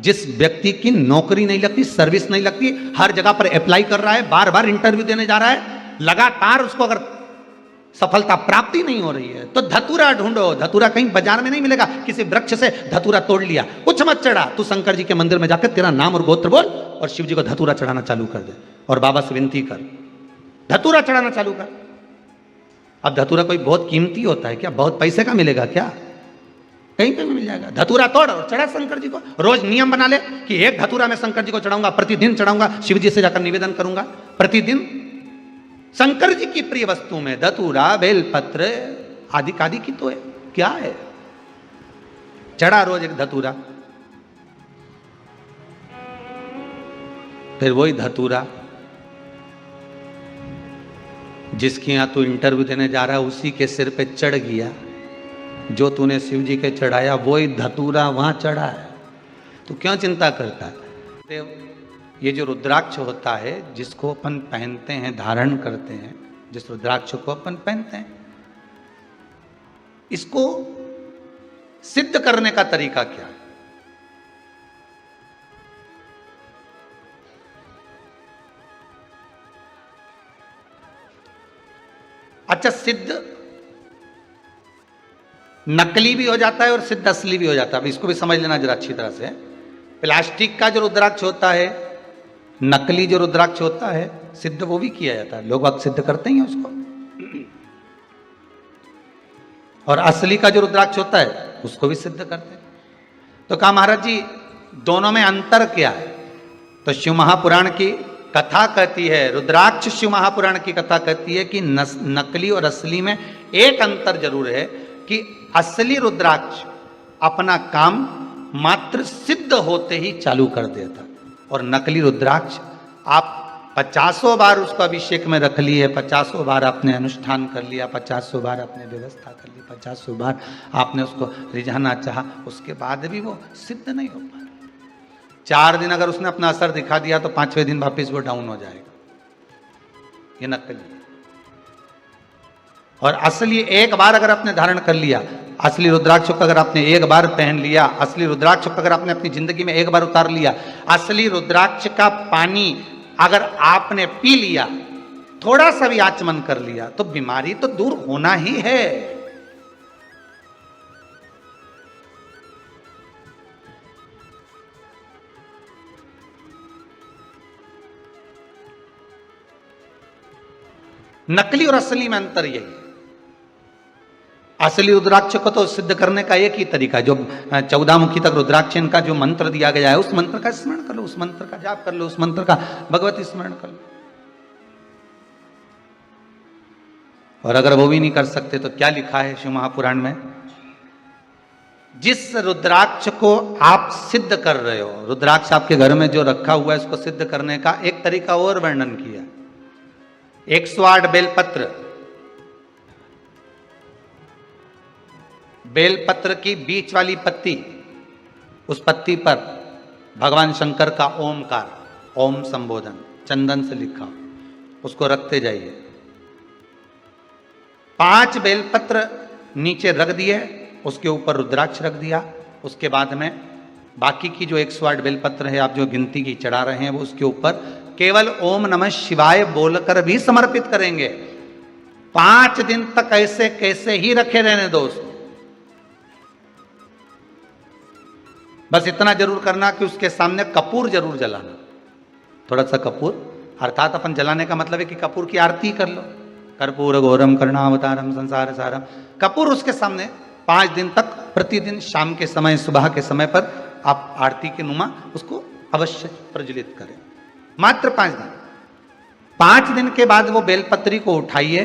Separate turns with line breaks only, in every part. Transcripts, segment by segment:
जिस व्यक्ति की नौकरी नहीं लगती, सर्विस नहीं लगती, हर जगह पर अप्लाई कर रहा है, बार बार इंटरव्यू देने जा रहा है, लगातार उसको अगर सफलता प्राप्ति नहीं हो रही है तो धतूरा ढूंढो। धतूरा कहीं बाजार में नहीं मिलेगा, किसी वृक्ष से धतूरा तोड़ लिया, कुछ मत चढ़ा, तू शंकर जी के मंदिर में जाकर तेरा नाम और गोत्र बोल और शिव जी को धतूरा चढ़ाना चालू कर दे और बाबा से विनती कर, धतूरा चढ़ाना चालू कर। अब धतूरा कोई बहुत कीमती होता है क्या? बहुत पैसे का मिलेगा क्या? कहीं पे भी मिल जाएगा। धतूरा तोड़ और चढ़ा शंकर जी को। रोज नियम बना ले कि एक धतूरा मैं शंकर जी को चढ़ाऊंगा, प्रतिदिन चढ़ाऊंगा, शिव जी से जाकर निवेदन करूंगा प्रतिदिन। शंकर जी की प्रिय वस्तु में धतूरा, बेलपत्र आदि कादि की तो है, क्या है? चढ़ा रोज एक धतूरा। फिर वही धतूरा जिसके यहां तू इंटरव्यू देने जा रहा है उसी के सिर पे चढ़ गया, जो तूने शिव जी के चढ़ाया वही धतूरा वहां चढ़ा है, तो क्यों चिंता करता है? ये जो रुद्राक्ष होता है जिसको अपन पहनते हैं, धारण करते हैं, जिस रुद्राक्ष को अपन पहनते हैं, इसको सिद्ध करने का तरीका क्या है? अच्छा, सिद्ध नकली भी हो जाता है और सिद्ध असली भी हो जाता है। अब इसको भी समझ लेना जरा अच्छी तरह से। प्लास्टिक का जो रुद्राक्ष होता है, नकली जो रुद्राक्ष होता है, सिद्ध वो भी किया जाता है, लोग वक्त सिद्ध करते ही हैं उसको। और असली का जो रुद्राक्ष होता है उसको भी सिद्ध करते हैं। तो कहा महाराज जी दोनों में अंतर क्या है? तो शिव महापुराण की कथा कहती है, रुद्राक्ष शिव महापुराण की कथा कहती है कि नकली और असली में एक अंतर जरूर है कि असली रुद्राक्ष अपना काम मात्र सिद्ध होते ही चालू कर देता, और नकली रुद्राक्ष आप 50 बार उसको अभिषेक में रख लिए, 50 बार आपने अनुष्ठान कर लिया, 50 बार आपने व्यवस्था कर ली, 50 बार आपने उसको रिझाना चाहा, उसके बाद भी वो सिद्ध नहीं हो पा रहा। 4 दिन अगर उसने अपना असर दिखा दिया तो 5वें दिन वापिस वो डाउन हो जाएगा। ये नकली। और असली एक बार अगर आपने धारण कर लिया, असली रुद्राक्ष को अगर आपने एक बार पहन लिया, असली रुद्राक्ष को अगर आपने अपनी जिंदगी में एक बार उतार लिया, असली रुद्राक्ष का पानी अगर आपने पी लिया, थोड़ा सा भी आचमन कर लिया, तो बीमारी तो दूर होना ही है। नकली और असली में अंतर यही है। असली रुद्राक्ष को तो सिद्ध करने का एक ही तरीका है, जो 14 मुखी तक रुद्राक्ष इनका जो मंत्र दिया गया है, उस मंत्र का स्मरण कर लो, उस मंत्र का जाप कर लो, उस मंत्र का भगवती स्मरण कर लो। और अगर वो भी नहीं कर सकते तो क्या लिखा है शिव महापुराण में? जिस रुद्राक्ष को आप सिद्ध कर रहे हो, रुद्राक्ष आपके घर में जो रखा हुआ है, उसको सिद्ध करने का एक तरीका और वर्णन किया। 108 बेलपत्र, बेलपत्र की बीच वाली पत्ती, उस पत्ती पर भगवान शंकर का ओमकार, ओम संबोधन चंदन से लिखा, उसको रखते जाइए। 5 बेलपत्र नीचे रख दिए, उसके ऊपर रुद्राक्ष रख दिया, उसके बाद में बाकी की जो 108 बेलपत्र है आप जो गिनती की चढ़ा रहे हैं, वो उसके ऊपर केवल ओम नमः शिवाय बोलकर भी समर्पित करेंगे। 5 दिन तक ऐसे कैसे ही रखे रहने दो उसको। बस इतना जरूर करना कि उसके सामने कपूर जरूर जलाना, थोड़ा सा कपूर, अर्थात अपन जलाने का मतलब है कि कपूर की आरती कर लो। कर्पूर घोरम करुणावतारम संसार सारम, कपूर उसके सामने 5 दिन तक प्रतिदिन शाम के समय, सुबह के समय पर आप आरती के नुमा उसको अवश्य प्रज्वलित करें। मात्र 5 दिन। 5 दिन के बाद वो बेलपत्री को उठाइए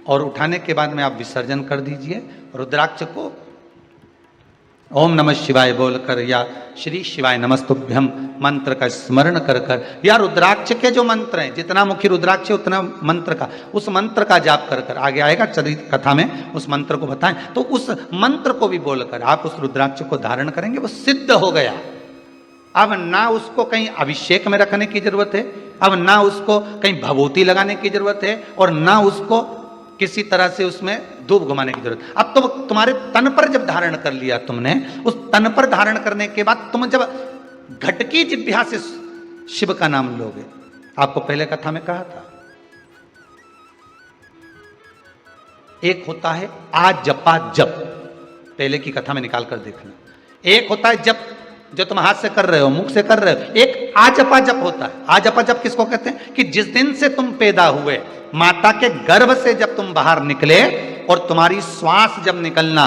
और उठाने के बाद में आप विसर्जन कर दीजिए। रुद्राक्ष को ओम नमः शिवाय बोलकर या श्री शिवाय नमस्तुभ्यम मंत्र का स्मरण कर कर, या रुद्राक्ष के जो मंत्र हैं, जितना मुखी रुद्राक्ष है उतना मंत्र का, उस मंत्र का जाप कर कर, आगे आएगा चरित कथा में उस मंत्र को बताएं, तो उस मंत्र को भी बोलकर आप उस रुद्राक्ष को धारण करेंगे, वो सिद्ध हो गया। अब ना उसको कहीं अभिषेक में रखने की जरूरत है, अब ना उसको कहीं भभूति लगाने की जरूरत है, और ना उसको किसी तरह से उसमें धूप घुमाने की जरूरत। अब तो तुम्हारे तन पर जब धारण कर लिया तुमने, उस तन पर धारण करने के बाद तुम जब घटकी जिह्वा से शिव का नाम लोगे। आपको पहले कथा में कहा था, एक होता है आ जपा जप, पहले की कथा में निकाल कर देखना। एक होता है जप जो तुम हाथ से कर रहे हो, मुख से कर रहे हो। एक आजपा जप होता है। आजपा जप किसको कहते हैं? कि जिस दिन से तुम पैदा हुए, माता के गर्भ से जब तुम बाहर निकले और तुम्हारी श्वास जब निकलना,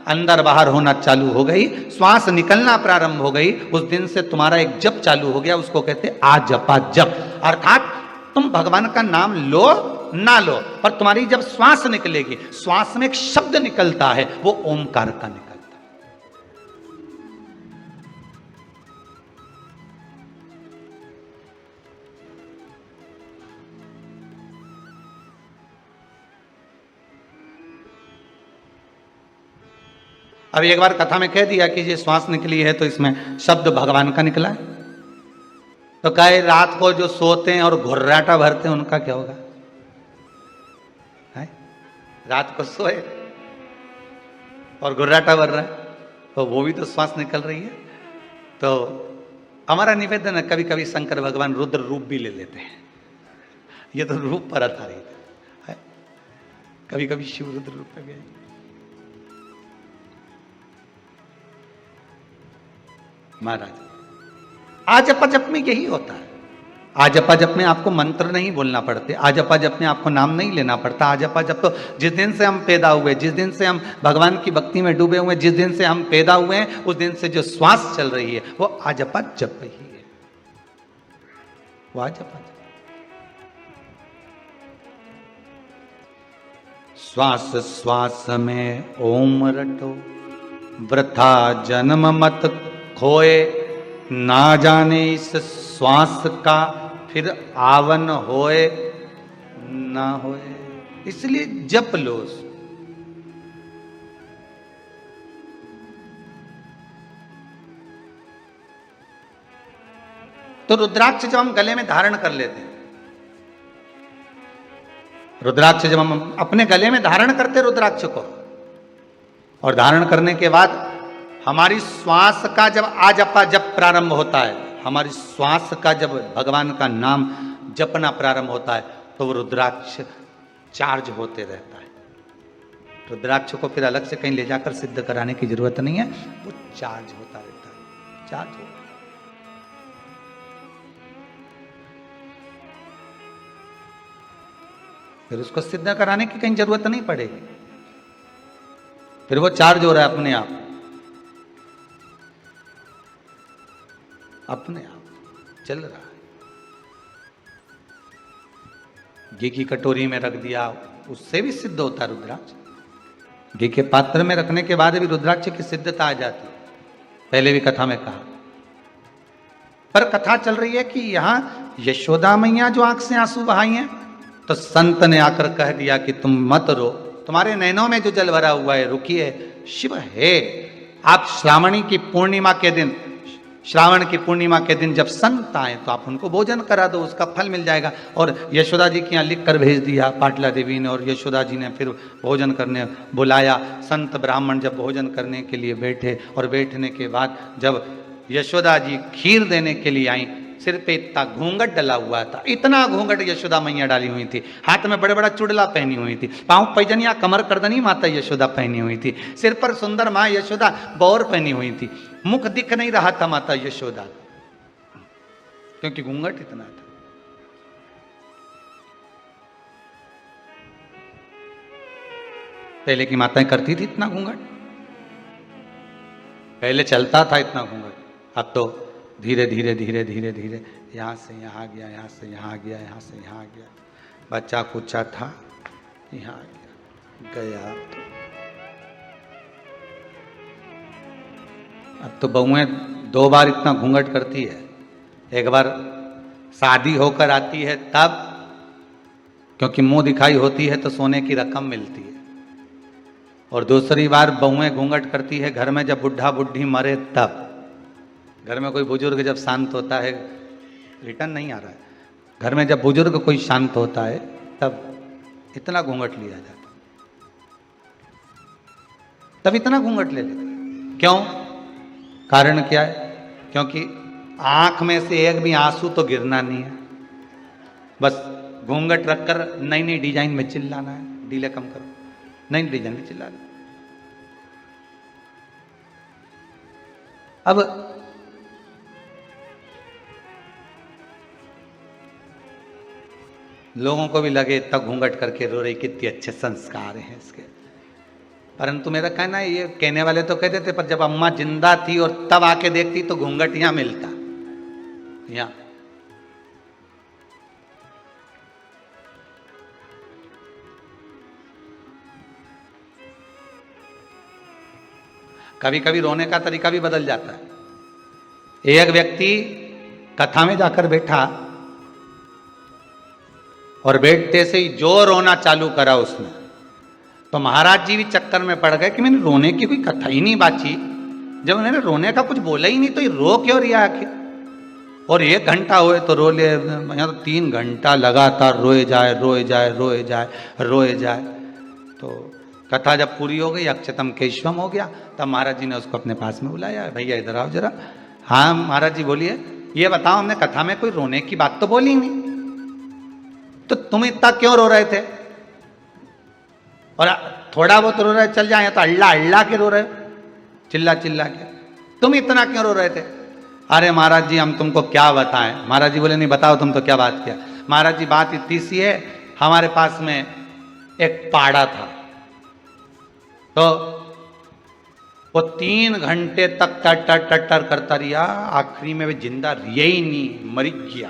अंदर बाहर होना चालू हो गई, श्वास निकलना प्रारंभ हो गई, उस दिन से तुम्हारा एक जप चालू हो गया, उसको कहते हैं आजपा जप। अर्थात तुम भगवान का नाम लो ना लो, पर तुम्हारी जब श्वास निकलेगी, श्वास में एक शब्द निकलता है, वो ओमकार का निकलता है। अब एक बार कथा में कह दिया कि ये श्वास निकली है तो इसमें शब्द भगवान का निकला है, तो कहे रात को जो सोते हैं और घुर्राटा भरते हैं उनका क्या होगा? है? रात को सोए और घुर्राटा भर रहा है, तो वो भी तो श्वास निकल रही है। तो हमारा निवेदन है, कभी कभी शंकर भगवान रुद्र रूप भी ले लेते हैं, ये तो रूप पर आधारित है। कभी कभी शिव रुद्र रूप में भी। महाराज आजपा जप में यही होता है। आजपा जप में आपको मंत्र नहीं बोलना पड़ते, आजपा जप में आपको नाम नहीं लेना पड़ता। आजपा जप तो जिस दिन से हम पैदा हुए, जिस दिन से हम भगवान की भक्ति में डूबे हुए, जिस दिन से हम पैदा हुए हैं, उस दिन से जो श्वास चल रही है वो आजपा जप ही है। वो आजपा जप। श्वास श्वास में ओम रटो, वृथा जन्म मत खोए, ना जाने इस श्वास का फिर आवन होए ना होए। इसलिए जप लो। तो रुद्राक्ष जब हम गले में धारण कर लेते हैं, रुद्राक्ष जब हम अपने गले में धारण करते रुद्राक्ष को, और धारण करने के बाद हमारी श्वास का जब आजपा जप प्रारंभ होता है, हमारी श्वास का जब भगवान का नाम जपना प्रारंभ होता है, तो वो रुद्राक्ष चार्ज होते रहता है। रुद्राक्ष को फिर अलग से कहीं ले जाकर सिद्ध कराने की जरूरत नहीं है, वो चार्ज होता रहता है। चार्ज होता है। फिर उसको सिद्ध कराने की कहीं जरूरत नहीं पड़ेगी, फिर वो चार्ज हो रहा है अपने आप, अपने आप चल रहा है। घी की कटोरी में रख दिया, उससे भी सिद्ध होता है रुद्राक्ष। घी के पात्र में रखने के बाद भी रुद्राक्ष की सिद्धता आ जाती है, पहले भी कथा में कहा। पर कथा चल रही है कि यहां यशोदा मैया जो आंख से आंसू बहाई हैं, तो संत ने आकर कह दिया कि तुम मत रो, तुम्हारे नैनों में जो जल भरा हुआ है, रुकिए, शिव है। आप श्रावणी की पूर्णिमा के दिन, श्रावण की पूर्णिमा के दिन जब संत आए तो आप उनको भोजन करा दो, उसका फल मिल जाएगा। और यशोदा जी के यहाँ लिख कर भेज दिया पाटला देवी ने, और यशोदा जी ने फिर भोजन करने बुलाया। संत ब्राह्मण जब भोजन करने के लिए बैठे, और बैठने के बाद जब यशोदा जी खीर देने के लिए आई, सिर पे इतना घूंघट डला हुआ था, इतना घूंघट यशोदा मैया डाली हुई थी, हाथ में बड़े बड़ा चुड़ला पहनी हुई थी, पांव पैजनिया, कमर करदनी माता यशोदा पहनी हुई थी, सिर पर सुंदर माँ यशोदा बौर पहनी हुई थी, मुख दिख नहीं रहा था माता यशोदा, क्योंकि घूंघट इतना था। पहले की माताएं करती थी इतना घूंघट, पहले चलता था इतना घूंघट, अब तो धीरे धीरे धीरे धीरे धीरे यहाँ से यहाँ गया, यहाँ से यहाँ गया, यहाँ से यहाँ गया। बच्चा कुचा था, यहाँ गया। अब तो बहुएं 2 बार इतना घूंघट करती है। एक बार शादी होकर आती है तब, क्योंकि मुंह दिखाई होती है तो सोने की रकम मिलती है, और दूसरी बार बहुएं घूंघट करती है घर में जब बुढ़ा बुढ़ी मरे तब। घर में कोई बुजुर्ग जब शांत होता है, रिटर्न नहीं आ रहा है, घर में जब बुजुर्ग कोई शांत होता है तब इतना घूंघट लिया जाता, तब इतना घूंघट ले लेते। क्यों? कारण क्या है? क्योंकि आंख में से एक भी आंसू तो गिरना नहीं है, बस घूंघट रखकर नई नई डिजाइन में चिल्लाना है, डीले कम करो, नई डिजाइन में चिल्लाना। अब लोगों को भी लगे इतना घूंघट करके रो रही, कितने अच्छे संस्कार हैं इसके, परंतु मेरा कहना है, ये कहने वाले तो कहते थे, पर जब अम्मा जिंदा थी और तब आके देखती तो घूंघट यहां मिलता, यहां। कभी कभी रोने का तरीका भी बदल जाता है। एक व्यक्ति कथा में जाकर बैठा और बैठते से ही जो रोना चालू करा उसने, तो महाराज जी भी चक्कर में पड़ गए कि मैंने रोने की कोई कथा ही नहीं बाची, जब उन्होंने रोने का कुछ बोला ही नहीं तो ये रो क्यों रिया आखिर। और 1 घंटा हुए तो रो ले, यहाँ तो 3 घंटा लगातार रोए जाए रोए जाए रोए जाए रोए जाए। तो कथा जब पूरी हो गई, अक्षतम केशवम हो गया, तब महाराज जी ने उसको अपने पास में बुलाया, भैया इधर आओ जरा। हाँ महाराज जी बोलिए, ये बताओ हमने कथा में कोई रोने की बात तो बोली नहीं, तो तुम इतना क्यों रो रहे थे, और थोड़ा बहुत रो रहे चल जाए, तो अल्लाह अल्लाह के रो रहे, चिल्ला चिल्ला के, तुम इतना क्यों रो रहे थे। अरे महाराज जी हम तुमको क्या बताएं। महाराज जी बोले नहीं बताओ तुम तो क्या बात किया। महाराज जी बात इतनी सी है, हमारे पास में एक पाड़ा था, तो वो 3 घंटे तक टटर टटर करता रहा, आखिरी में भी जिंदा रिया ही नहीं, मर गया।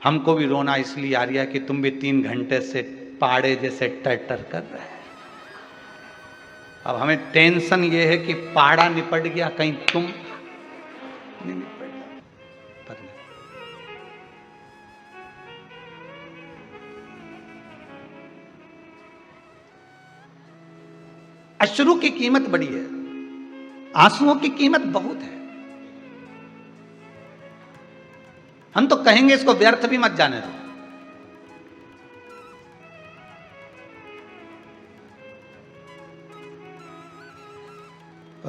हमको भी रोना इसलिए आ रहा है कि तुम भी 3 घंटे से पाड़े जैसे टटर कर रहे हैं। अब हमें टेंशन ये है कि पाड़ा निपट गया, कहीं तुम नहीं निपट गया। पता नहीं। अश्रु की कीमत बड़ी है, आंसुओं की कीमत बहुत है। हम तो कहेंगे इसको व्यर्थ भी मत जाने दो।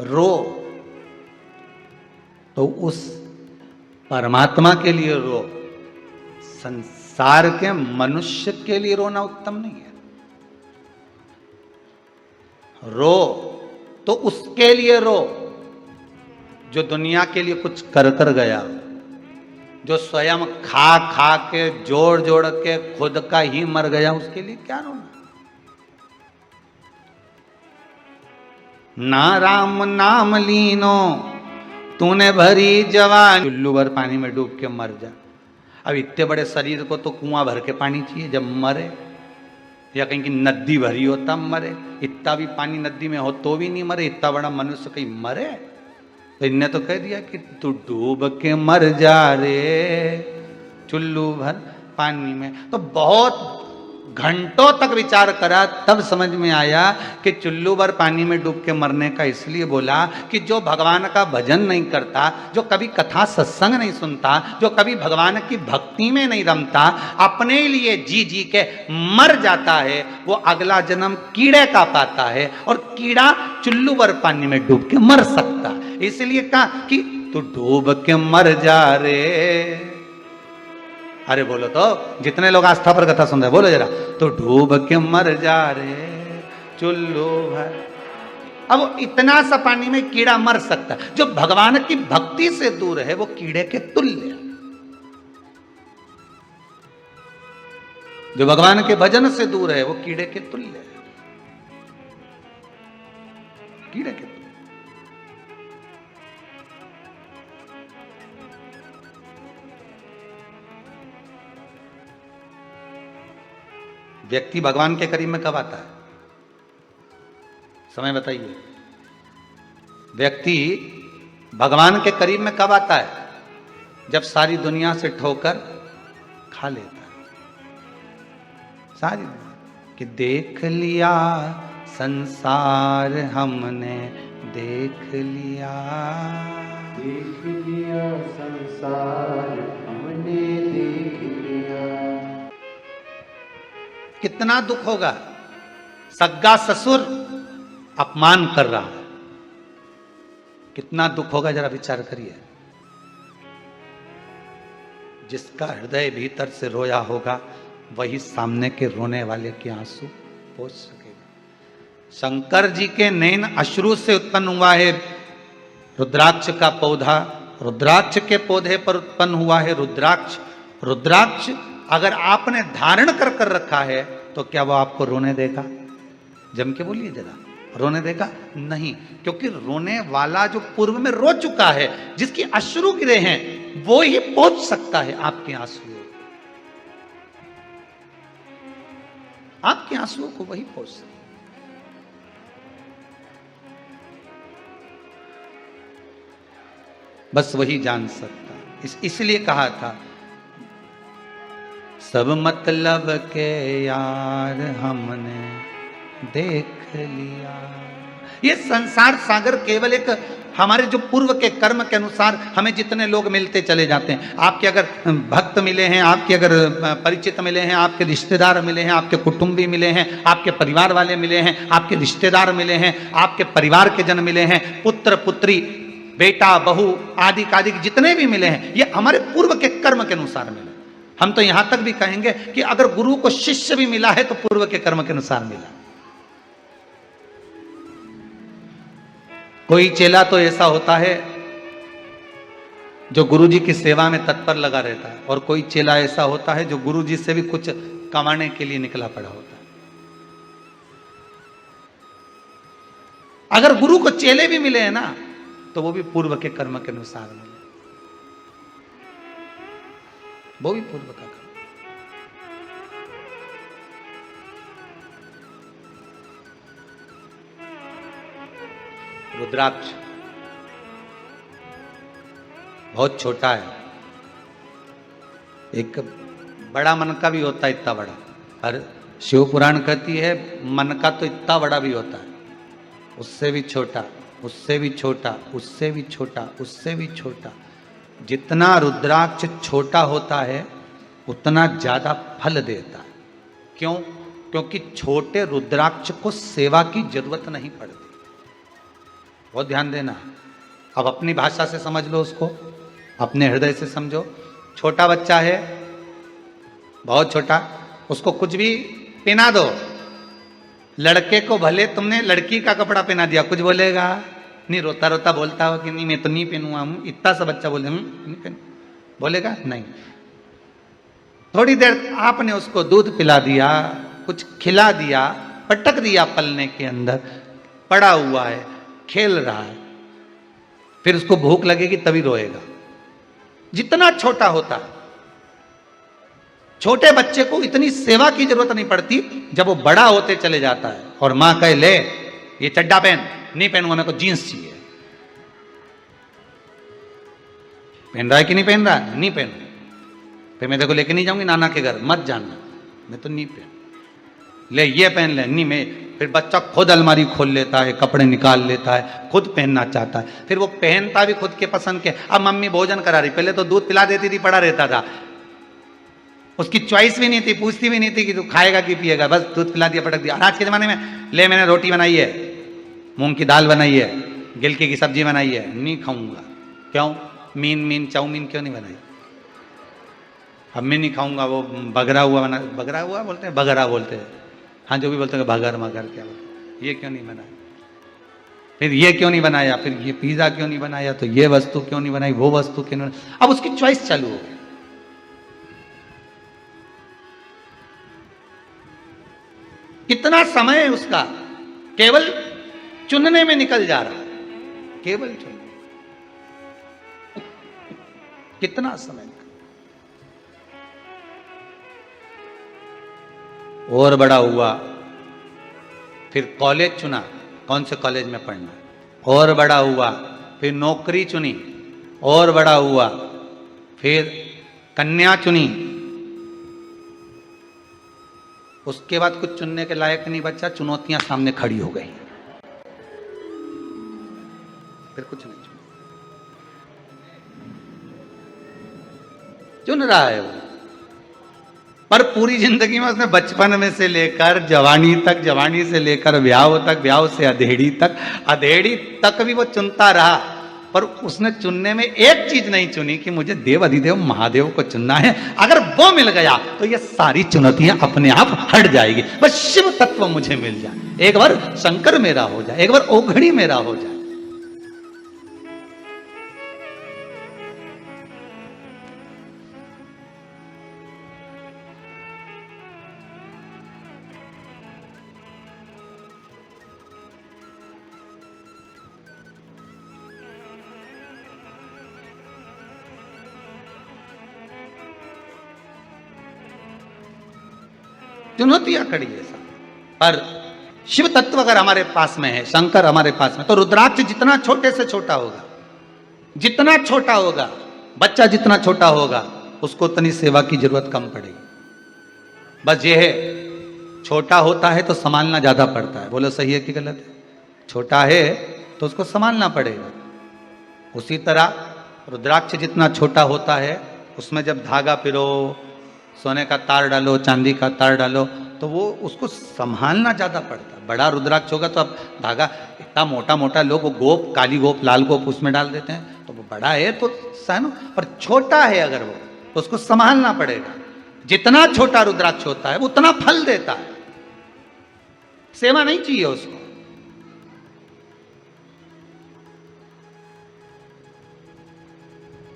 रो तो उस परमात्मा के लिए रो, संसार के मनुष्य के लिए रोना उत्तम नहीं है। रो तो उसके लिए रो जो दुनिया के लिए कुछ कर कर गया, जो स्वयं खा खा के जोड़ जोड़ के खुद का ही मर गया, उसके लिए क्या रोना। ना राम नाम लीनो तूने भरी जवान, चुल्लू भर पानी में डूब के मर जा। अब इतने बड़े शरीर को तो कुआं भर के पानी चाहिए जब मरे, या कहीं की नदी भरी हो तब मरे। इतना भी पानी नदी में हो तो भी नहीं मरे, इतना बड़ा मनुष्य कहीं मरे। तो इनने तो कह दिया कि तू डूब के मर जा रे चुल्लू भर पानी में। तो बहुत घंटों तक विचार करा, तब समझ में आया कि चुल्लू भर पानी में डूब के मरने का इसलिए बोला कि जो भगवान का भजन नहीं करता, जो कभी कथा सत्संग नहीं सुनता, जो कभी भगवान की भक्ति में नहीं रमता, अपने लिए जी जी के मर जाता है, वो अगला जन्म कीड़े का पाता है, और कीड़ा चुल्लू भर पानी में डूब के मर सकता। इसलिए कहा कि तू डूब के मर जा रे। अरे बोलो तो, जितने लोग आस्था पर कथा सुन रहे बोलो जरा, तो डूब के मर जा रे चुल्लू भर। अब इतना सा पानी में कीड़ा मर सकता है, जो भगवान की भक्ति से दूर है वो कीड़े के तुल्य, जो भगवान के भजन से दूर है वो कीड़े के तुल्य है, कीड़े के तुल्य। व्यक्ति भगवान के करीब में कब आता है, समय बताइए। व्यक्ति भगवान के करीब में कब आता है, जब सारी दुनिया से ठोकर खा लेता है, सारी दुनिया कि देख लिया संसार हमने देख लिया,
देख लिया संसार हमने देख लिया।
कितना दुख होगा, सग्गा ससुर अपमान कर रहा है, कितना दुख होगा जरा विचार करिए। जिसका हृदय भीतर से रोया होगा वही सामने के रोने वाले के आंसू पोंछ सकेगा। शंकर जी के नैन अश्रु से उत्पन्न हुआ है रुद्राक्ष का पौधा, रुद्राक्ष के पौधे पर उत्पन्न हुआ है रुद्राक्ष। रुद्राक्ष अगर आपने धारण कर कर रखा है तो क्या वो आपको रोने देगा? जम के बोलिए जरा, रोने देगा? नहीं, क्योंकि रोने वाला जो पूर्व में रो चुका है, जिसकी अश्रु गिरे हैं, वो ही पहुंच सकता है आपके आंसुओं, आपके आंसुओं को वही पहुंच सकता है। बस वही जान सकता है। इसलिए कहा था सब मतलब के यार हमने देख लिया। ये संसार सागर केवल एक हमारे जो पूर्व के कर्म के अनुसार हमें जितने लोग मिलते चले जाते हैं। आपके अगर भक्त मिले हैं, आपके अगर परिचित मिले हैं, आपके रिश्तेदार मिले हैं, आपके कुटुंबी मिले हैं, आपके परिवार वाले मिले हैं, आपके रिश्तेदार मिले हैं, आपके परिवार के जन मिले हैं, पुत्र पुत्री बेटा बहू आदि आदि जितने भी मिले हैं, ये हमारे पूर्व के कर्म के अनुसार मिले। हम तो यहां तक भी कहेंगे कि अगर गुरु को शिष्य भी मिला है तो पूर्व के कर्म के अनुसार मिला। कोई चेला तो ऐसा होता है जो गुरु जी की सेवा में तत्पर लगा रहता है, और कोई चेला ऐसा होता है जो गुरु जी से भी कुछ कमाने के लिए निकला पड़ा होता है। अगर गुरु को चेले भी मिले हैं ना तो वो भी पूर्व के कर्म के अनुसार मिले, वो भी पूर्व का कर्म। रुद्राक्ष बहुत छोटा है, एक बड़ा मन का भी होता है, इतना बड़ा। और शिव पुराण कहती है मन का तो इतना बड़ा भी होता है, उससे भी छोटा, उससे भी छोटा, उससे भी छोटा, उससे भी छोटा। जितना रुद्राक्ष छोटा होता है उतना ज्यादा फल देता है। क्यों? क्योंकि छोटे रुद्राक्ष को सेवा की जरूरत नहीं पड़ती। बहुत ध्यान देना। अब अपनी भाषा से समझ लो उसको, अपने हृदय से समझो। छोटा बच्चा है, बहुत छोटा, उसको कुछ भी पहना दो। लड़के को भले तुमने लड़की का कपड़ा पहना दिया, कुछ बोलेगा नहीं? रोता रोता बोलता हो कि नहीं मैं तो नहीं पहनूंगा हूं। इतना सा बच्चा बोले नहीं पहन, बोलेगा नहीं। थोड़ी देर आपने उसको दूध पिला दिया, कुछ खिला दिया, पटक दिया पलने के अंदर, पड़ा हुआ है, खेल रहा है, फिर उसको भूख लगेगी तभी रोएगा। जितना छोटा होता है, छोटे बच्चे को इतनी सेवा की जरूरत नहीं पड़ती। जब वो बड़ा होते चले जाता है और मां कहे ले ये चड्डा पहन, नहीं पहनूंगा, मेरे को जींस चाहिए। पहन रहा है कि नहीं पहन रहा है? नहीं पहन। फिर मैं देखो लेके नहीं जाऊंगी नाना के घर, मत जानना, मैं तो नहीं पहन। ले ये पहन ले, नहीं मैं। फिर बच्चा खुद अलमारी खोल लेता है, कपड़े निकाल लेता है, खुद पहनना चाहता है, फिर वो पहनता भी खुद के पसंद के। अब मम्मी भोजन करा रही, पहले तो दूध पिला देती थी, पड़ा रहता था, उसकी चॉइस भी नहीं थी, पूछती भी नहीं थी कि तू खाएगा कि पिएगा, बस दूध पिला दिया, पटक दिया। आज के जमाने में ले मैंने रोटी बनाई है, मूंग की दाल बनाई है, गिलकी की सब्जी बनाई है, नहीं खाऊंगा। क्यों? मीन चाउमीन क्यों नहीं बनाई? अब मैं नहीं खाऊंगा, वो बगरा हुआ बना, बगरा हुआ बोलते हैं, बगरा बोलते हैं, हाँ जो भी बोलते हैं बगर मगर क्या बोलते, ये क्यों नहीं बनाया, फिर ये क्यों नहीं बनाया, फिर ये पिज्जा क्यों नहीं बनाया, तो ये वस्तु क्यों नहीं बनाई, वो वस्तु क्यों नहीं। अब उसकी चॉइस चालू हो गई। कितना समय है उसका केवल चुनने में निकल जा रहा है, केवल चुनने। कितना समय निकल। और बड़ा हुआ, फिर कॉलेज चुना, कौन से कॉलेज में पढ़ना है, और बड़ा हुआ, फिर नौकरी चुनी, और बड़ा हुआ, फिर कन्या चुनी, उसके बाद कुछ चुनने के लायक नहीं बचा, चुनौतियां सामने खड़ी हो गई, फिर कुछ नहीं चुन रहा है वो। पर पूरी जिंदगी में उसने बचपन में से लेकर जवानी तक, जवानी से लेकर ब्याह तक, ब्याह से अधेड़ी तक, अधेड़ी तक भी वो चुनता रहा, पर उसने चुनने में एक चीज नहीं चुनी कि मुझे देव अधिदेव महादेव को चुनना है। अगर वो मिल गया तो ये सारी चुनौतियां अपने आप हट जाएगी। बस शिव तत्व मुझे मिल जाए, एक बार शंकर मेरा हो जाए, एक बार ओघड़ी मेरा हो जाए। चुनौतियां खड़ी है सब, पर शिव तत्व अगर हमारे पास में है, शंकर हमारे पास में, तो रुद्राक्ष जितना छोटे से छोटा होगा, जितना छोटा होगा, बच्चा जितना छोटा होगा, उसको उतनी सेवा की जरूरत कम पड़ेगी। बस ये है, छोटा होता है तो संभालना ज्यादा पड़ता है। बोलो सही है कि गलत है? छोटा है तो उसको संभालना पड़ेगा। उसी तरह रुद्राक्ष जितना छोटा होता है, उसमें जब धागा पिरो, सोने का तार डालो, चांदी का तार डालो, तो वो उसको संभालना ज्यादा पड़ता है। बड़ा रुद्राक्ष होगा तो अब धागा इतना मोटा मोटा, लोग वो गोप, काली गोप, लाल गोप उसमें डाल देते हैं, तो वो बड़ा है तो सहनो, पर छोटा है अगर वो, तो उसको संभालना पड़ेगा। जितना छोटा रुद्राक्ष होता है उतना फल देता है, सेवा नहीं चाहिए उसको।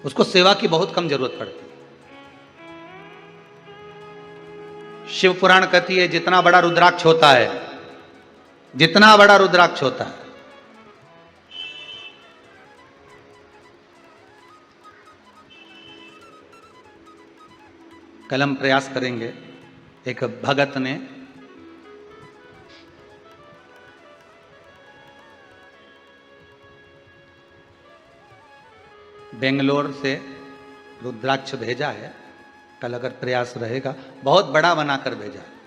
उसको सेवा की बहुत कम जरूरत पड़ती है। शिव पुराण कहती है जितना बड़ा रुद्राक्ष होता है, जितना बड़ा रुद्राक्ष होता है, कल हम प्रयास करेंगे। एक भगत ने बेंगलोर से रुद्राक्ष भेजा है, कल अगर प्रयास रहेगा, बहुत बड़ा बनाकर भेजा है।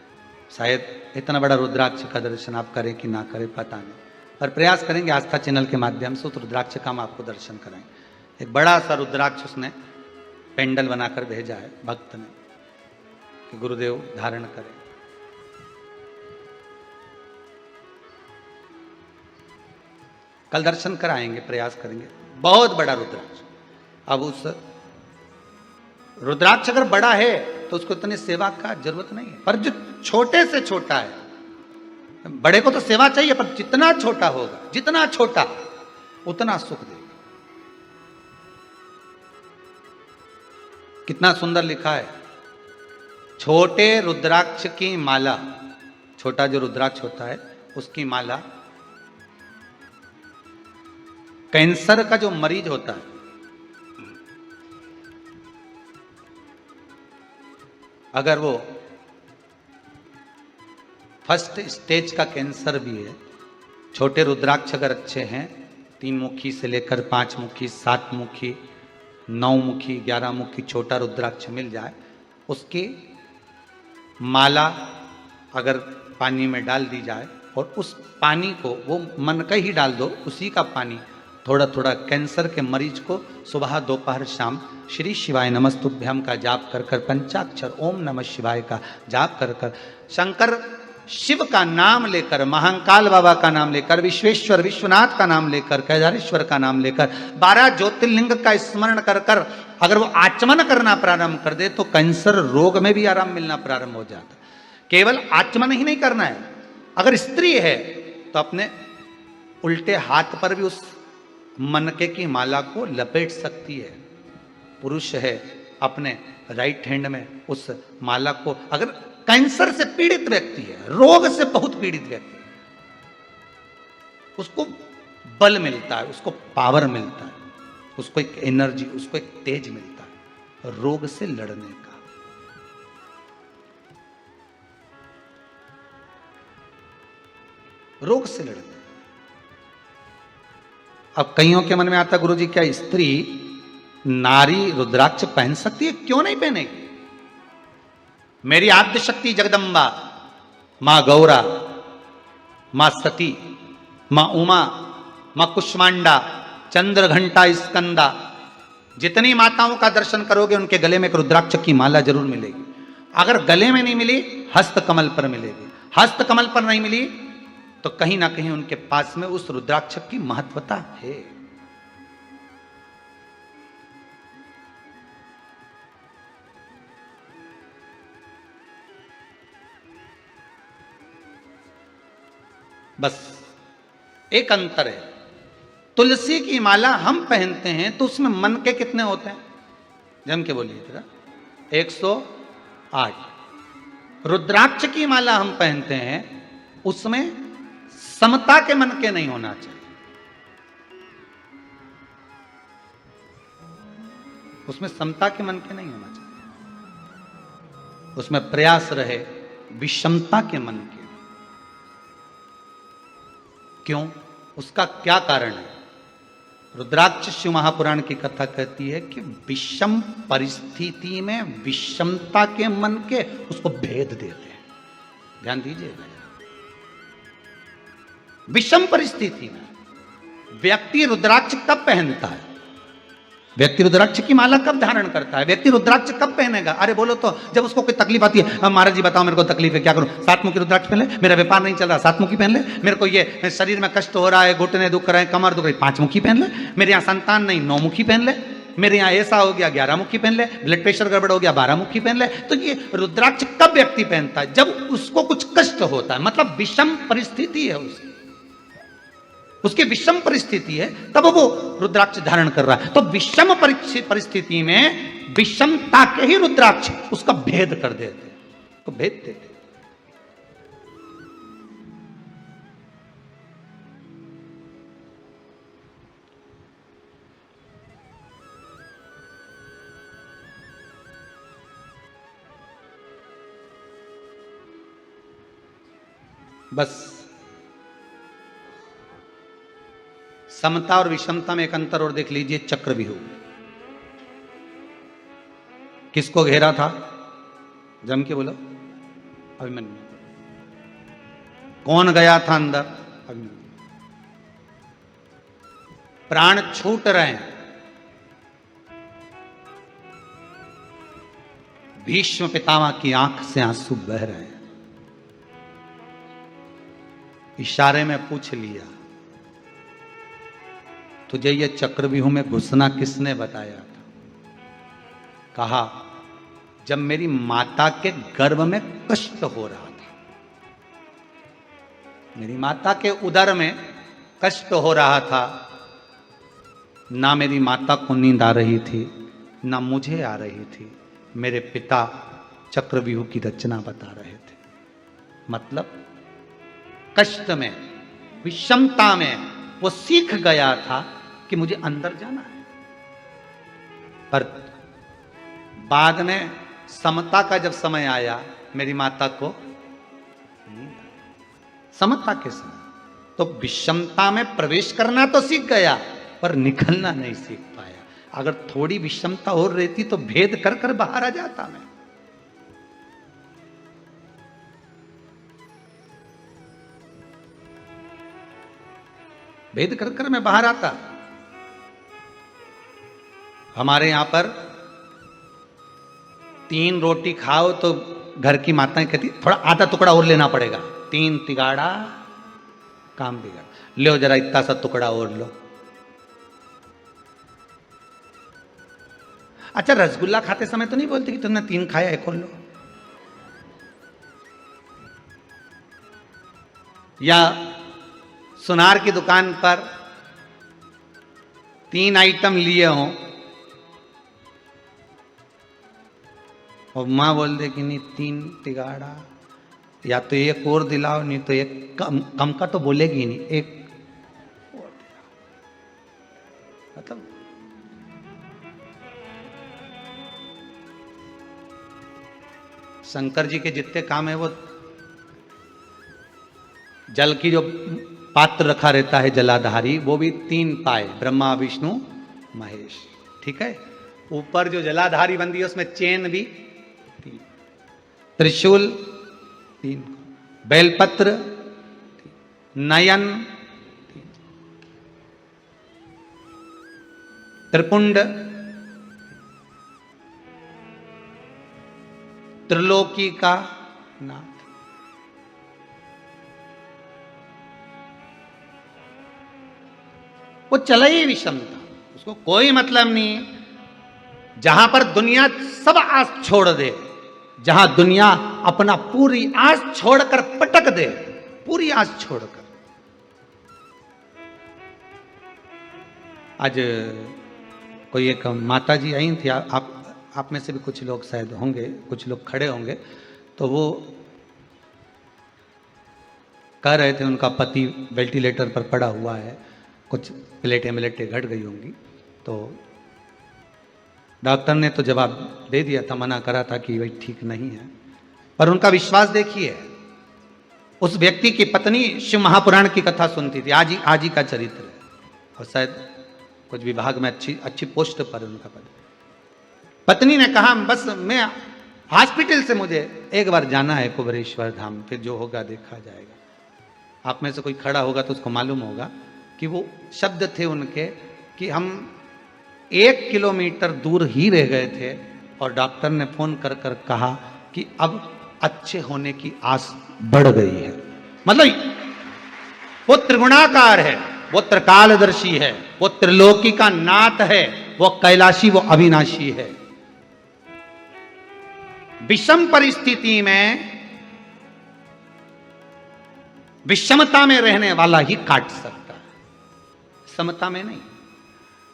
शायद इतना बड़ा रुद्राक्ष का दर्शन आप करें कि ना करें पता नहीं, पर प्रयास करेंगे आस्था चैनल के माध्यम से उस रुद्राक्ष का हम आपको दर्शन कराएंगे। एक बड़ा सा रुद्राक्ष उसने पेंडल बनाकर भेजा है भक्त ने कि गुरुदेव धारण करें। कल दर्शन कराएंगे, प्रयास करेंगे। बहुत बड़ा रुद्राक्ष। अब उस रुद्राक्ष अगर बड़ा है तो उसको इतनी सेवा का जरूरत नहीं है, पर जो छोटे से छोटा है, बड़े को तो सेवा चाहिए, पर जितना छोटा होगा, जितना छोटा उतना सुख देगा। कितना सुंदर लिखा है, छोटे रुद्राक्ष की माला, छोटा जो रुद्राक्ष होता है उसकी माला, कैंसर का जो मरीज होता है, अगर वो फर्स्ट स्टेज का कैंसर भी है, छोटे रुद्राक्ष अगर अच्छे हैं, 3 मुखी से लेकर 5 मुखी, 7 मुखी, 9 मुखी, 11 मुखी छोटा रुद्राक्ष मिल जाए, उसकी माला अगर पानी में डाल दी जाए और उस पानी को वो मन का ही डाल दो, उसी का पानी थोड़ा थोड़ा कैंसर के मरीज को सुबह दोपहर शाम श्री शिवाय नमस्तुभ्यम का जाप कर कर, पंचाक्षर ओम नमः शिवाय का जाप कर कर, शंकर शिव का नाम लेकर, महाकाल बाबा का नाम लेकर, विश्वेश्वर विश्वनाथ का नाम लेकर, केदारेश्वर का नाम लेकर, 12 ज्योतिर्लिंग का स्मरण कर कर अगर वो आचमन करना प्रारंभ कर दे तो कैंसर रोग में भी आराम मिलना प्रारंभ हो जाता। केवल आचमन ही नहीं करना है, अगर स्त्री है तो अपने उल्टे हाथ पर भी उस मनके की माला को लपेट सकती है। पुरुष है अपने राइट हैंड में उस माला को, अगर कैंसर से पीड़ित व्यक्ति है, रोग से बहुत पीड़ित व्यक्ति है, उसको बल मिलता है, उसको पावर मिलता है, उसको एक एनर्जी, उसको एक तेज मिलता है रोग से लड़ने का। रोग से लड़ने। अब कईयों के मन में आता, गुरुजी क्या स्त्री नारी रुद्राक्ष पहन सकती है? क्यों नहीं पहनेगी? मेरी आद्य शक्ति जगदम्बा, मां गौरा, मां सती, मां उमा, मां कुष्मांडा, चंद्र घंटा स्कंदा, जितनी माताओं का दर्शन करोगे उनके गले में एक रुद्राक्ष की माला जरूर मिलेगी। अगर गले में नहीं मिली, हस्त कमल पर मिलेगी। हस्त कमल पर नहीं मिली तो कहीं ना कहीं उनके पास में उस रुद्राक्ष की महत्वता है। बस एक अंतर है। तुलसी की माला हम पहनते हैं तो उसमें मन के कितने होते हैं? जम के बोलिए जरा। 108। रुद्राक्ष की माला हम पहनते हैं, उसमें समता के मन के नहीं होना चाहिए। उसमें समता के मन के नहीं होना चाहिए, उसमें प्रयास रहे विषमता के मन के। क्यों? उसका क्या कारण है? रुद्राक्ष शिव महापुराण की कथा कहती है कि विषम परिस्थिति में विषमता के मन के उसको भेद देते हैं। ध्यान दीजिएगा, विषम परिस्थिति में व्यक्ति रुद्राक्ष कब पहनता है? व्यक्ति रुद्राक्ष की माला कब धारण करता है? व्यक्ति रुद्राक्ष कब पहनेगा? अरे बोलो तो, जब उसको कोई तकलीफ आती है, महाराज जी बताओ मेरे को तकलीफ है, क्या करूं? 7 मुखी रुद्राक्ष पहन ले, मेरा व्यापार नहीं चल रहा, 7 मुखी पहन ले, मेरे को ये शरीर में कष्ट हो रहा है, घुटने दुख रहे हैं, कमर दुख रही, 5 मुखी पहन ले, मेरे यहाँ संतान नहीं, 9 मुखी पहन ले, मेरे यहाँ ऐसा हो गया 11 मुखी पहन ले, ब्लड प्रेशर गड़बड़ हो गया 12 मुखी पहन ले। तो ये रुद्राक्ष कब व्यक्ति पहनता है? जब उसको कुछ कष्ट होता है, मतलब विषम परिस्थिति है उसकी विषम परिस्थिति है, तब वो रुद्राक्ष धारण कर रहा है। तो विषम परिस्थिति में विषमता के ही रुद्राक्ष उसका भेद कर देते, तो भेद देते। बस समता और विषमता में एक अंतर और देख लीजिए। चक्रव्यूह किसको घेरा था? जम के बोलो। अभिमन्यु। कौन गया था अंदर? अभिमन्यु। प्राण छूट रहे हैं, भीष्म पितामह की आंख से आंसू बह रहे हैं। इशारे में पूछ लिया, तुझे ये चक्रव्यूह में घुसना किसने बताया था? कहा, जब मेरी माता के गर्भ में कष्ट हो रहा था, मेरी माता के उदर में कष्ट हो रहा था, ना मेरी माता को नींद आ रही थी, ना मुझे आ रही थी। मेरे पिता चक्रव्यूह की रचना बता रहे थे। मतलब कष्ट में, विषमता में वो सीख गया था कि मुझे अंदर जाना है। पर बाद में समता का जब समय आया, मेरी माता को समता के समय, तो विषमता में प्रवेश करना तो सीख गया, पर निकलना नहीं सीख पाया। अगर थोड़ी विषमता और रहती तो भेद कर कर बाहर आ जाता मैं। भेद कर कर मैं बाहर आता। हमारे यहां पर 3 रोटी खाओ तो घर की माताएं कहती थोड़ा आधा टुकड़ा और लेना पड़ेगा, 3 तिगाड़ा काम बिगड़, लो जरा इतना सा टुकड़ा और लो। अच्छा, रसगुल्ला खाते समय तो नहीं बोलते कि तुमने 3 खाया, एक और लो। या सुनार की दुकान पर 3 आइटम लिए हों और माँ बोल दे कि नहीं 3 तिगाड़ा, या तो एक और दिलाओ, नहीं तो एक कम का तो बोलेगी ही नहीं, एक और दिलाओ। मतलब शंकर जी के जितने काम है, वो जल की जो पात्र रखा रहता है जलाधारी, वो भी 3 पाए, ब्रह्मा विष्णु महेश। ठीक है, ऊपर जो जलाधारी बंदी है उसमें चेन भी 3, त्रिशूल 3, बेलपत्र 3, नयन 3, त्रिपुंड, त्रिलोकी का नाथ। वो चला ही विषमता, उसको कोई मतलब नहीं। जहां पर दुनिया सब आस छोड़ दे, जहां दुनिया अपना पूरी आस छोड़कर पटक दे, पूरी आस छोड़कर, आज कोई एक माता जी आई थी, आप में से भी कुछ लोग शायद होंगे, कुछ लोग खड़े होंगे, तो वो कह रहे थे उनका पति वेंटिलेटर पर पड़ा हुआ है, कुछ प्लेटें घट गई होंगी। तो डॉक्टर ने तो जवाब दे दिया था, मना करा था कि भाई ठीक नहीं है, पर उनका विश्वास देखिए। उस व्यक्ति की पत्नी शिव महापुराण की कथा सुनती थी, आज ही का चरित्र है, और शायद कुछ विभाग में अच्छी पोस्ट पर उनका पद। पत्नी ने कहा बस मैं हॉस्पिटल से मुझे एक बार जाना है कुबेरेश्वर धाम, फिर जो होगा देखा जाएगा। आप में से कोई खड़ा होगा तो उसको मालूम होगा कि वो शब्द थे उनके कि हम 1 किलोमीटर दूर ही रह गए थे और डॉक्टर ने फोन कर कर कहा कि अब अच्छे होने की आस बढ़ गई है। मतलब वो त्रिगुणाकार है, वो त्रिकालदर्शी है, वो त्रिलोकी का नाथ है, वो कैलाशी, वो अविनाशी है। विषम परिस्थिति में विषमता में रहने वाला ही काट सकता है, समता में नहीं।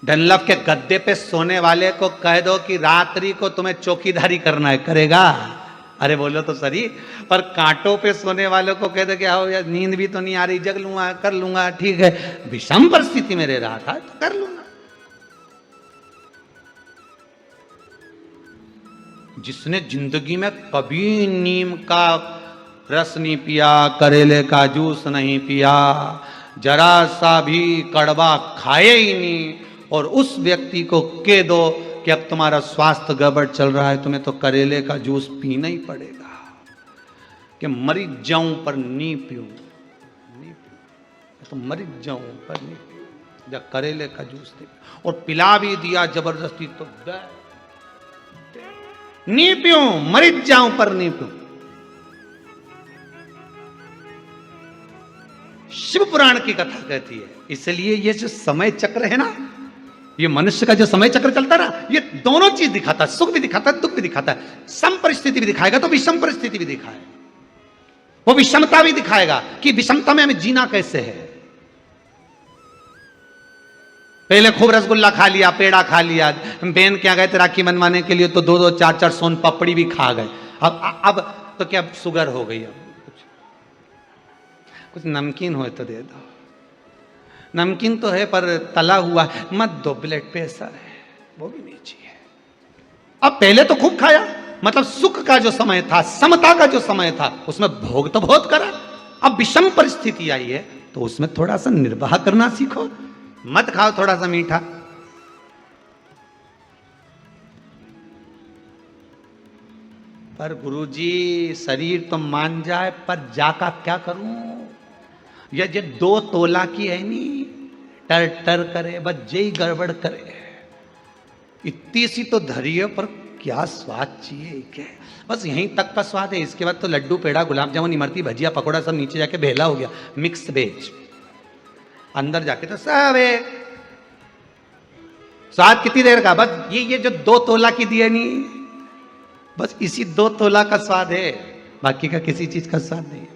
डनलप के गद्दे पे सोने वाले को कह दो कि रात्रि को तुम्हें चौकीदारी करना है, करेगा? अरे बोलो तो सही। पर कांटों पे सोने वालों को कह दो कि आओ यार नींद भी तो नहीं आ रही, जग लूंगा, कर लूंगा, ठीक है। विषम परिस्थिति में रह रहा था तो कर लूंगा। जिसने जिंदगी में कभी नीम का रस नहीं पिया, करेले का जूस नहीं पिया, जरा सा भी कड़वा खाए ही नहीं, और उस व्यक्ति को कह दो कि अब तुम्हारा स्वास्थ्य गड़बड़ चल रहा है, तुम्हें तो करेले का जूस पीना ही पड़ेगा, कि मरी जाऊं पर नहीं पीऊं, तो मरी जाऊं पर नहीं पीऊं, या करेले का जूस दे, और पिला भी दिया जबरदस्ती तो नहीं पीऊं, मरी जाऊं पर नहीं पीऊं। शिव पुराण की कथा कहती है। इसलिए ये जो समय चक्र है ना, ये मनुष्य का जो समय चक्र चलता है ना, ये दोनों चीज दिखाता है, सुख भी दिखाता है, दुख भी दिखाता है। सम परिस्थिति भी दिखाएगा तो विषम परिस्थिति भी दिखाएगा, वो विषमता भी दिखाएगा कि विषमता में हमें जीना कैसे है। पहले खूब रसगुल्ला खा लिया, पेड़ा खा लिया, बहन क्या गए थे राखी मनवाने के लिए तो 2-2 4-4 सोन पापड़ी भी खा गए। अब तो क्या शुगर हो गई, अब कुछ नमकीन हो तो दे दो। नमकीन तो है पर तला हुआ मत दो, ब्लड प्रेशर है, वो भी नहीं चाहिए। अब पहले तो खूब खाया, मतलब सुख का जो समय था, समता का जो समय था, उसमें भोग तो बहुत करा। अब विषम परिस्थिति आई है तो उसमें थोड़ा सा निर्वाह करना सीखो, मत खाओ थोड़ा सा मीठा। पर गुरुजी शरीर तो मान जाए, पर जाका क्या करूं? ये जो 2 तोला की है नी, टर टर करे, बस जय गड़बड़ करे, इतनी सी तो धरिए, पर क्या स्वाद चाहिए क्या? बस यहीं तक का स्वाद है। इसके बाद तो लड्डू, पेड़ा, गुलाब जामुन, इमरती, भजिया, पकोड़ा सब नीचे जाके भेला हो गया, मिक्स वेज। अंदर जाके तो सब है। स्वाद कितनी देर का? बस ये जो 2 तोला की दिए नी, बस इसी 2 तोला का स्वाद है, बाकी का किसी चीज का स्वाद नहीं है।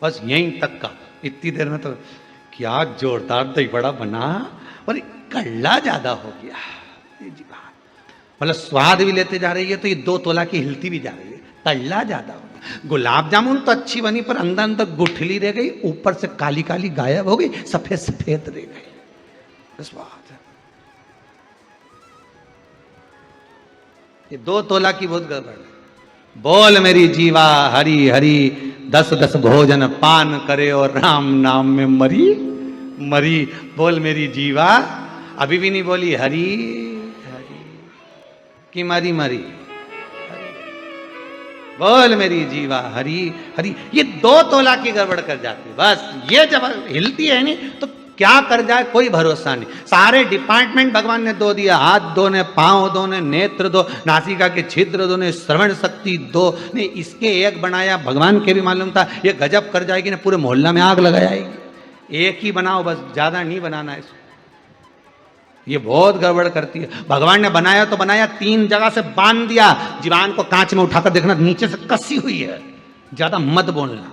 बस यहीं तक का। इतनी देर में तो क्या जोरदार दही बड़ा बना, और कड़ला ज्यादा हो गया। मतलब स्वाद भी लेते जा रही है तो ये 2 तोला की हिलती भी जा रही है, कड़ला ज्यादा हो गया। गुलाब जामुन तो अच्छी बनी पर अंदर अंदर गुठली रह गई, ऊपर से काली काली गायब हो गई, सफेद सफेद रह गई। स्वाद ये 2 तोला की बहुत गड़बड़ है। बोल मेरी जीवा हरि हरि, 10-10 भोजन पान करे और राम नाम में मरी मरी। बोल मेरी जीवा, अभी भी नहीं बोली हरि हरि कि मरी मरी। बोल मेरी जीवा हरि हरि। ये 2 तोला की गड़बड़ कर जाती। बस ये जब हिलती है नहीं तो क्या कर जाए कोई भरोसा नहीं। सारे डिपार्टमेंट भगवान ने 2 दिया, हाथ 2 ने, पांव 2 ने, नेत्र 2, नासिका के छिद्र 2 ने, श्रवण शक्ति 2 ने, इसके 1 बनाया। भगवान के भी मालूम था ये गजब कर जाएगी ना, पूरे मोहल्ला में आग लगाएगी। 1 ही बनाओ बस, ज्यादा नहीं बनाना इसको, ये बहुत गड़बड़ करती है। भगवान ने बनाया तो बनाया, 3 जगह से बांध दिया। जीवान को कांच में उठाकर देखना, नीचे से कसी हुई है, ज्यादा मत बोलना।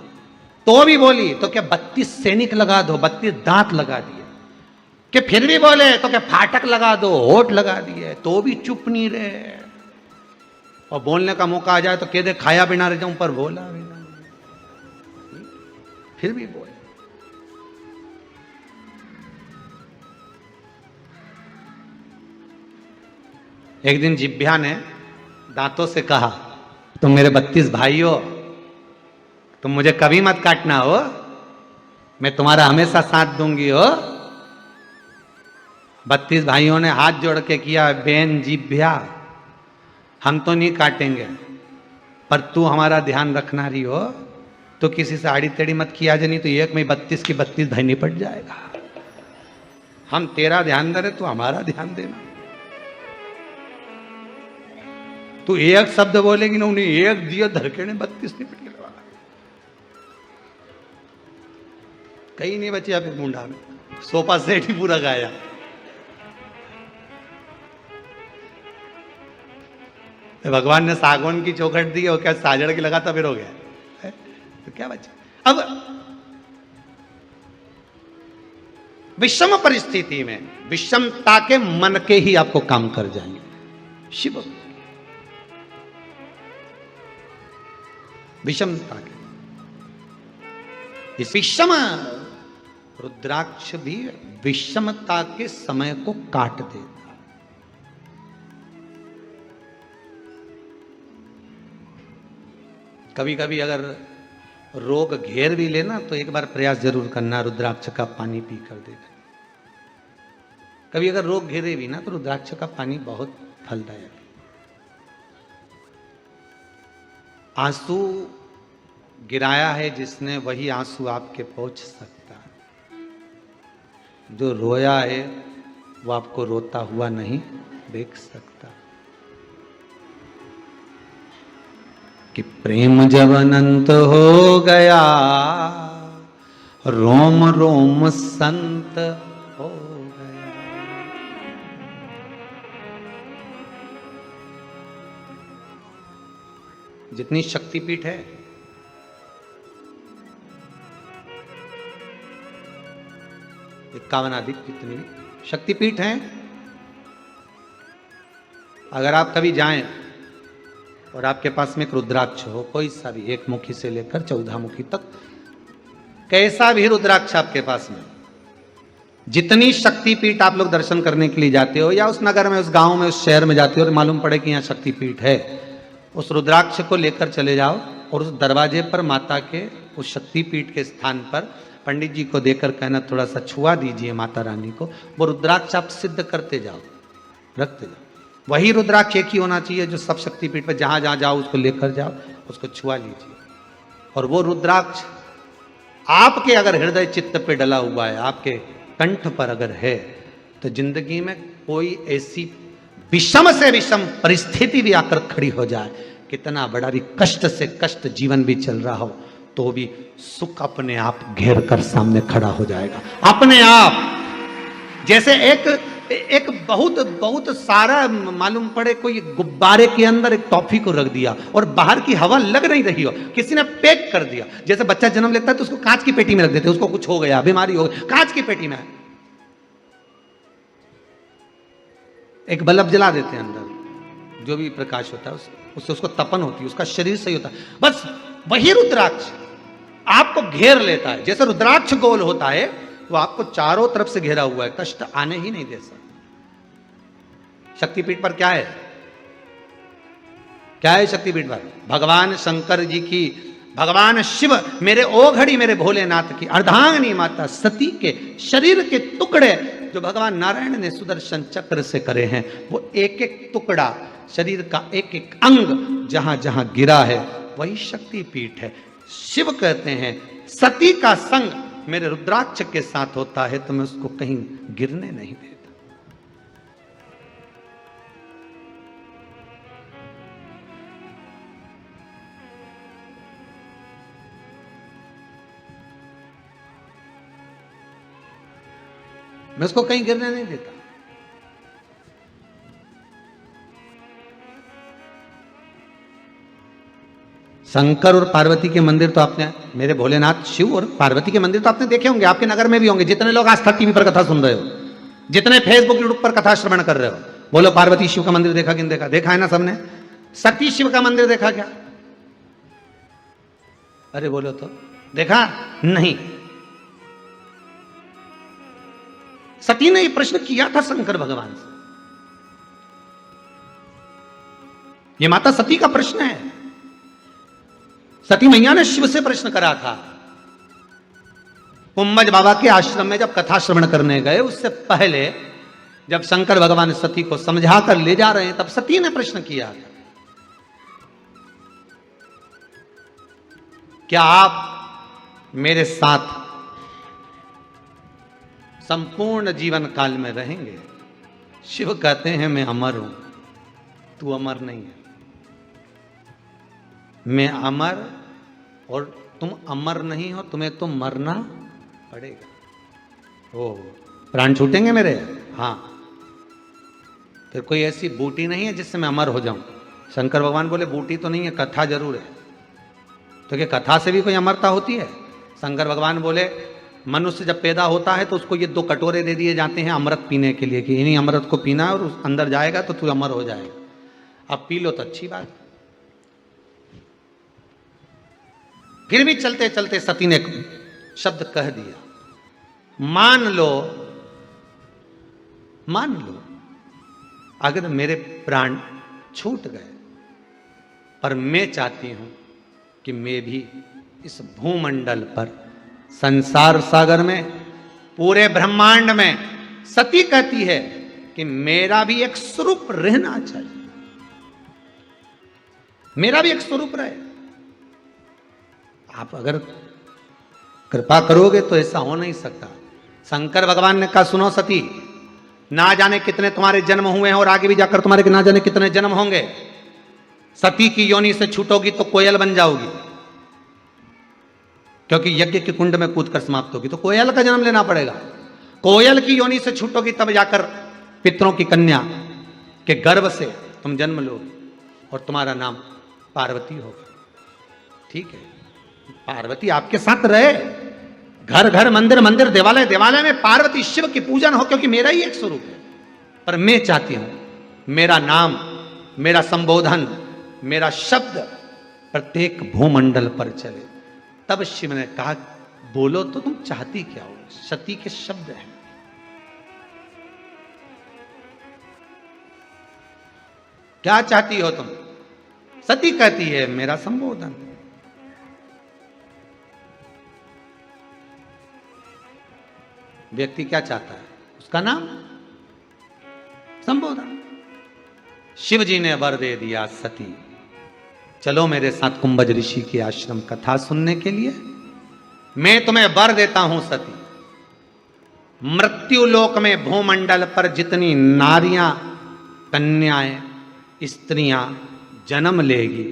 तो भी बोली तो क्या 32 सैनिक लगा दो, 32 दांत लगा दिए। कि फिर भी बोले तो क्या फाटक लगा दो, होठ लगा दिए, तो भी चुप नहीं रहे। और बोलने का मौका आ जाए तो कह दे खाया बिना रह जाऊं, पर बोला बिना, फिर भी बोले। एक दिन जिभ्या ने दांतों से कहा, तुम मेरे 32 भाई हो, तुम मुझे कभी मत काटना हो, मैं तुम्हारा हमेशा साथ दूंगी हो। 32 भाइयों ने हाथ जोड़ के किया, बेन जिभ्या हम तो नहीं काटेंगे, पर तू हमारा ध्यान रखना रही हो, तो किसी से आड़ी टेढ़ी मत किया जाए, नहीं तो एक में 32 की 32 भाई निपट जाएगा। हम तेरा ध्यान दे रहे, तू हमारा ध्यान देना। तू एक शब्द बोलेगी ना, उन्हें एक दिया धरके ने 32 निपट के लगा। कहीं नहीं बची आप मुंडा में, सोफा सेट ही पूरा गाया। भगवान ने सागवान की चौखट दी और क्या साजड़ की लगा, फिर हो गया है? तो क्या बचा। अब विषम परिस्थिति में विषमता के मन के ही आपको काम कर जाएंगे। शिव विषमता के, इस विषम रुद्राक्ष भी विषमता के समय को काट देता। कभी कभी अगर रोग घेर भी लेना तो एक बार प्रयास जरूर करना, रुद्राक्ष का पानी पी कर देखना। कभी अगर रोग घेरे भी ना तो रुद्राक्ष का पानी बहुत फलदायक है। आंसू गिराया है जिसने, वही आंसू आपके पहुंच सकता है। जो रोया है वो आपको रोता हुआ नहीं देख सकता। कि प्रेम जब अनंत हो गया, रोम रोम संत हो गया। जितनी शक्तिपीठ है, इक्यावन आदि जितनी भी शक्तिपीठ हैं, अगर आप कभी जाएं और आपके पास में एक रुद्राक्ष हो, कोई सा भी, 1 मुखी से लेकर 14 मुखी तक, कैसा भी रुद्राक्ष आपके पास में, जितनी शक्तिपीठ आप लोग दर्शन करने के लिए जाते हो, या उस नगर में, उस गांव में, उस शहर में जाते हो और मालूम पड़े कि यहाँ शक्तिपीठ है, उस रुद्राक्ष को लेकर चले जाओ और उस दरवाजे पर माता के उस शक्तिपीठ के स्थान पर पंडित जी को देकर कहना, थोड़ा सा छुआ दीजिए माता रानी को। वो रुद्राक्ष आप सिद्ध करते जाओ, रखते जाओ। वही रुद्राक्ष एक ही होना चाहिए जो सब शक्तिपीठ पर जहां जहां जाओ उसको लेकर जाओ, उसको छुआ लीजिए। और वो रुद्राक्ष आपके अगर हृदय चित्त पे डला हुआ है, आपके कंठ पर अगर है, तो जिंदगी में कोई ऐसी विषम से विषम परिस्थिति भी आकर खड़ी हो जाए, कितना बड़ा भी कष्ट से कष्ट जीवन भी चल रहा हो, तो भी सुख अपने आप घेर कर सामने खड़ा हो जाएगा अपने आप। जैसे एक बहुत बहुत सारा मालूम पड़े कोई गुब्बारे के अंदर एक टॉफी को रख दिया और बाहर की हवा लग नहीं रही हो, किसी ने पैक कर दिया। जैसे बच्चा जन्म लेता है तो उसको कांच की पेटी में रख देते हैं, उसको कुछ हो गया, बीमारी हो गई, कांच की पेटी में एक बल्ब जला देते हैं, अंदर जो भी प्रकाश होता है उससे उसको तपन होती है, उसका शरीर सही होता है। बस वही रुद्राक्ष आपको घेर लेता है। जैसे रुद्राक्ष गोल होता है, वो आपको चारों तरफ से घेरा हुआ है, कष्ट आने ही नहीं दे सकता। शक्तिपीठ पर क्या है? क्या है शक्तिपीठ पर? भगवान शंकर जी की, भगवान शिव, मेरे ओघड़ी मेरे भोलेनाथ की अर्धांगिनी माता सती के शरीर के टुकड़े जो भगवान नारायण ने सुदर्शन चक्र से करे हैं, वो एक एक टुकड़ा शरीर का, एक एक अंग जहां जहां गिरा है, वही शक्तिपीठ है। शिव कहते हैं सती का संग मेरे रुद्राक्ष के साथ होता है तो मैं उसको कहीं गिरने नहीं देता। मैं उसको कहीं गिरने नहीं देता। शंकर और पार्वती के मंदिर तो आपने, मेरे भोलेनाथ शिव और पार्वती के मंदिर तो आपने देखे होंगे, आपके नगर में भी होंगे। जितने लोग आस्था टीवी पर कथा सुन रहे हो, जितने फेसबुक यूट्यूब पर कथा श्रवण कर रहे हो, बोलो पार्वती शिव का मंदिर देखा कि नहीं देखा? देखा है ना सबने? सती शिव का मंदिर देखा क्या? अरे बोलो तो, देखा नहीं? सती ने ये प्रश्न किया था शंकर भगवान से। ये माता सती का प्रश्न है। सती मैया ने शिव से प्रश्न करा था। कुंभज बाबा के आश्रम में जब कथा श्रवण करने गए, उससे पहले जब शंकर भगवान सती को समझा कर ले जा रहे हैं, तब सती ने प्रश्न किया था, क्या आप मेरे साथ संपूर्ण जीवन काल में रहेंगे? शिव कहते हैं मैं अमर हूं, तू अमर नहीं है। मैं अमर और तुम अमर नहीं हो, तुम्हें तो मरना पड़ेगा। ओ, प्राण छूटेंगे मेरे? हाँ। फिर कोई ऐसी बूटी नहीं है जिससे मैं अमर हो जाऊं? शंकर भगवान बोले बूटी तो नहीं है, कथा जरूर है। तो क्या कथा से भी कोई अमरता होती है? शंकर भगवान बोले मनुष्य जब पैदा होता है तो उसको ये 2 कटोरे दे दिए जाते हैं अमृत पीने के लिए, कि इन्हीं अमृत को पीना है और उस अंदर जाएगा तो तू अमर हो जाएगा। अब पी लो तो अच्छी बात। फिर भी चलते चलते सती ने शब्द कह दिया, मान लो अगर मेरे प्राण छूट गए, पर मैं चाहती हूं कि मैं भी इस भूमंडल पर, संसार सागर में, पूरे ब्रह्मांड में, सती कहती है कि मेरा भी एक स्वरूप रहना चाहिए, मेरा भी एक स्वरूप रहे। आप अगर कृपा करोगे तो ऐसा हो नहीं सकता। शंकर भगवान ने कहा सुनो सती, ना जाने कितने तुम्हारे जन्म हुए हैं और आगे भी जाकर तुम्हारे ना जाने कितने जन्म होंगे। सती की योनि से छूटोगी तो कोयल बन जाओगी, क्योंकि यज्ञ के कुंड में कूदकर समाप्त होगी तो कोयल का जन्म लेना पड़ेगा। कोयल की योनि से छूटोगी तब जाकर पितरों की कन्या के गर्भ से तुम जन्म लोगी और तुम्हारा नाम पार्वती होगा। ठीक है, पार्वती आपके साथ रहे, घर घर मंदिर मंदिर देवालय देवालय में पार्वती शिव की पूजन हो, क्योंकि मेरा ही एक स्वरूप है। पर मैं चाहती हूं मेरा नाम, मेरा संबोधन, मेरा शब्द प्रत्येक भूमंडल पर चले। तब शिव ने कहा बोलो तो तुम चाहती क्या हो? सती के शब्द हैं। क्या चाहती हो तुम? सती कहती है मेरा संबोधन। व्यक्ति क्या चाहता है? उसका नाम, संबोधन। शिव जी ने वर दे दिया, सती चलो मेरे साथ कुंभज ऋषि की आश्रम कथा सुनने के लिए। मैं तुम्हें वर देता हूं सती, मृत्यु लोक में भूमंडल पर जितनी नारियां, कन्याएं, स्त्रियां जन्म लेगी,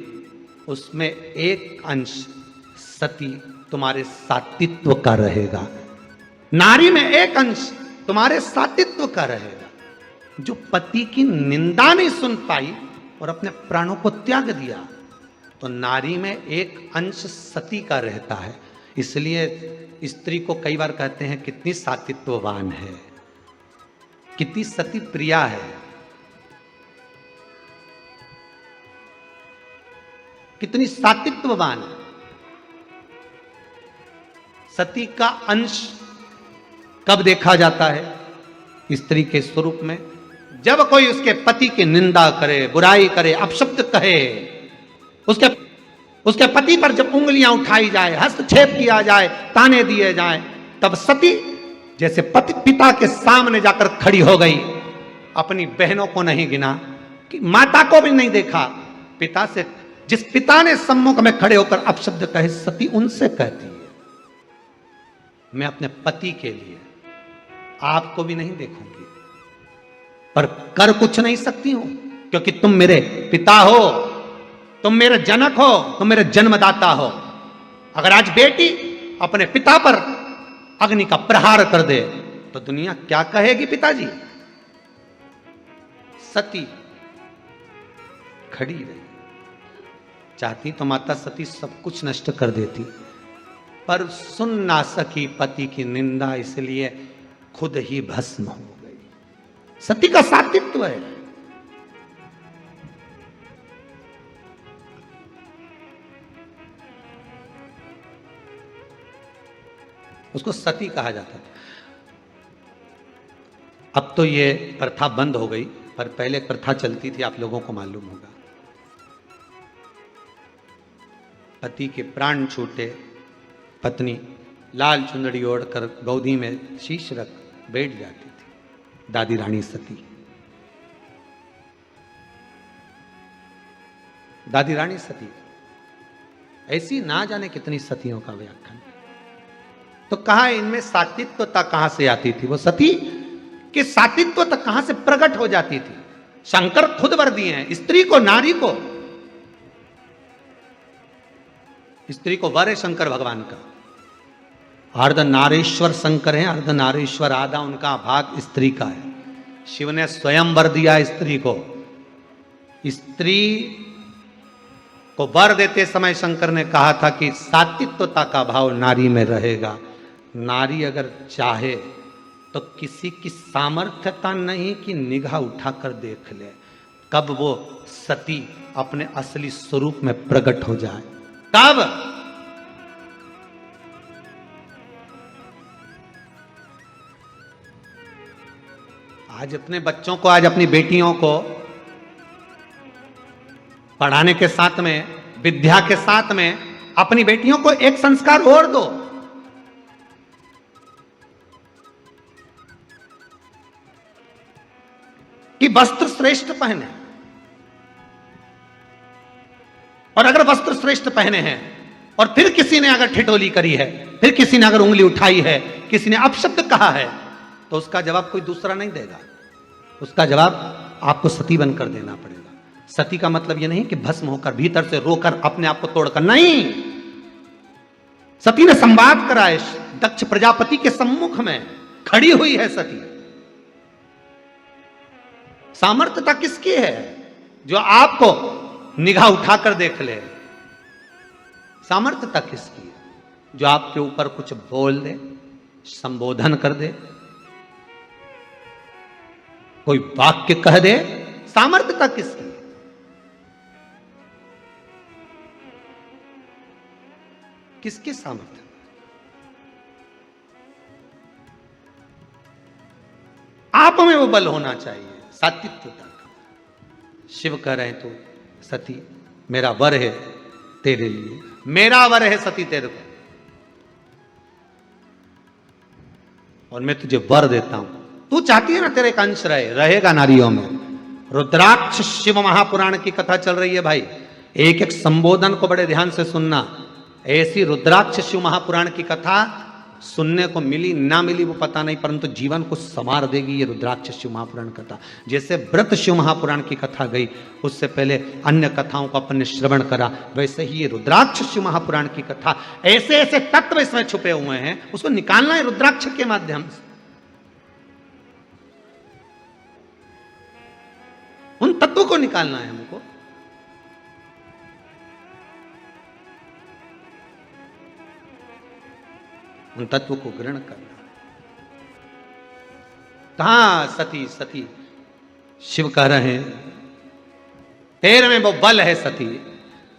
उसमें एक अंश सती तुम्हारे सातित्व का रहेगा। नारी में एक अंश तुम्हारे सातित्व का रहेगा। जो पति की निंदा नहीं सुन पाई और अपने प्राणों को त्याग दिया, तो नारी में एक अंश सती का रहता है। इसलिए स्त्री को कई बार कहते हैं कितनी सातित्ववान है, कितनी सती प्रिया है, कितनी सातित्ववान है। सती का अंश कब देखा जाता है? स्त्री के स्वरूप में। जब कोई उसके पति की निंदा करे, बुराई करे, अपशब्द कहे, उसके पति पर जब उंगलियां उठाई जाए, हस्तक्षेप किया जाए, ताने दिए जाए, तब सती जैसे पिता के सामने जाकर खड़ी हो गई। अपनी बहनों को नहीं गिना, कि माता को भी नहीं देखा, पिता से, जिस पिता ने सम्मुख में खड़े होकर अपशब्द कहे, सती उनसे कहती है मैं अपने पति के लिए आपको भी नहीं देखूंगी, पर कर कुछ नहीं सकती हूं, क्योंकि तुम मेरे पिता हो, तुम मेरे जनक हो, तुम मेरे जन्मदाता हो। अगर आज बेटी अपने पिता पर अग्नि का प्रहार कर दे तो दुनिया क्या कहेगी पिताजी? सती खड़ी रही। चाहती तो माता सती सब कुछ नष्ट कर देती, पर सुन ना सकी पति की निंदा, इसलिए खुद ही भस्म हो गई। सती का सातित्व है। उसको सती कहा जाता था। अब तो ये प्रथा बंद हो गई, पर पहले प्रथा चलती थी, आप लोगों को मालूम होगा। पति के प्राण छूटे, पत्नी लाल चुंदड़ी ओढ़कर गोदी में शीश रख बैठ जाती थी, दादी रानी सती। दादी रानी सती ऐसी ना जाने कितनी सतियों का व्याख्यान। तो कहा इनमें सातित्वता कहां से आती थी? वो सती कि सातित्वता कहां से प्रकट हो जाती थी? शंकर खुद वर दिए हैं स्त्री को, नारी को। स्त्री को वर है शंकर भगवान का। अर्ध नारेश्वर शंकर है, अर्ध नारेश्वर, आधा उनका भाग स्त्री का है। शिव ने स्वयं वर दिया स्त्री को। स्त्री को वर देते समय शंकर ने कहा था कि सातित्वता का भाव नारी में रहेगा। नारी अगर चाहे तो किसी की सामर्थ्यता नहीं कि निगाह उठाकर देख ले, कब वो सती अपने असली स्वरूप में प्रकट हो जाए। तब आज अपने बच्चों को, आज अपनी बेटियों को पढ़ाने के साथ में, विद्या के साथ में अपनी बेटियों को एक संस्कार और दो। कि वस्त्र श्रेष्ठ पहने। और अगर वस्त्र श्रेष्ठ पहने हैं और फिर किसी ने अगर ठिठोली करी है, फिर किसी ने अगर उंगली उठाई है, किसी ने अपशब्द कहा है, तो उसका जवाब कोई दूसरा नहीं देगा। उसका जवाब आपको सती बनकर देना पड़ेगा। सती का मतलब यह नहीं कि भस्म होकर, भीतर से रोकर, अपने आप को तोड़कर, नहीं। सती ने संवाद कराए, दक्ष प्रजापति के सम्मुख में खड़ी हुई है सती। सामर्थ्यता किसकी है? जो आपको निगाह उठाकर देख ले। सामर्थ्यता किसकी है? जो आपके ऊपर कुछ बोल दे, संबोधन कर दे, कोई वाक्य कह दे। सामर्थ्यता किसकी है? किसकी सामर्थ्य? आप में वो बल होना चाहिए, सात्विकता का। शिव कह रहे हैं तो सती मेरा वर है तेरे लिए, मेरा वर है सती तेरे को, और मैं तुझे वर देता हूं। तू चाहती है ना तेरे एक अंश रहेगा नारियों में। रुद्राक्ष शिव महापुराण की कथा चल रही है भाई। एक एक संबोधन को बड़े ध्यान से सुनना। ऐसी रुद्राक्ष शिव महापुराण की कथा सुनने को मिली ना मिली वो पता नहीं, परंतु जीवन को संवार देगी ये रुद्राक्ष शिव महापुराण कथा। जैसे व्रत शिव महापुराण की कथा गई, उससे पहले अन्य कथाओं को अपन ने श्रवण करा, वैसे ही ये रुद्राक्ष शिव महापुराण की कथा, ऐसे ऐसे तत्व इसमें छुपे हुए हैं, उसको निकालना है रुद्राक्ष के माध्यम से। उन तत्वों को निकालना है हमको। उन तत्व को ग्रहण करना। कहां सती? सती शिव कह रहे हैं तेरे में वो बल है सती।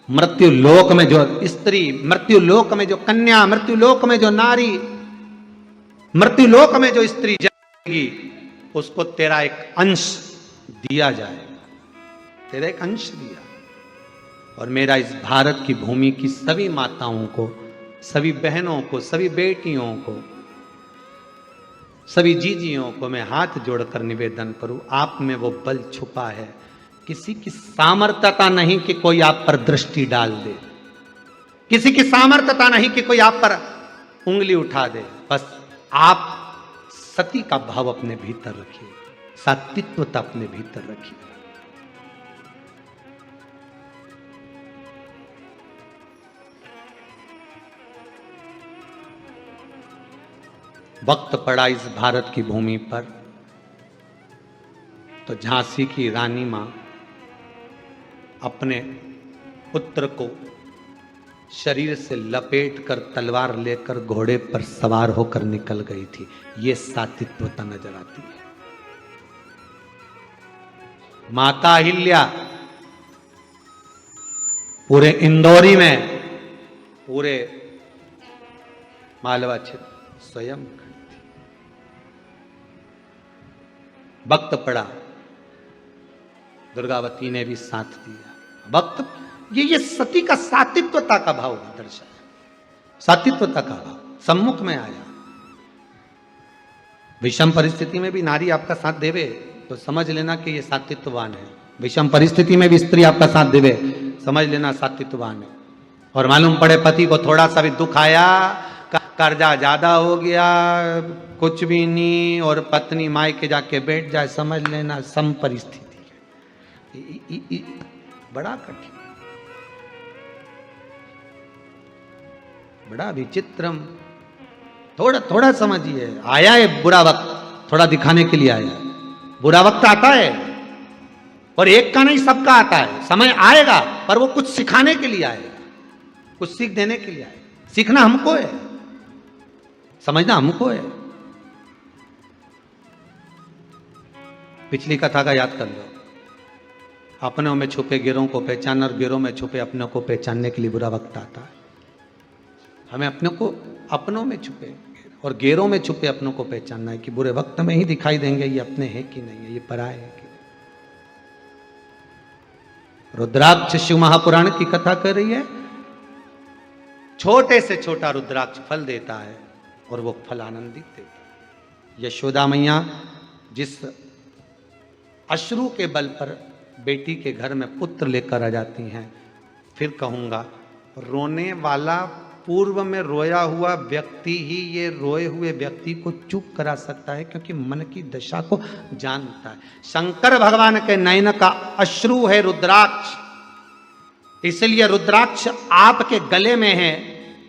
मृत्यु लोक में जो स्त्री, मृत्यु लोक में जो कन्या, मृत्यु लोक में जो नारी, मृत्यु लोक में जो स्त्री जाएगी, उसको तेरा एक अंश दिया जाएगा। तेरा एक अंश दिया। और मेरा इस भारत की भूमि की सभी माताओं को, सभी बहनों को, सभी बेटियों को, सभी जीजियों को मैं हाथ जोड़कर निवेदन करूं, आप में वो बल छुपा है। किसी की सामर्थ्यता नहीं कि कोई आप पर दृष्टि डाल दे, किसी की सामर्थ्यता नहीं कि कोई आप पर उंगली उठा दे। बस आप सती का भाव अपने भीतर रखिए, सात्विकता अपने भीतर रखिए। वक्त पड़ा इस भारत की भूमि पर तो झांसी की रानी मां अपने पुत्र को शरीर से लपेटकर तलवार लेकर घोड़े पर सवार होकर निकल गई थी। ये सात्विकता नजर आती है। माता अहिल्या पूरे इंदौरी में, पूरे मालवा क्षेत्र स्वयं करती। वक्त पड़ा, दुर्गावती ने भी साथ दिया। वक्त ये सती का सातित्वता का भाव दर्शाया, सातित्वता का भाव सम्मुख में आया। विषम परिस्थिति में भी नारी आपका साथ देवे तो समझ लेना कि ये सातित्ववान है। विषम परिस्थिति में भी स्त्री आपका साथ देवे, समझ लेना सातित्ववान है। और मालूम पड़े पति को थोड़ा सा भी दुख आया, कर्जा ज्यादा हो गया, कुछ भी नहीं, और पत्नी मायके जाके बैठ जाए, समझ लेना सम परिस्थिति है। बड़ा कठिन, बड़ा विचित्रम। थोड़ा थोड़ा समझिए, आया है बुरा वक्त, थोड़ा दिखाने के लिए आया है। बुरा वक्त आता है और एक का नहीं सबका आता है। समय आएगा पर वो कुछ सिखाने के लिए आएगा, कुछ सीख देने के लिए आएगा। सीखना हमको है, समझना हमको है। पिछली कथा का याद कर लो, अपनों में छुपे गिरों को पहचानना और गिरों में छुपे अपनों को पहचानने के लिए बुरा वक्त आता है। हमें अपनों को, अपनों में छुपे और गेरों में छुपे अपनों को पहचानना है कि बुरे वक्त में ही दिखाई देंगे ये अपने हैं कि नहीं है, ये पराए हैं कि नहीं। रुद्राक्ष शिव महापुराण की कथा कर रही है। छोटे से छोटा रुद्राक्ष फल देता है और वो फल आनंदित देता है। यशोदा मैया जिस अश्रु के बल पर बेटी के घर में पुत्र लेकर आ जाती हैं, फिर कहूंगा रोने वाला पूर्व में रोया हुआ व्यक्ति ही ये रोए हुए व्यक्ति को चुप करा सकता है, क्योंकि मन की दशा को जानता है। शंकर भगवान के नयन का अश्रु है रुद्राक्ष, इसलिए रुद्राक्ष आपके गले में है,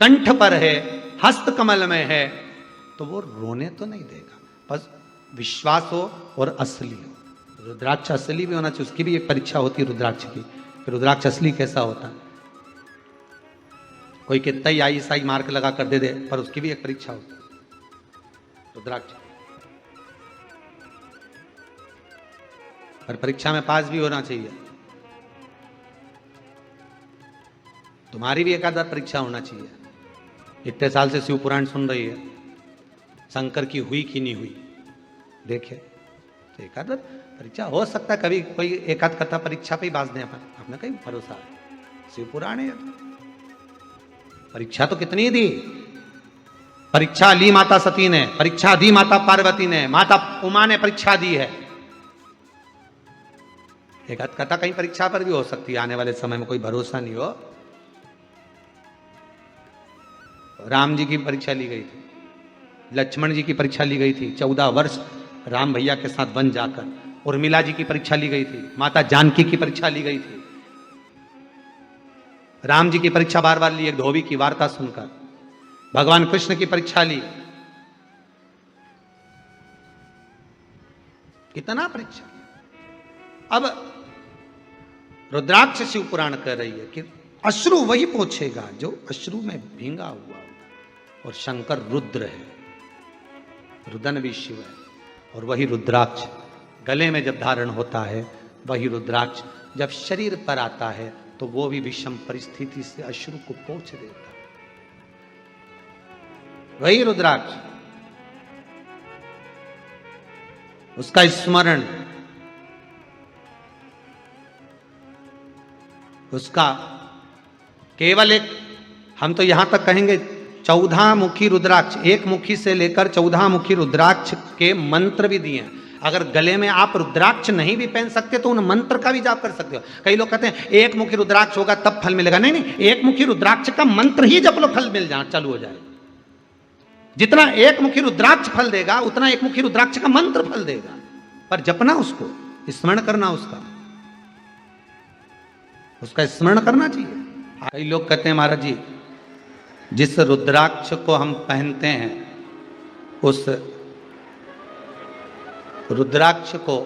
कंठ पर है, हस्त कमल में है, तो वो रोने तो नहीं देगा। बस विश्वास हो और असली हो। रुद्राक्ष असली भी होना चाहिए, उसकी भी एक परीक्षा होती है रुद्राक्ष की। रुद्राक्ष असली कैसा होता है? कोई कितना ही आई मार्क लगा कर दे दे, पर उसकी भी एक परीक्षा होती है रुद्राक्ष। पर परीक्षा में पास भी होना चाहिए। तुम्हारी भी एक आधा परीक्षा होना चाहिए। इतने साल से शिव पुराण सुन रही है, शंकर की हुई कि नहीं हुई देखे, तो एक आधा परीक्षा हो सकता है। कभी कोई एक आध कथा परीक्षा पे ही बाज दें अपन, अपने कहीं भरोसा है। शिव पुराण है, परीक्षा तो कितनी दी। परीक्षा ली माता सती ने, परीक्षा दी माता पार्वती ने, माता उमा ने परीक्षा दी है। एक आध कथा कहीं परीक्षा पर भी हो सकती है, आने वाले समय में कोई भरोसा नहीं हो। राम जी की परीक्षा ली गई थी, लक्ष्मण जी की परीक्षा ली गई थी 14 वर्ष राम भैया के साथ वन जाकर। उर्मिला जी की परीक्षा ली गई थी, माता जानकी की परीक्षा ली गई थी। राम जी की परीक्षा बार बार ली, एक धोबी की वार्ता सुनकर। भगवान कृष्ण की परीक्षा ली, कितना परीक्षा। अब रुद्राक्ष शिव पुराण कह रही है कि अश्रु वही पोछेगा जो अश्रु में भींगा हुआ, और शंकर रुद्र है, रुदन भी शिव है। और वही रुद्राक्ष गले में जब धारण होता है, वही रुद्राक्ष जब शरीर पर आता है, तो वो भी विषम परिस्थिति से अश्रु को पोंछ देता है। वही रुद्राक्ष, उसका स्मरण, उसका केवल एक, हम तो यहां तक कहेंगे 14 मुखी रुद्राक्ष, एक मुखी से लेकर 14 मुखी रुद्राक्ष के मंत्र भी दिए हैं। अगर गले में आप रुद्राक्ष नहीं भी पहन सकते तो उन मंत्र का भी जाप कर सकते हो। कई लोग कहते हैं एक मुखी रुद्राक्ष होगा तब फल मिलेगा। नहीं नहीं, एक मुखी रुद्राक्ष का मंत्र ही जप लो, फल मिल जाना चालू हो जाए। जितना एक मुखी रुद्राक्ष फल देगा, उतना एक मुखी रुद्राक्ष का मंत्र फल देगा। पर जपना, उसको स्मरण करना, उसका स्मरण करना चाहिए। कई लोग कहते हैं महाराज जी, जिस रुद्राक्ष को हम पहनते हैं, उस रुद्राक्ष को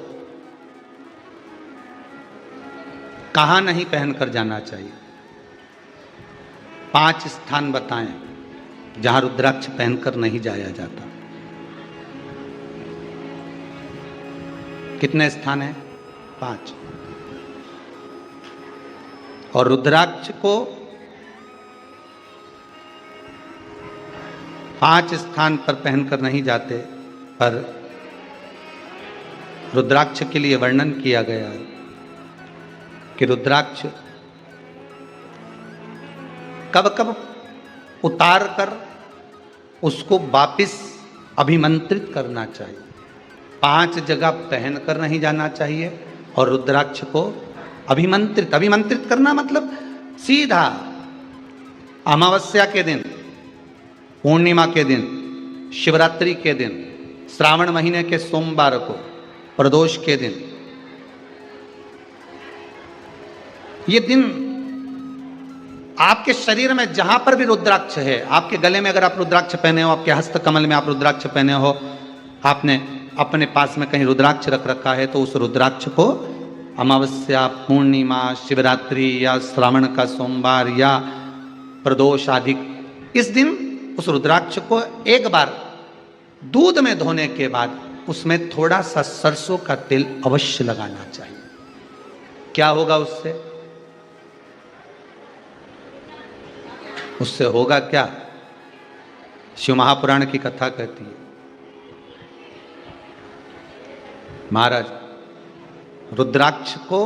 कहां नहीं पहनकर जाना चाहिए? 5 स्थान बताएं जहां रुद्राक्ष पहनकर नहीं जाया जाता। कितने स्थान हैं? 5। और रुद्राक्ष को 5 स्थान पर पहनकर नहीं जाते, पर रुद्राक्ष के लिए वर्णन किया गया है कि रुद्राक्ष कब कब उतार कर उसको वापिस अभिमंत्रित करना चाहिए। 5 जगह पहनकर नहीं जाना चाहिए और रुद्राक्ष को अभिमंत्रित करना मतलब सीधा अमावस्या के दिन, पूर्णिमा के दिन, शिवरात्रि के दिन, श्रावण महीने के सोमवार को, प्रदोष के दिन, ये दिन आपके शरीर में जहां पर भी रुद्राक्ष है, आपके गले में अगर आप रुद्राक्ष पहने हो, आपके हस्त कमल में आप रुद्राक्ष पहने हो, आपने अपने पास में कहीं रुद्राक्ष रख रखा है, तो उस रुद्राक्ष को अमावस्या, पूर्णिमा, शिवरात्रि या श्रावण का सोमवार या प्रदोष आदि इस दिन उस रुद्राक्ष को एक बार दूध में धोने के बाद उसमें थोड़ा सा सरसों का तेल अवश्य लगाना चाहिए। क्या होगा उससे? उससे होगा क्या? शिव महापुराण की कथा कहती है, महाराज रुद्राक्ष को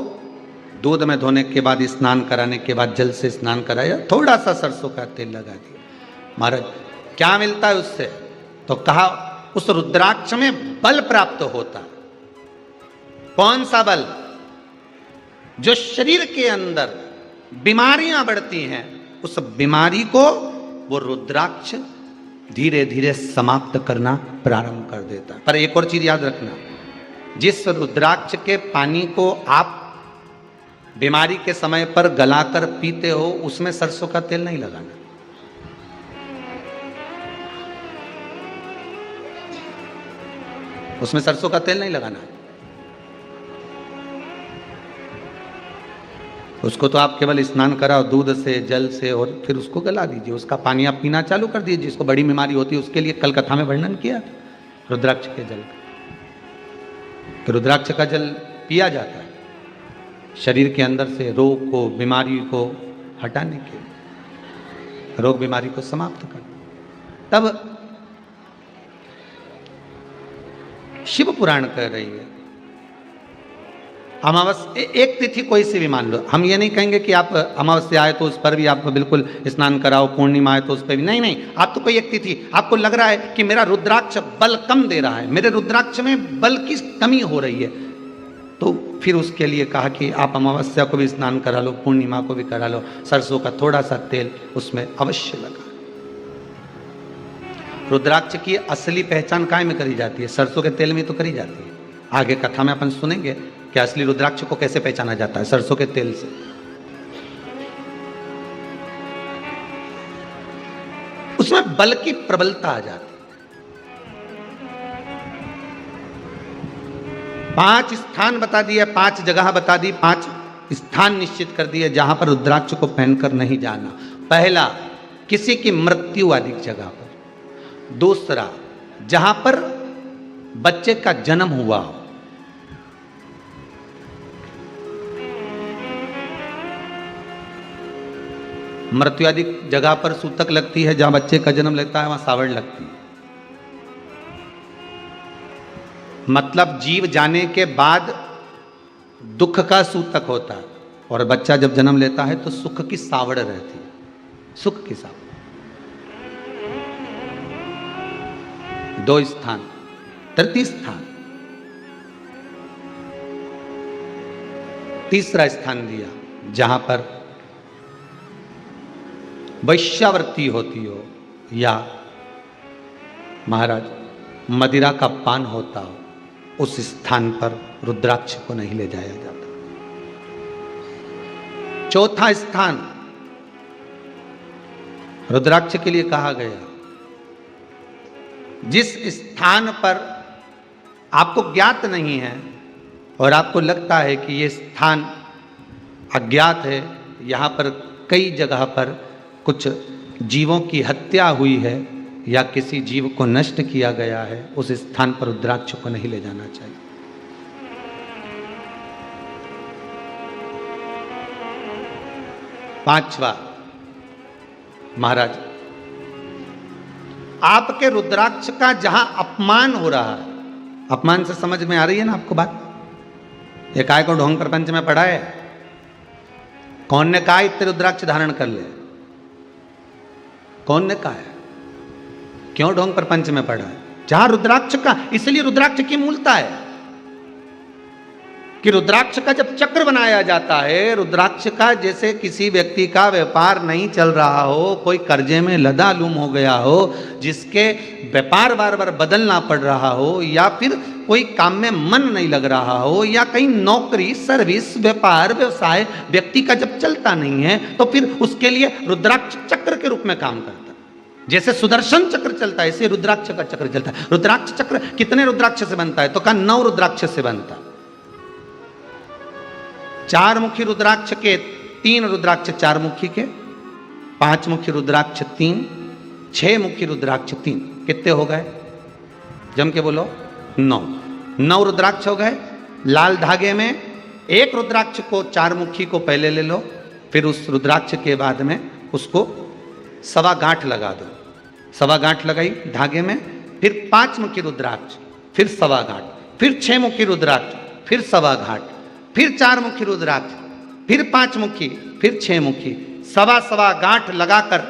दूध में धोने के बाद, स्नान कराने के बाद, जल से स्नान कराया, थोड़ा सा सरसों का तेल लगा दिया। महाराज क्या मिलता है उससे? तो कहा उस रुद्राक्ष में बल प्राप्त होता है। कौन सा बल? जो शरीर के अंदर बीमारियां बढ़ती हैं, उस बीमारी को वो रुद्राक्ष धीरे धीरे समाप्त करना प्रारंभ कर देता है। पर एक और चीज याद रखना, जिस रुद्राक्ष के पानी को आप बीमारी के समय पर गलाकर पीते हो, उसमें सरसों का तेल नहीं लगाना। उसमें सरसों का तेल नहीं लगाना। उसको तो आप केवल स्नान कराओ दूध से, जल से, और फिर उसको गला दीजिए, उसका पानी आप पीना चालू कर दीजिए। जिसको बड़ी बीमारी होती है उसके लिए कल कथा में वर्णन किया रुद्राक्ष के जल का। तो रुद्राक्ष का जल पिया जाता है शरीर के अंदर से रोग को, बीमारी को हटाने के लिए, रोग बीमारी को समाप्त करना। तब शिव पुराण कह रही है अमावस्या, एक तिथि कोई सी भी मान लो, हम ये नहीं कहेंगे कि आप अमावस्या आए तो उस पर भी आप बिल्कुल स्नान कराओ, पूर्णिमा आए तो उस पर भी नहीं, आप तो कोई एक तिथि, आपको लग रहा है कि मेरा रुद्राक्ष बल कम दे रहा है, मेरे रुद्राक्ष में बल की कमी हो रही है, तो फिर उसके लिए कहा कि आप अमावस्या को भी स्नान करा लो, पूर्णिमा को भी करा लो, सरसों का थोड़ा सा तेल उसमें अवश्य लगा। रुद्राक्ष की असली पहचान काय में करी जाती है? सरसों के तेल में तो करी जाती है। आगे कथा में अपन सुनेंगे कि असली रुद्राक्ष को कैसे पहचाना जाता है, सरसों के तेल से। उसमें बल की प्रबलता आ जाती है। 5 स्थान बता दिए, 5 जगह बता दी, 5 स्थान निश्चित कर दिए जहां पर रुद्राक्ष को पहनकर नहीं जाना। पहला, किसी की मृत्यु वाली जगह पर। दूसरा, जहां पर बच्चे का जन्म हुआ हो। मृत्यु आदि जगह पर सूतक लगती है, जहां बच्चे का जन्म लगता है वहां सावड़ लगती है। मतलब जीव जाने के बाद दुख का सूतक होता है, और बच्चा जब जन्म लेता है तो सुख की सावड़ रहती है, सुख की सावड़। 2 स्थान। तृतीय स्थान, तीसरा स्थान दिया जहां पर वैश्यावृत्ति होती हो या महाराज मदिरा का पान होता हो, उस स्थान पर रुद्राक्ष को नहीं ले जाया जाता। चौथा स्थान रुद्राक्ष के लिए कहा गया, जिस स्थान पर आपको ज्ञात नहीं है और आपको लगता है कि ये स्थान अज्ञात है, यहाँ पर कई जगह पर कुछ जीवों की हत्या हुई है या किसी जीव को नष्ट किया गया है, उस स्थान पर रुद्राक्ष को नहीं ले जाना चाहिए। पांचवा, महाराज आपके रुद्राक्ष का जहां अपमान हो रहा है, अपमान से समझ में आ रही है ना आपको बात? ये काय को ढोंग प्रपंच में पढ़ा है? कौन ने कहा इतने रुद्राक्ष धारण कर ले? कौन ने कहा है? क्यों ढोंग प्रपंच में पढ़ा है? जहां रुद्राक्ष का, इसलिए रुद्राक्ष की मूलता है कि रुद्राक्ष का जब चक्र बनाया जाता है, रुद्राक्ष का जैसे किसी व्यक्ति का व्यापार नहीं चल रहा हो, कोई कर्जे में लदालूम हो गया हो, जिसके व्यापार बार बार बदलना पड़ रहा हो, या फिर कोई काम में मन नहीं लग रहा हो, या कहीं नौकरी सर्विस व्यापार व्यवसाय व्यक्ति का जब चलता नहीं है, तो फिर उसके लिए रुद्राक्ष चक्र के रूप में काम करता है। जैसे सुदर्शन चक्र चलता है, ऐसे रुद्राक्ष का चक्र चलता है। रुद्राक्ष चक्र कितने रुद्राक्ष से बनता है? तो कहा 9 रुद्राक्ष से बनता है। 4 मुखी रुद्राक्ष के 3 रुद्राक्ष 4 मुखी के, 5 मुखी रुद्राक्ष 3, 6 मुखी रुद्राक्ष 3, कितने हो गए? जम के बोलो 9 रुद्राक्ष हो गए। लाल धागे में एक रुद्राक्ष को 4 मुखी को पहले ले लो, फिर उस रुद्राक्ष के बाद में उसको सवा गांठ लगा दो। सवा गांठ लगाई धागे में, फिर 5 मुखी रुद्राक्ष, फिर सवा गांठ, फिर 6 मुखी रुद्राक्ष, फिर सवा गांठ, फिर 4 मुखी रुद्राक्ष, फिर 5 मुखी, फिर 6 मुखी, सवा सवा गांठ लगाकर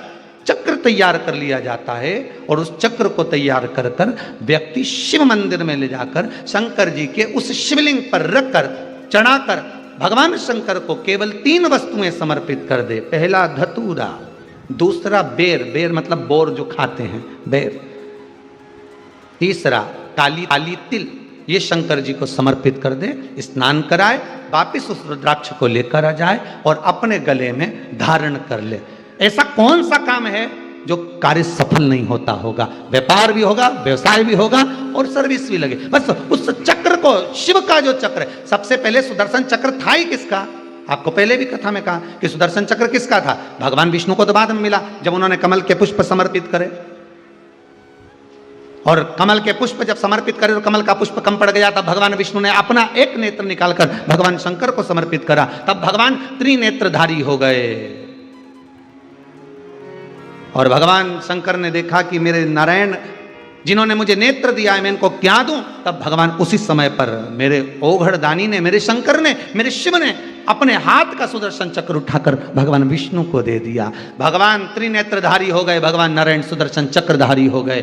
चक्र तैयार कर लिया जाता है। और उस चक्र को तैयार कर कर व्यक्ति शिव मंदिर में ले जाकर शंकर जी के उस शिवलिंग पर रखकर चढ़ाकर भगवान शंकर को केवल 3 वस्तुएं समर्पित कर दे। पहला धतूरा, दूसरा बेर, बेर मतलब बोर जो खाते हैं बेर, तीसरा काली तिल, ये शंकर जी को समर्पित कर दे, स्नान कराए, वापिस उस रुद्राक्ष को लेकर आ जाए और अपने गले में धारण कर ले। ऐसा कौन सा काम है जो कार्य सफल नहीं होता होगा? व्यापार भी होगा, व्यवसाय भी होगा और सर्विस भी लगे। बस उस चक्र को, शिव का जो चक्र है, सबसे पहले सुदर्शन चक्र था ही किसका? आपको पहले भी कथा में कहा कि सुदर्शन चक्र किसका था? भगवान विष्णु को तो बाद में मिला, जब उन्होंने कमल के पुष्प समर्पित करे। और कमल के पुष्प जब समर्पित करे तो कमल का पुष्प कम पड़ गया, तब भगवान विष्णु ने अपना एक नेत्र निकालकर भगवान शंकर को समर्पित करा, तब भगवान त्रिनेत्रधारी हो गए। और भगवान शंकर ने देखा कि मेरे नारायण जिन्होंने मुझे नेत्र दिया है, मैं इनको क्या दूं? तब भगवान उसी समय पर मेरे ओघड़दानी ने, मेरे शंकर ने, मेरे शिव ने अपने हाथ का सुदर्शन चक्र उठाकर भगवान विष्णु को दे दिया। भगवान त्रिनेत्रधारी हो गए, भगवान नारायण सुदर्शन चक्रधारी हो गए।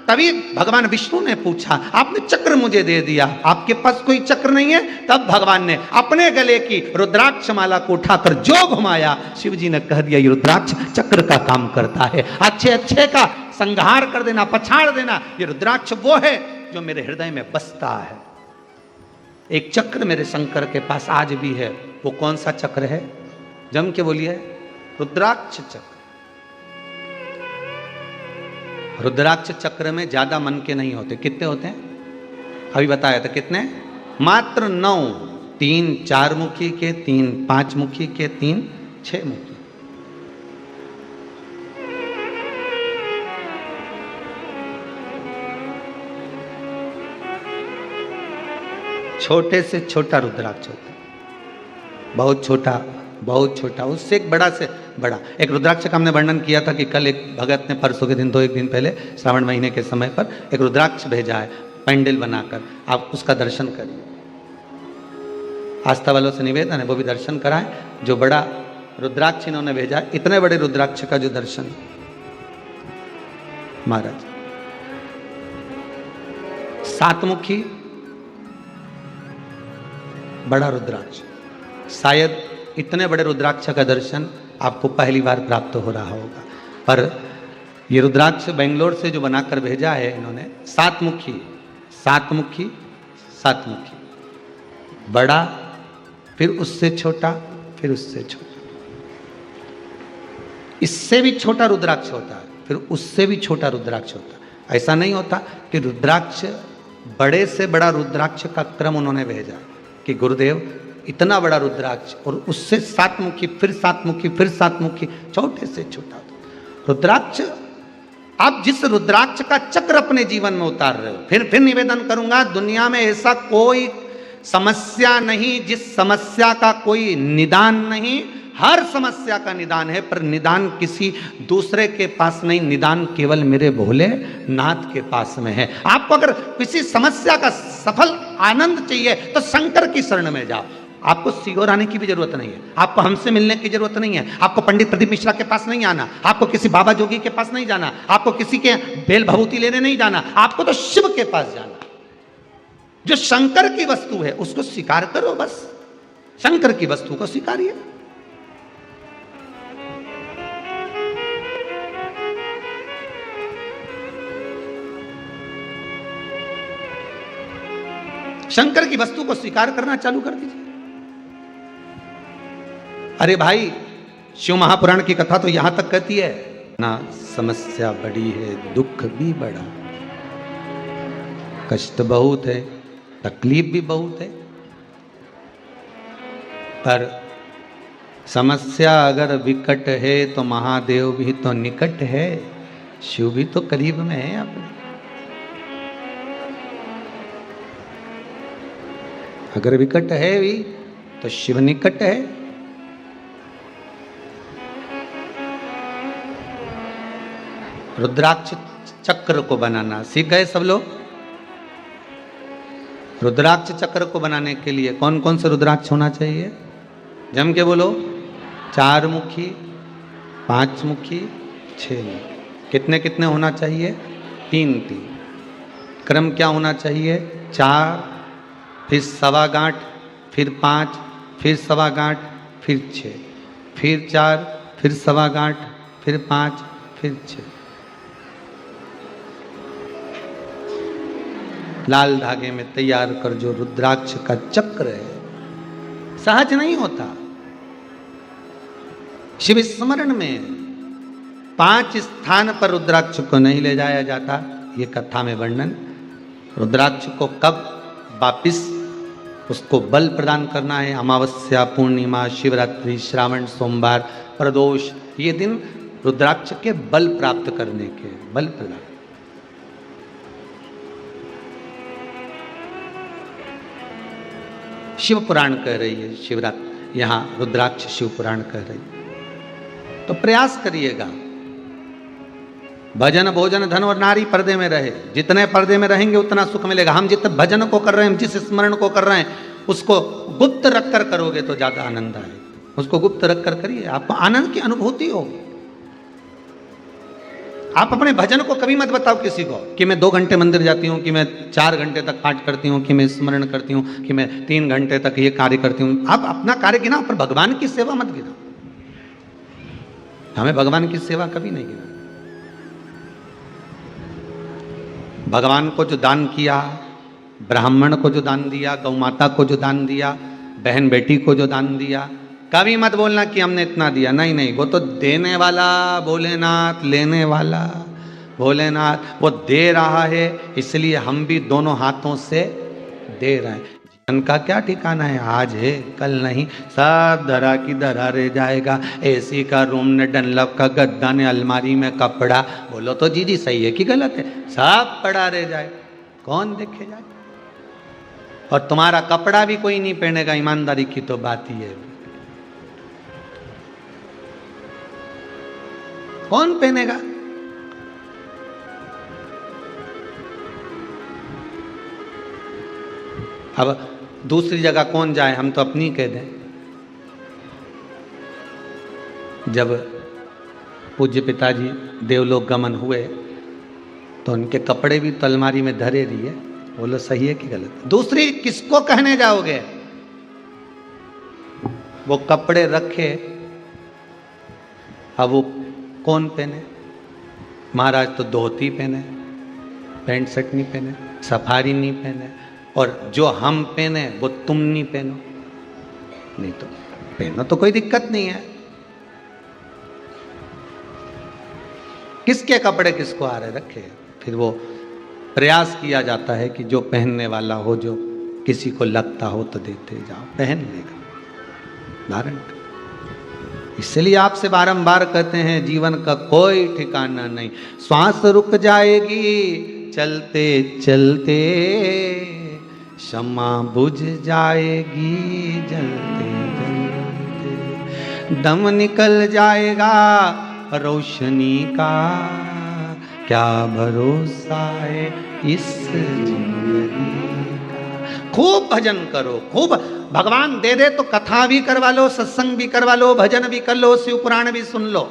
तभी भगवान विष्णु ने पूछा, आपने चक्र मुझे दे दिया, आपके पास कोई चक्र नहीं है? तब भगवान ने अपने गले की रुद्राक्ष माला को उठाकर जो घुमाया, शिव जी ने कह दिया ये रुद्राक्ष चक्र का काम करता है। अच्छे अच्छे का संहार कर देना, पछाड़ देना, ये रुद्राक्ष वो है जो मेरे हृदय में बसता है। एक चक्र मेरे शंकर के पास आज भी है। वो कौन सा चक्र है? जम के बोलिए, रुद्राक्ष चक्र। रुद्राक्ष चक्र में ज्यादा मन के नहीं होते। कितने होते हैं? अभी बताया था कितने? मात्र 9। 3 4 मुखी के, 3 5 मुखी के, 3 6 मुखी। छोटे से छोटा रुद्राक्ष होता है, बहुत छोटा, बहुत छोटा, उससे एक बड़ा से बड़ा। एक रुद्राक्ष का हमने वर्णन किया था कि कल एक भगत ने परसों के दिन, 1 दिन पहले, श्रावण महीने के समय पर एक रुद्राक्ष भेजा है पेंडल बनाकर। आप उसका दर्शन करिए। आस्था वालों से निवेदन है वो भी दर्शन कराएं। जो बड़ा रुद्राक्ष इन्होंने भेजा है, इतने बड़े रुद्राक्ष का जो दर्शन महाराज, 7 मुखी बड़ा रुद्राक्ष, शायद इतने बड़े रुद्राक्ष का दर्शन आपको पहली बार प्राप्त हो रहा होगा। पर ये रुद्राक्ष बेंगलोर से जो बनाकर भेजा है इन्होंने, 7 मुखी, 7 मुखी, 7 मुखी, बड़ा, फिर उससे छोटा, फिर उससे छोटा, इससे भी छोटा रुद्राक्ष होता है, फिर उससे भी छोटा रुद्राक्ष होता है। ऐसा नहीं होता कि रुद्राक्ष, बड़े से बड़ा रुद्राक्ष का क्रम उन्होंने भेजा कि गुरुदेव इतना बड़ा रुद्राक्ष और उससे 7 मुखी, फिर 7 मुखी, फिर 7 मुखी, छोटे से छोटा रुद्राक्ष। आप जिस रुद्राक्ष का चक्र अपने जीवन में उतार रहे हो, फिर निवेदन करूंगा, दुनिया में ऐसा कोई समस्या नहीं जिस समस्या का कोई निदान नहीं, हर समस्या का निदान है, पर निदान किसी दूसरे के पास नहीं, निदान केवल मेरे भोले नाथ के पास में है। आपको अगर किसी समस्या का सफल आनंद चाहिए तो शंकर की शरण में जाओ। आपको सीहोर आने की भी जरूरत नहीं है, आपको हमसे मिलने की जरूरत नहीं है, आपको पंडित प्रदीप मिश्रा के पास नहीं आना, आपको किसी बाबा जोगी के पास नहीं जाना, आपको किसी के बेल भभूति लेने नहीं जाना, आपको तो शिव के पास जाना। जो शंकर की वस्तु है उसको स्वीकार करो, बस शंकर की वस्तु को स्वीकारिए। शंकर की वस्तु को स्वीकार करना चालू कर दीजिए। अरे भाई, शिव महापुराण की कथा तो यहां तक कहती है ना, समस्या बड़ी है दुख भी बड़ा, कष्ट बहुत है तकलीफ भी बहुत है, पर समस्या अगर विकट है तो महादेव भी तो निकट है, शिव भी तो करीब में है अपने। अगर विकट है भी तो शिव निकट है। रुद्राक्ष चक्र को बनाना सीख गए सब लोग। रुद्राक्ष चक्र को बनाने के लिए कौन कौन से रुद्राक्ष होना चाहिए? जम के बोलो। 4 मुखी, 5 मुखी, 6 मुखी। कितने कितने होना चाहिए? 3 3। क्रम क्या होना चाहिए? 4, फिर सवा गांठ, फिर 5, फिर सवा गांठ, फिर 6, फिर 4, फिर सवा गांठ, फिर 5, फिर 6। लाल धागे में तैयार कर जो रुद्राक्ष का चक्र है, सहज नहीं होता। शिव स्मरण में 5 स्थान पर रुद्राक्ष को नहीं ले जाया जाता, ये कथा में वर्णन। रुद्राक्ष को कब वापिस उसको बल प्रदान करना है? अमावस्या, पूर्णिमा, शिवरात्रि, श्रावण सोमवार, प्रदोष, ये दिन रुद्राक्ष के बल प्राप्त करने के, बल प्रदान। शिव पुराण कह रही है शिवरात्रि, यहाँ रुद्राक्ष शिव पुराण कह रही है। तो प्रयास करिएगा, भजन भोजन धन और नारी पर्दे में रहे। जितने पर्दे में रहेंगे उतना सुख मिलेगा। हम जितने भजन को कर रहे हैं, हम जिस स्मरण को कर रहे हैं, उसको गुप्त रखकर करोगे तो ज्यादा आनंद आएगा। उसको गुप्त रखकर करिए, आपको आनंद की अनुभूति होगी। आप अपने भजन को कभी मत बताओ किसी को कि मैं 2 घंटे मंदिर जाती हूँ, कि मैं 4 घंटे तक पाठ करती हूँ, कि मैं स्मरण करती हूँ, कि मैं 3 घंटे तक ये कार्य करती हूँ। आप अपना कार्य गिनाओ, पर भगवान की सेवा मत गिनाओ। हमें भगवान की सेवा कभी नहीं गिना। भगवान को जो दान किया, ब्राह्मण को जो दान दिया, गौ माता को जो दान दिया, बहन बेटी को जो दान दिया, कभी मत बोलना कि हमने इतना दिया। नहीं नहीं, वो तो देने वाला भोलेनाथ, लेने वाला भोलेनाथ, वो दे रहा है, इसलिए हम भी दोनों हाथों से दे रहे हैं। जीवन का क्या ठिकाना है? आज है कल नहीं, सब धरा की धरा रह जाएगा। एसी का रूम ने, डनलप का गद्दा ने, अलमारी में कपड़ा, बोलो तो जी सही है कि गलत है? सब पड़ा रह जाए, कौन देखे जाए? और तुम्हारा कपड़ा भी कोई नहीं पहनेगा, ईमानदारी की तो बात ही है। कौन पहनेगा? अब दूसरी जगह कौन जाए, हम तो अपनी कह दें। जब पूज्य पिताजी देवलोक गमन हुए तो उनके कपड़े भी तो अलमारी में धरे रही है। बोलो सही है कि गलत? दूसरी किसको कहने जाओगे? वो कपड़े रखे, अब वो कौन पहने? महाराज तो धोती पहने, पैंट शर्ट नहीं पहने, सफारी नहीं पहने, और जो हम पहने वो तुम नहीं पहनो। नहीं तो पहनो तो कोई दिक्कत नहीं है। किसके कपड़े किसको आ रहे, रखे। फिर वो प्रयास किया जाता है कि जो पहनने वाला हो, जो किसी को लगता हो तो देते जाओ, पहन लेगा, धारण। इसलिए आपसे बारंबार कहते हैं, जीवन का कोई ठिकाना नहीं। श्वास रुक जाएगी चलते चलते, क्षमा बुझ जाएगी जलते जलते। दम निकल जाएगा रोशनी का, क्या भरोसा है इस जिंदगी का। खूब भजन करो, खूब भगवान दे दे तो कथा भी करवा लो, सत्संग भी करवा लो, भजन भी कर लो, शिव पुराण भी सुन लो।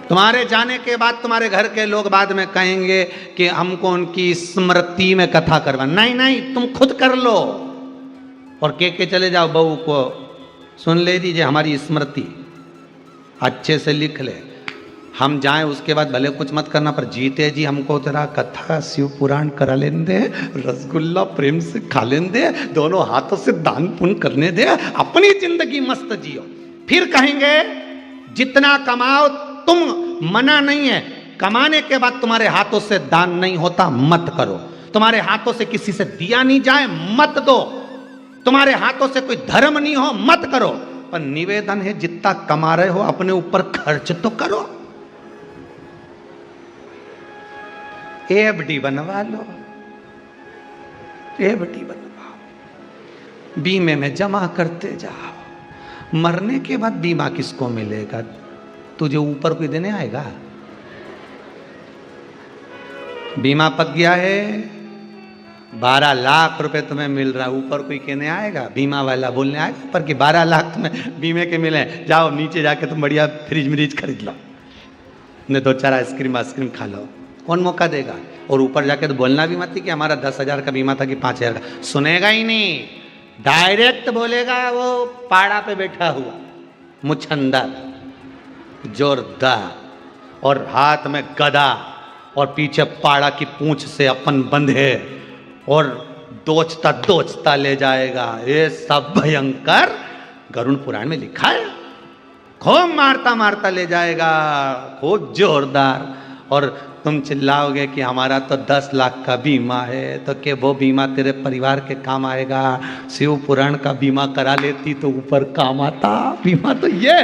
तुम्हारे जाने के बाद तुम्हारे घर के लोग बाद में कहेंगे कि हमको उनकी स्मृति में कथा करवा। नहीं नहीं, तुम खुद कर लो और के चले जाओ, बहू को सुन ले दीजिए हमारी स्मृति, अच्छे से लिख ले। हम जाएं उसके बाद भले कुछ मत करना, पर जीते जी हमको तेरा कथा शिव पुराण करा लेने दे, रसगुल्ला प्रेम से खा लेने दे, दोनों हाथों से दान पुण्य करने दे, अपनी जिंदगी मस्त जियो। फिर कहेंगे जितना कमाओ, तुम मना नहीं है, कमाने के बाद तुम्हारे हाथों से दान नहीं होता मत करो, तुम्हारे हाथों से किसी से दिया नहीं जाए मत दो, तुम्हारे हाथों से कोई धर्म नहीं हो मत करो, पर निवेदन है जितना कमा रहे हो अपने ऊपर खर्च तो करो। एफडी बनवा लो, एफडी बनवाओ, बीमे में जमा करते जाओ। मरने के बाद बीमा किसको मिलेगा? तुझे ऊपर कोई देने आएगा? बीमा पक गया है, 12 लाख रुपए तुम्हें मिल रहा है, ऊपर कोई कहने आएगा? बीमा वाला बोलने आएगा पर कि 12 लाख तुम्हें बीमे के मिले, जाओ नीचे जाके तुम बढ़िया फ्रिज मिरीज खरीद लो, ने 2-4 आइसक्रीम खा लो, कौन मौका देगा? और ऊपर जाके तो बोलना भी मत कि हमारा 10,000 का बीमा था कि 5,000 का, सुनेगा ही नहीं, डायरेक्ट बोलेगा वो पाड़ा पे बैठा हुआ मुछंदर जोरदार, और हाथ में गदा और पीछे पाड़ा की पूंछ से अपन बंधे और दोचता दोचता ले जाएगा। ये सब भयंकर गरुड़ पुराण में लिखा है। खूब मारता मारता ले जाएगा, खूब जोरदार, और तुम चिल्लाओगे कि हमारा तो 10 लाख का बीमा है, तो क्या वो बीमा तेरे परिवार के काम आएगा? शिव पुराण का बीमा करा लेती तो ऊपर काम आता। बीमा तो ये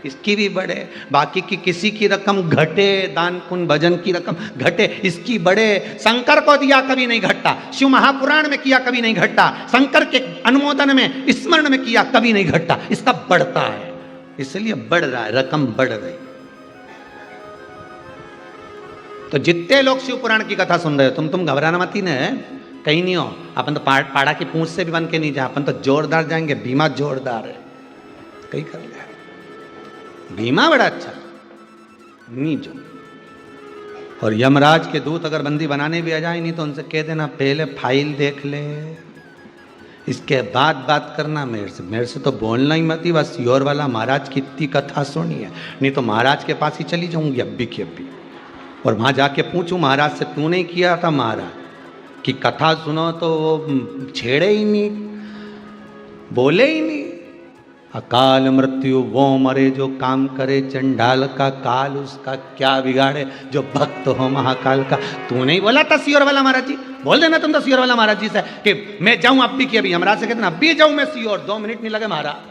इसकी भी बढ़े, बाकी की किसी की रकम घटे, दान पुण्य भजन की रकम घटे, इसकी बढ़े। शंकर को दिया कभी नहीं घटता, शिव महापुराण में किया कभी नहीं घटता, शंकर के अनुमोदन में स्मरण में किया कभी नहीं घटता, इसका बढ़ता है, इसलिए बढ़ रहा है, रकम बढ़ रही। तो जितने लोग शिव पुराण की कथा सुन रहे हो, तुम घबराना मत ही न, कहीं नहीं हो, अपन तो पाड़ा की पूंछ से भी बन के नहीं जा, अपन तो जोरदार जाएंगे, बीमा जोरदार है, कहीं कर लिया बीमा बड़ा अच्छा नहीं जो। और यमराज के दूत अगर बंदी बनाने भी आ जाए नहीं तो उनसे कह देना पहले फाइल देख ले, इसके बाद बात करना मेरे से तो बोलना ही मत ही, बस योर वाला महाराज की इतनी कथा सुनी है, नहीं तो महाराज के पास ही चली जाऊंगी अब्बी की अब्बी, और वहां जाके पूछूं महाराज से तूने ही किया था महाराज की कथा सुनो, तो वो छेड़े ही नहीं, बोले ही नहीं। अकाल मृत्यु वो मरे जो काम करे, चंडाल का काल उसका क्या बिगाड़े, जो भक्त हो महाकाल का। तू नहीं बोला था सियोर वाला महाराज जी? बोल देना तुम तो सियोर वाला महाराज जी से कि मैं जाऊं अब्बी की अभी, हमारा से कहते ना अब्बी जाऊं मैं सियोर, 2 मिनट नहीं लगे महाराज,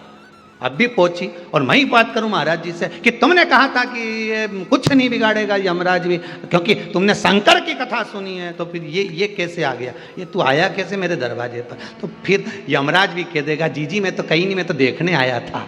अब्बी पहुंची, और मैं ही बात करूं महाराज जी से कि तुमने कहा था कि ये कुछ नहीं बिगाड़ेगा यमराज भी, क्योंकि तुमने शंकर की कथा सुनी है, तो फिर ये कैसे आ गया, ये तू आया कैसे मेरे दरवाजे पर? तो फिर यमराज भी कह देगा जी मैं तो कहीं नहीं, मैं तो देखने आया था।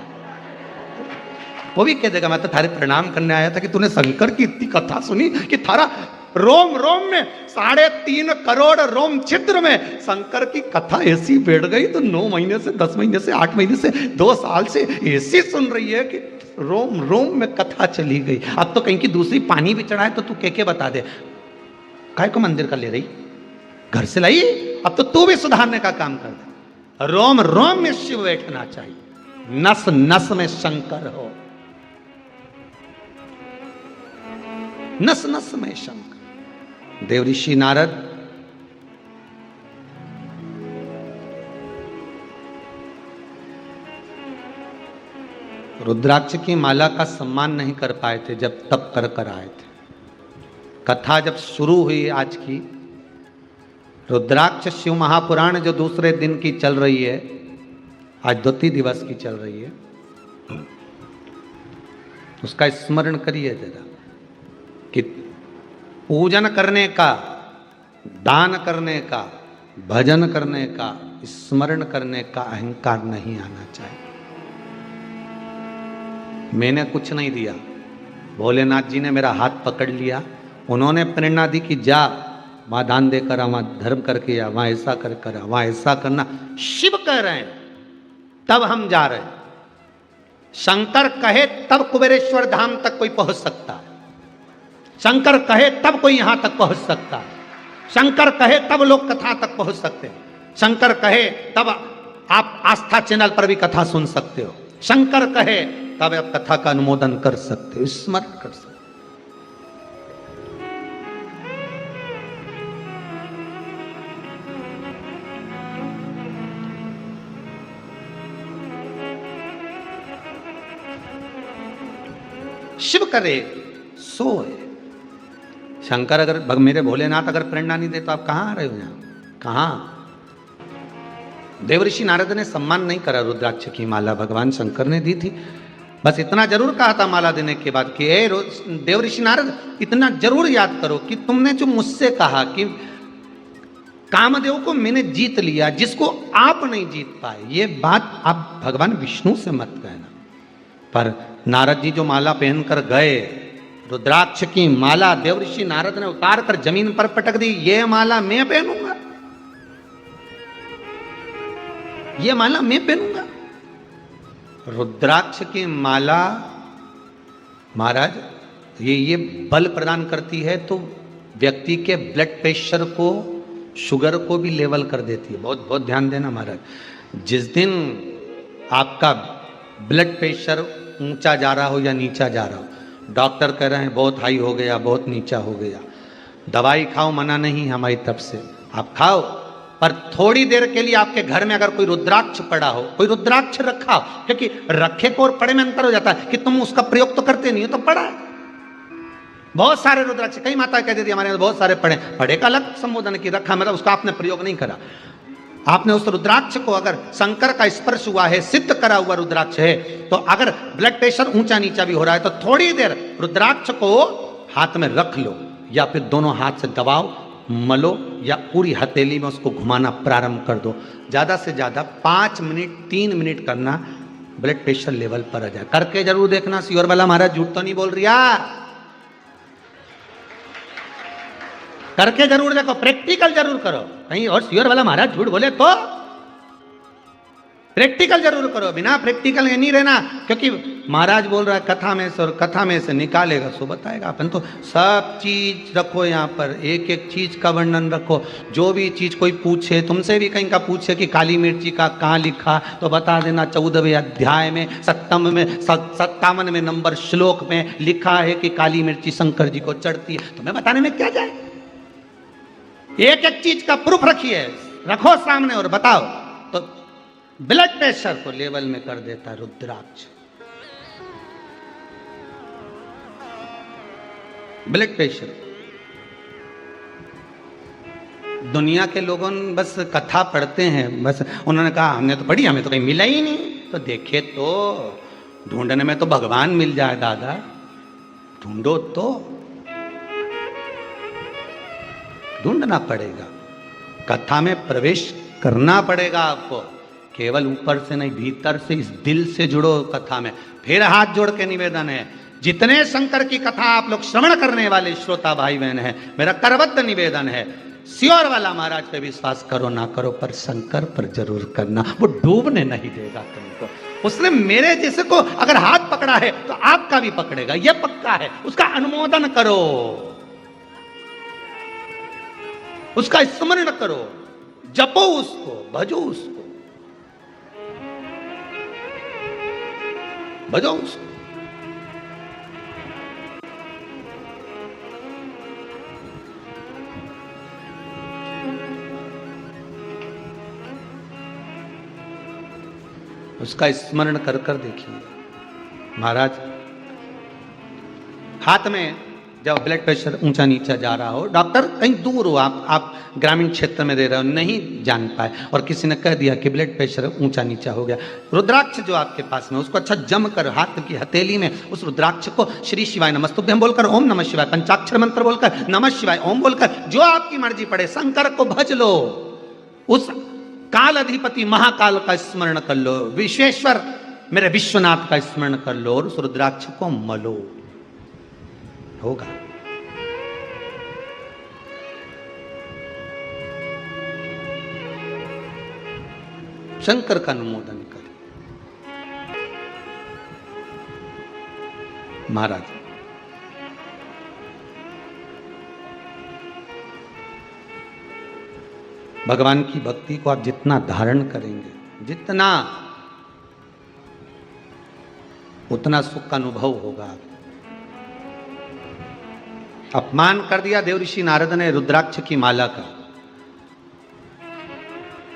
वो भी कह देगा मैं तो थारे प्रणाम करने आया था कि तूने शंकर की इतनी कथा सुनी कि थारा रोम रोम में 3.5 करोड़ रोम छिद्र में शंकर की कथा ऐसी बैठ गई, तो 9 महीने से 10 महीने से 8 महीने से 2 साल से ऐसी सुन रही है कि रोम रोम में कथा चली गई। अब तो कहीं की दूसरी पानी भी चढ़ाए तो तू के बता दे, काय को मंदिर का ले रही, घर से लाई, अब तो तू भी सुधारने का काम कर दे। रोम रोम में शिव बैठना चाहिए, नस नस में शंकर हो, नस नस में शंकर। देवऋषि नारद रुद्राक्ष की माला का सम्मान नहीं कर पाए थे जब तप कर आए थे। कथा जब शुरू हुई आज की, रुद्राक्ष शिव महापुराण जो दूसरे दिन की चल रही है, आज 2 दिवस की चल रही है, उसका स्मरण करिए जरा कि पूजन करने का, दान करने का, भजन करने का, स्मरण करने का अहंकार नहीं आना चाहिए। मैंने कुछ नहीं दिया, भोलेनाथ जी ने मेरा हाथ पकड़ लिया, उन्होंने प्रेरणा दी कि जा वहां दान देकर आ, वहां धर्म करके आ, वहां ऐसा कर कर आ, वहां ऐसा करना। शिव कह रहे हैं तब हम जा रहे हैं। शंकर कहे तब कुबेरेश्वर धाम तक कोई पहुंच सकता है। शंकर कहे तब कोई यहां तक पहुंच सकता है। शंकर कहे तब लोग कथा तक पहुंच सकते हैं। शंकर कहे तब आप आस्था चैनल पर भी कथा सुन सकते हो। शंकर कहे तब आप कथा का अनुमोदन कर सकते हो, स्मरण कर सकते हो। शिव करे सोए। शंकर अगर मेरे भोलेनाथ अगर प्रेरणा नहीं दे तो आप कहां आ रहे हो? यहां कहां? देवऋषि नारद ने सम्मान नहीं करा रुद्राक्ष की माला, भगवान शंकर ने दी थी। बस इतना जरूर कहा था माला देने के बाद कि देवऋषि नारद इतना जरूर याद करो कि तुमने जो मुझसे कहा कि कामदेव को मैंने जीत लिया, जिसको आप नहीं जीत पाए, ये बात आप भगवान विष्णु से मत कहना। पर नारद जी जो माला पहनकर गए, रुद्राक्ष की माला देवऋषि नारद ने उतार कर जमीन पर पटक दी। ये माला मैं पहनूंगा, ये माला मैं पहनूंगा। रुद्राक्ष की माला महाराज ये बल प्रदान करती है, तो व्यक्ति के ब्लड प्रेशर को, शुगर को भी लेवल कर देती है। बहुत बहुत ध्यान देना महाराज। जिस दिन आपका ब्लड प्रेशर ऊंचा जा रहा हो या नीचा जा रहा हो, डॉक्टर कह रहे हैं बहुत हाई हो गया, बहुत नीचा हो गया, दवाई खाओ, मना नहीं हमारी तरफ से, आप खाओ। पर थोड़ी देर के लिए आपके घर में अगर कोई रुद्राक्ष पड़ा हो, कोई रुद्राक्ष रखा हो, क्योंकि रखे को और पड़े में अंतर हो जाता है कि तुम उसका प्रयोग तो करते नहीं हो, तो पड़ा है। बहुत सारे रुद्राक्ष, कई माता कह देती हमारे बहुत सारे पड़े, पड़े का अलग संबोधन की, रखा मतलब उसका आपने प्रयोग नहीं करा। आपने उस रुद्राक्ष को, अगर शंकर का स्पर्श हुआ है, सिद्ध करा हुआ रुद्राक्ष है, तो अगर ब्लड प्रेशर ऊंचा नीचा भी हो रहा है तो थोड़ी देर रुद्राक्ष को हाथ में रख लो, या फिर दोनों हाथ से दबाओ, मलो, या पूरी हथेली में उसको घुमाना प्रारंभ कर दो। ज्यादा से ज्यादा 5 मिनट 3 मिनट करना, ब्लड प्रेशर लेवल पर आ जाए। करके जरूर देखना। श्योर वाला महाराज झूठ तो नहीं बोल रही यार, करके जरूर देखो, प्रैक्टिकल जरूर करो। कहीं और श्योर वाला महाराज झूठ बोले तो प्रैक्टिकल जरूर करो, बिना प्रैक्टिकल नहीं रहना। क्योंकि महाराज बोल रहा है कथा में से, और कथा में से निकालेगा सो बताएगा। अपन तो सब चीज रखो यहाँ पर, एक एक चीज का वर्णन रखो। जो भी चीज कोई पूछे, तुमसे भी कहीं का पूछे कि काली मिर्ची का कहाँ लिखा, तो बता देना 14वें अध्याय में 57वें नंबर श्लोक में लिखा है कि काली मिर्ची शंकर जी को चढ़ती है। तुम्हें बताने में क्या जाए? एक एक चीज का प्रूफ रखिए, रखो सामने और बताओ। तो ब्लड प्रेशर को लेवल में कर देता है रुद्राक्ष। ब्लड प्रेशर, दुनिया के लोगों बस कथा पढ़ते हैं, बस उन्होंने कहा हमने तो पढ़ी, हमें तो कहीं मिला ही नहीं। तो देखे तो ढूंढने में तो भगवान मिल जाए दादा, ढूंढो तो, ढूंढना पड़ेगा, कथा में प्रवेश करना पड़ेगा आपको। केवल ऊपर से नहीं, भीतर से, इस दिल से जुड़ो कथा में। फिर हाथ जोड़ के निवेदन है, जितने शंकर की कथा आप लोग श्रवण करने वाले श्रोता भाई बहन हैं, मेरा करबद्ध निवेदन है, श्योर वाला महाराज पे विश्वास करो ना करो, पर शंकर पर जरूर करना। वो डूबने नहीं देगा तुमको। उसने मेरे जैसे को अगर हाथ पकड़ा है तो आपका भी पकड़ेगा, यह पक्का है। उसका अनुमोदन करो, उसका स्मरण करो, जपो उसको, भजो उसको, भजो उसको। उसका स्मरण कर कर देखिए। महाराज हाथ में जब ब्लड प्रेशर ऊंचा नीचा जा रहा हो, डॉक्टर कहीं दूर हो, आप ग्रामीण क्षेत्र में रह रहे हो, नहीं जान पाए और किसी ने कह दिया कि ब्लड प्रेशर ऊंचा नीचा हो गया, रुद्राक्ष जो आपके पास में उसको अच्छा जम कर हाथ की हथेली में उस रुद्राक्ष को श्री शिवाय नमस्तुभ्यं बोलकर ओम नमः शिवाय पंचाक्षर मंत्र बोलकर नमः शिवाय ओम बोलकर जो आपकी मर्जी पड़े शंकर को भज लो, उस काल अधिपति महाकाल का स्मरण कर लो, विश्वेश्वर मेरे विश्वनाथ का स्मरण कर लो और उस रुद्राक्ष को मलो, होगा। शंकर का अनुमोदन कर। महाराज भगवान की भक्ति को आप जितना धारण करेंगे, जितना उतना सुख का अनुभव होगा। अपमान कर दिया देवऋषि नारद ने रुद्राक्ष की माला का।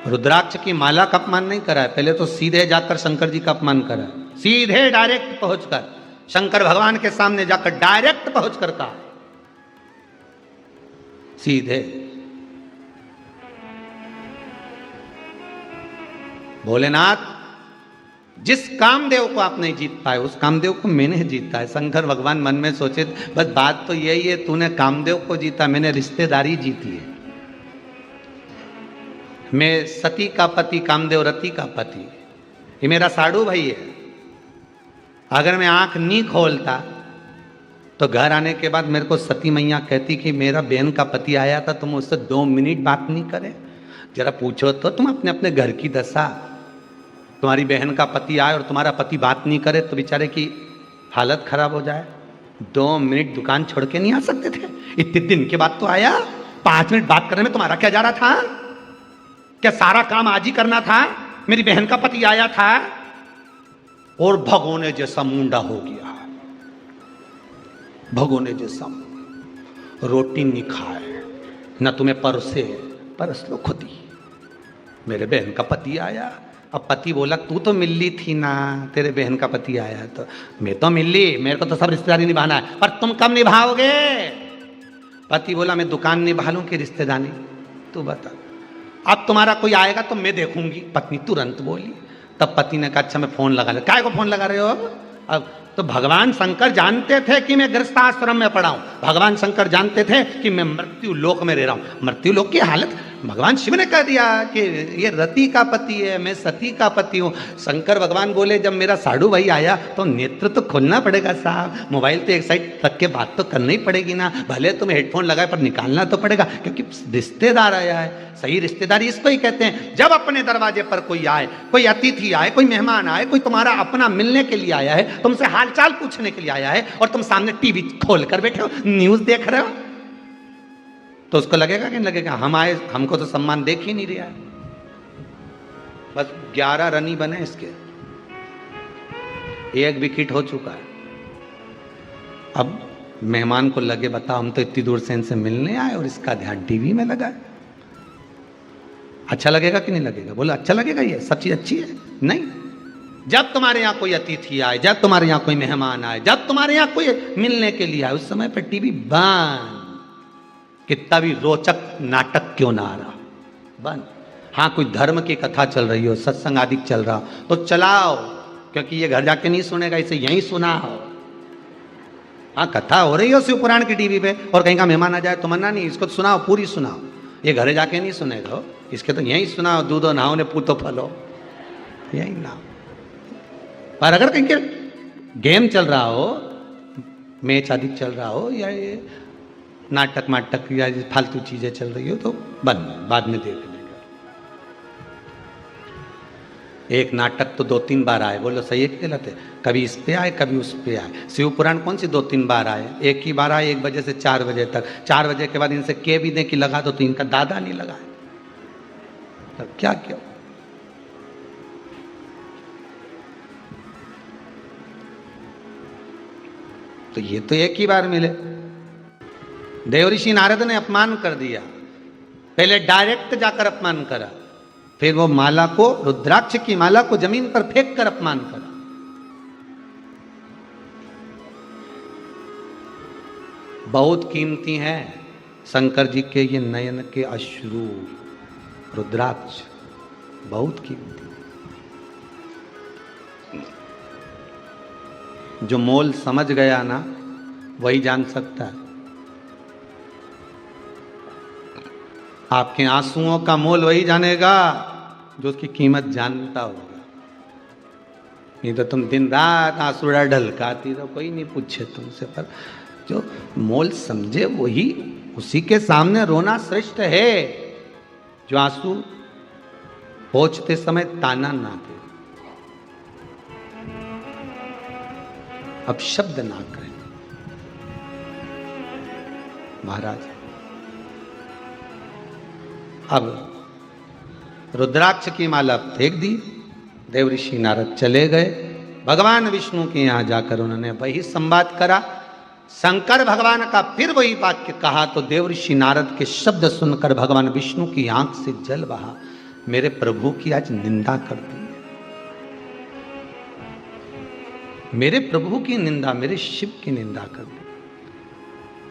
रुद्राक्ष की माला का अपमान नहीं करा है, पहले तो सीधे जाकर शंकर जी का अपमान करा, सीधे डायरेक्ट पहुंचकर शंकर भगवान के सामने जाकर डायरेक्ट पहुंचकर कहा, सीधे। भोलेनाथ, जिस कामदेव को आप नहीं जीत पाए उस कामदेव को मैंने जीता है। शंकर भगवान मन में सोचे, बस बात तो यही है, तूने कामदेव को जीता, मैंने रिश्तेदारी जीती है। मैं सती का पति, कामदेव रति का पति, ये मेरा साड़ू भाई है। अगर मैं आंख नहीं खोलता तो घर आने के बाद मेरे को सती मैया कहती कि मेरा बहन का पति आया था, तुम उससे 2 मिनट बात नहीं करे, जरा पूछो तो तुम अपने अपने घर की दशा। तुम्हारी बहन का पति आए और तुम्हारा पति बात नहीं करे तो बेचारे की हालत खराब हो जाए। 2 मिनट दुकान छोड़ के नहीं आ सकते थे? इतने दिन के बाद तो आया। 5 मिनट बात करने में तुम्हारा क्या जा रहा था? क्या सारा काम आज ही करना था? मेरी बहन का पति आया था और भगोने जैसा मुंडा हो गया, भगोने जैसा, रोटी नहीं खाए, न तुम्हें परसे, परस लो खुद ही। मेरे बहन का पति आया। अब पति बोला, तू तो मिली थी ना, तेरे बहन का पति आया तो मैं तो मिली, मेरे को तो सब रिश्तेदारी निभाना है, पर तुम कब निभाओगे? पति बोला, मैं दुकान निभा लूं कि रिश्तेदारी, तू बता। अब तुम्हारा कोई आएगा तो मैं देखूंगी। पत्नी तुरंत बोली। तब पति ने कहा, अच्छा मैं फोन लगा ले। काय को फोन लगा रहे हो? अब तो भगवान शंकर जानते थे कि मैं गृहस्थाश्रम में पड़ा हूं। भगवान शंकर जानते थे कि मैं मृत्यु लोक में रह रहा हूं। मृत्यु लोक की हालत भगवान शिव ने कह दिया कि ये रति का पति है, मैं सती का पति हूं। शंकर भगवान बोले, जब मेरा साधु भाई आया तो नेत्र तो खोलना पड़ेगा साहब, मोबाइल तो एक साइड रख के बात तो करनी पड़ेगी ना, भले तुम्हें हेडफोन लगाए पर निकालना तो पड़ेगा, क्योंकि रिश्तेदार आया है। सही रिश्तेदारी इसको ही कहते हैं, जब अपने दरवाजे पर कोई आए, कोई अतिथि आए, कोई मेहमान आए, कोई तुम्हारा अपना मिलने के लिए आया है, तुमसे हालचाल पूछने के लिए आया है और तुम सामने टीवी खोल कर बैठे हो, न्यूज देख रहे हो, तो उसको लगेगा कि नहीं लगेगा? हम आए, हमको तो सम्मान देख ही नहीं रहा है। बस 11 रन ही बने इसके, 1 विकेट हो चुका है। अब मेहमान को लगे, बताओ हम तो इतनी दूर से इनसे मिलने आए और इसका ध्यान टीवी में लगा है। अच्छा लगेगा कि नहीं लगेगा? बोलो अच्छा लगेगा, ये सब चीज अच्छी है? नहीं। जब तुम्हारे यहाँ कोई अतिथि आए, जब तुम्हारे यहाँ कोई मेहमान आए, जब तुम्हारे यहाँ कोई मिलने के लिए आए, उस समय पर टीवी बंद, कितना भी रोचक नाटक क्यों ना आ रहा, बंद। हाँ, कोई धर्म की कथा चल रही हो, सत्संग आदि चल रहा तो चलाओ, क्योंकि ये घर जाके नहीं सुनेगा, इसे यहीं सुनाओ। हाँ, कथा हो रही हो शिव पुराण की टीवी पे और कहीं का मेहमान आ जाए तो मना नहीं, इसको सुनाओ, पूरी सुनाओ। ये घरे जाके नहीं सुनेगा, इसके तो यहीं सुनाओ, दूधो नहाओ ने पूतो फलो, यही ना। पर अगर कहीं के गेम चल रहा हो, मैच आदि चल रहा हो, या ये नाटक माटक या फालतू चीजें चल रही हो तो बंद, बाद में देख लेगा। एक नाटक तो 2-3 बार आए, बोलो सही है कि गलत है? कभी इस पे आए, कभी उस पे आए। शिव पुराण कौन सी 2-3 बार आए? एक ही बार आए, 1 बजे से 4 बजे तक। 4 बजे के बाद इनसे के भी दे कि लगा दो, तो इनका दादा नहीं लगाए, तब क्या क्यों? तो ये तो एक ही बार मिले। देवऋषि नारद ने अपमान कर दिया, पहले डायरेक्ट जाकर अपमान करा, फिर वो माला को, रुद्राक्ष की माला को जमीन पर फेंक कर अपमान करा। बहुत कीमती हैं शंकर जी के ये नयन के अश्रु, रुद्राक्ष बहुत कीमती। जो मोल समझ गया ना वही जान सकता है। आपके आंसुओं का मोल वही जानेगा जो उसकी कीमत जानता होगा। नहीं तो तुम दिन रात आंसुड़ा ढलकाती रहो, कोई नहीं पूछे तुमसे। पर जो मोल समझे वही, उसी के सामने रोना श्रेष्ठ है। जो आंसू पहुंचते समय ताना ना दे, अब शब्द ना करें। महाराज अब रुद्राक्ष की माला फेंक दी, देव ऋषि नारद चले गए। भगवान विष्णु के यहां जाकर उन्होंने वही संवाद करा। शंकर भगवान का फिर वही वाक्य कहा तो देव ऋषि नारद के शब्द सुनकर भगवान विष्णु की आंख से जल बहा। मेरे प्रभु की आज निंदा कर दी, मेरे प्रभु की निंदा, मेरे शिव की निंदा कर दी।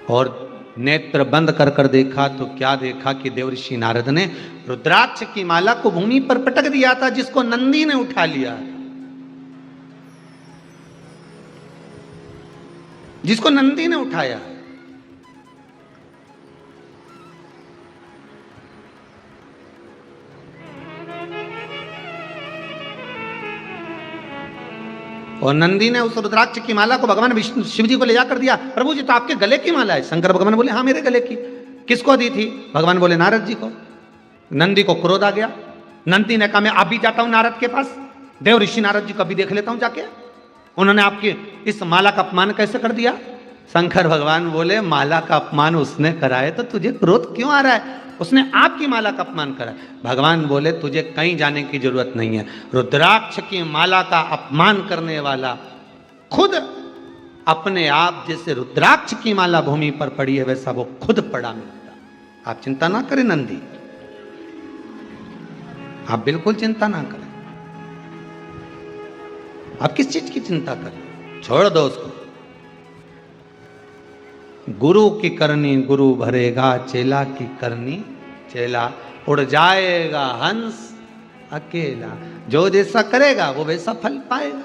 और नेत्र बंद कर कर देखा तो क्या देखा कि देव ऋषि नारद ने रुद्राक्ष की माला को भूमि पर पटक दिया था, जिसको नंदी ने उठा लिया, जिसको नंदी ने उठाया। और नंदी ने उस रुद्राक्ष की माला को भगवान विष्णु शिव जी को ले जाकर दिया। प्रभु जी तो आपके गले की माला है। शंकर भगवान बोले हाँ मेरे गले की। किसको दी थी? भगवान बोले नारद जी को। नंदी को क्रोध आ गया। नंदी ने कहा मैं अभी जाता हूं नारद के पास, देव ऋषि नारद जी को अभी देख लेता हूं जाके, उन्होंने आपकी इस माला का अपमान कैसे कर दिया। शंकर भगवान बोले माला का अपमान उसने कराए तो तुझे क्रोध क्यों आ रहा है? उसने आपकी माला का अपमान करा। भगवान बोले तुझे कहीं जाने की जरूरत नहीं है। रुद्राक्ष की माला का अपमान करने वाला खुद अपने आप, जैसे रुद्राक्ष की माला भूमि पर पड़ी है वैसा वो खुद पड़ा मिलता। आप चिंता ना करें नंदी, आप बिल्कुल चिंता ना करें। आप किस चीज की चिंता करें? छोड़ दो उसको। गुरु की करनी गुरु भरेगा, चेला की करनी चेला उड़ जाएगा हंस अकेला। जो जैसा करेगा वो वैसा फल पाएगा।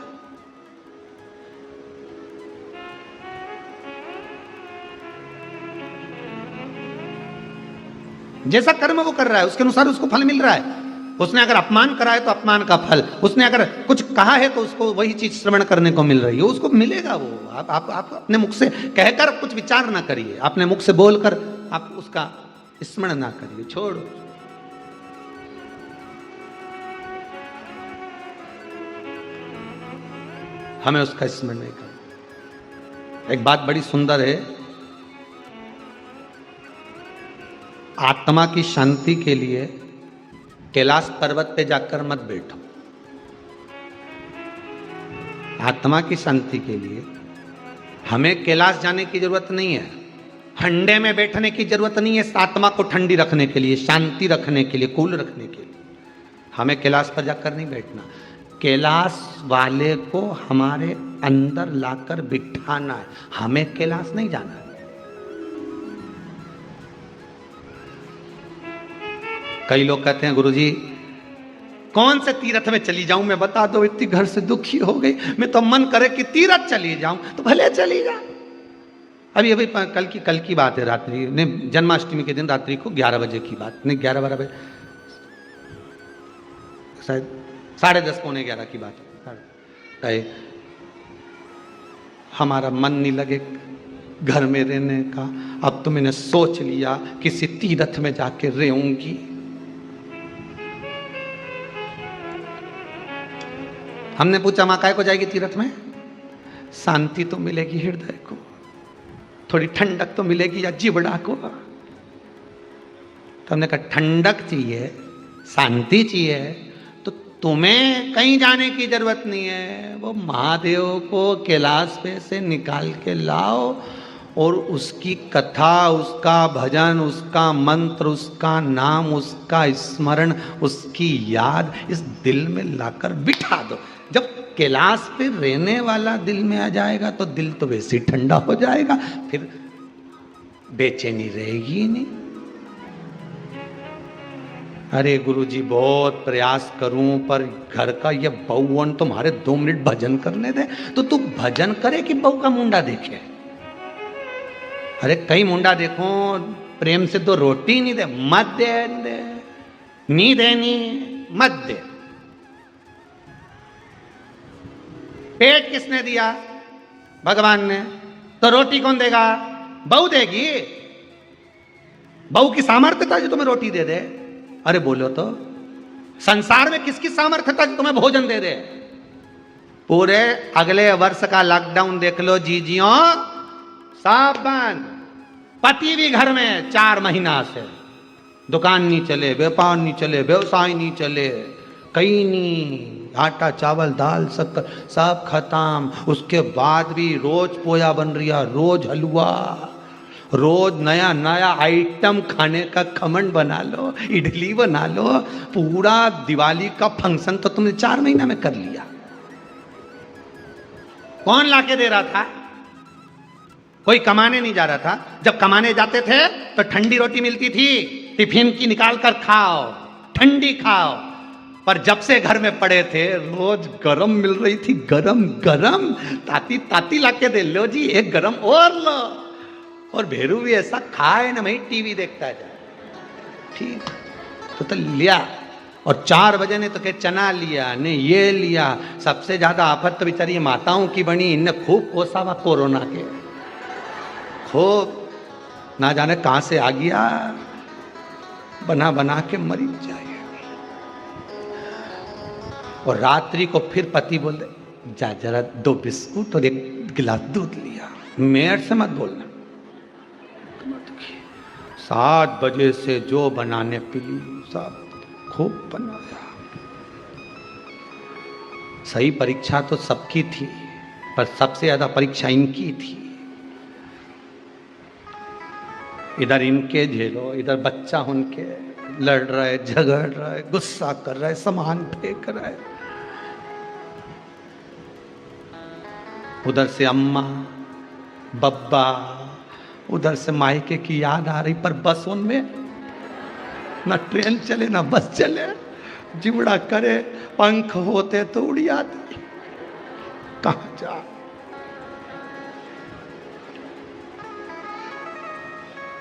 जैसा कर्म वो कर रहा है उसके अनुसार उसको फल मिल रहा है। उसने अगर अपमान करा है तो अपमान का फल, उसने अगर कुछ कहा है तो उसको वही चीज श्रवण करने को मिल रही है, उसको मिलेगा वो। आप अपने मुख से कहकर कुछ विचार ना करिए, अपने मुख से बोलकर आप उसका स्मरण ना करिए, छोड़ो। हमें उसका स्मरण नहीं करना। एक बात बड़ी सुंदर है, आत्मा की शांति के लिए कैलाश पर्वत पे जाकर मत बैठो। आत्मा की शांति के लिए हमें कैलाश जाने की जरूरत नहीं है, हंडे में बैठने की जरूरत नहीं है। आत्मा को ठंडी रखने के लिए, शांति रखने के लिए, कूल रखने के लिए हमें कैलाश पर जाकर नहीं बैठना। कैलाश वाले को हमारे अंदर लाकर बिठाना है, हमें कैलाश नहीं जाना है। कई लोग कहते हैं गुरुजी कौन से तीर्थ में चली जाऊं मैं, बता दो, इतनी घर से दुखी हो गई, मैं तो मन करे कि तीर्थ चली जाऊं। तो भले चली जा। अभी कल की बात है, रात्रि ने जन्माष्टमी के दिन रात्रि को 11 बजे की बात, नहीं 11-12 बजे, शायद 10:30 पौने 11 की बात है। हमारा मन नहीं लगे घर में रहने का, अब तो मैंने सोच लिया किसी तीर्थ में जाके रहूंगी। हमने पूछा मां काय को जाएगी तीर्थ में? शांति तो मिलेगी हृदय को, थोड़ी ठंडक तो मिलेगी या जीवड़ा को। तो हमने कहा ठंडक चाहिए, शांति चाहिए तो तुम्हें कहीं जाने की जरूरत नहीं है। वो महादेव को कैलाश पे से निकाल के लाओ और उसकी कथा, उसका भजन, उसका मंत्र, उसका नाम, उसका स्मरण, उसकी याद इस दिल में लाकर बिठा दो। जब कैलाश पे रहने वाला दिल में आ जाएगा तो दिल तो वैसे ही ठंडा हो जाएगा। फिर बेचैनी रहेगी ही नहीं। अरे गुरुजी बहुत प्रयास करूं पर घर का ये बहुवन तुम्हारे 2 मिनट भजन करने दे, तो तू भजन करे कि बहू का मुंडा देखे? अरे कई मुंडा देखो प्रेम से तो रोटी नहीं दे, मत दे, नहीं देनी मत दे। पेट किसने दिया? भगवान ने। तो रोटी कौन देगा? बहू देगी। बहू की सामर्थ्य था जो तुम्हें रोटी दे दे? अरे बोलो तो, संसार में किसकी सामर्थ्य था जो तुम्हें भोजन दे दे? पूरे अगले वर्ष का लॉकडाउन देख लो जीजियों, सब बंद। पति भी घर में 4 महीना से, दुकान नहीं चले, व्यापार नहीं चले, व्यवसाय नहीं चले, कहीं नहीं, आटा चावल दाल शक्कर सब खत्म। उसके बाद भी रोज पोया बन रही है, रोज हलवा, रोज नया नया आइटम खाने का, खमन बना लो, इडली बना लो। पूरा दिवाली का फंक्शन तो तुमने 4 महीना में कर लिया। कौन लाके दे रहा था? कोई कमाने नहीं जा रहा था। जब कमाने जाते थे तो ठंडी रोटी मिलती थी, टिफिन की निकाल कर खाओ, ठंडी खाओ। पर जब से घर में पड़े थे रोज गरम मिल रही थी, गरम गरम, ताती ताती लाके दे लो जी, एक गरम और लो। और भेरू भी ऐसा खाए ना, भाई टीवी देखता जाए, ठीक तो लिया। और 4 बजे ने तो के चना लिया ने, ये लिया। सबसे ज्यादा आफत तो बेचारी माताओं की बनी, इनने खूब कोसा हुआ कोरोना के, खूब ना जाने कहां से आ गया, बना बना के मरी जाए। और रात्रि को फिर पति बोले जा जरा 2 बिस्कुट और 1 गिलास दूध लिया, मेयर से मत बोलना। 7 बजे से जो बनाने पीली सब खूब बनाया। सही परीक्षा तो सबकी थी, पर सबसे ज्यादा परीक्षा इनकी थी। इधर इनके झेलो, इधर बच्चा उनके, लड़ रहे, झगड़ रहे, गुस्सा कर रहे, सामान फेंक रहे। उधर से अम्मा बब्बा, उधर से मायके की याद आ रही। पर बस उनमें ना ट्रेन चले ना बस चले, जिबड़ा करे, पंख होते तो उड़ी आती, कहां जा।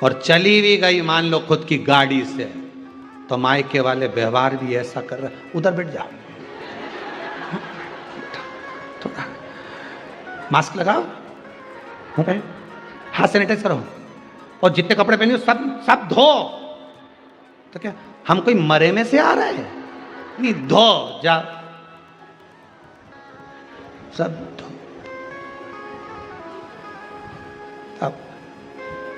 और चली भी गई मान लो खुद की गाड़ी से, तो मायके वाले व्यवहार भी ऐसा कर रहे, उधर बैठ जाओ, थोड़ा मास्क लगाओ, हाथ सैनिटाइज करो, और जितने कपड़े पहने सब धो। तो क्या हम कोई मरे में से आ रहे हैं? नहीं, धो जाओ, सब धो। अब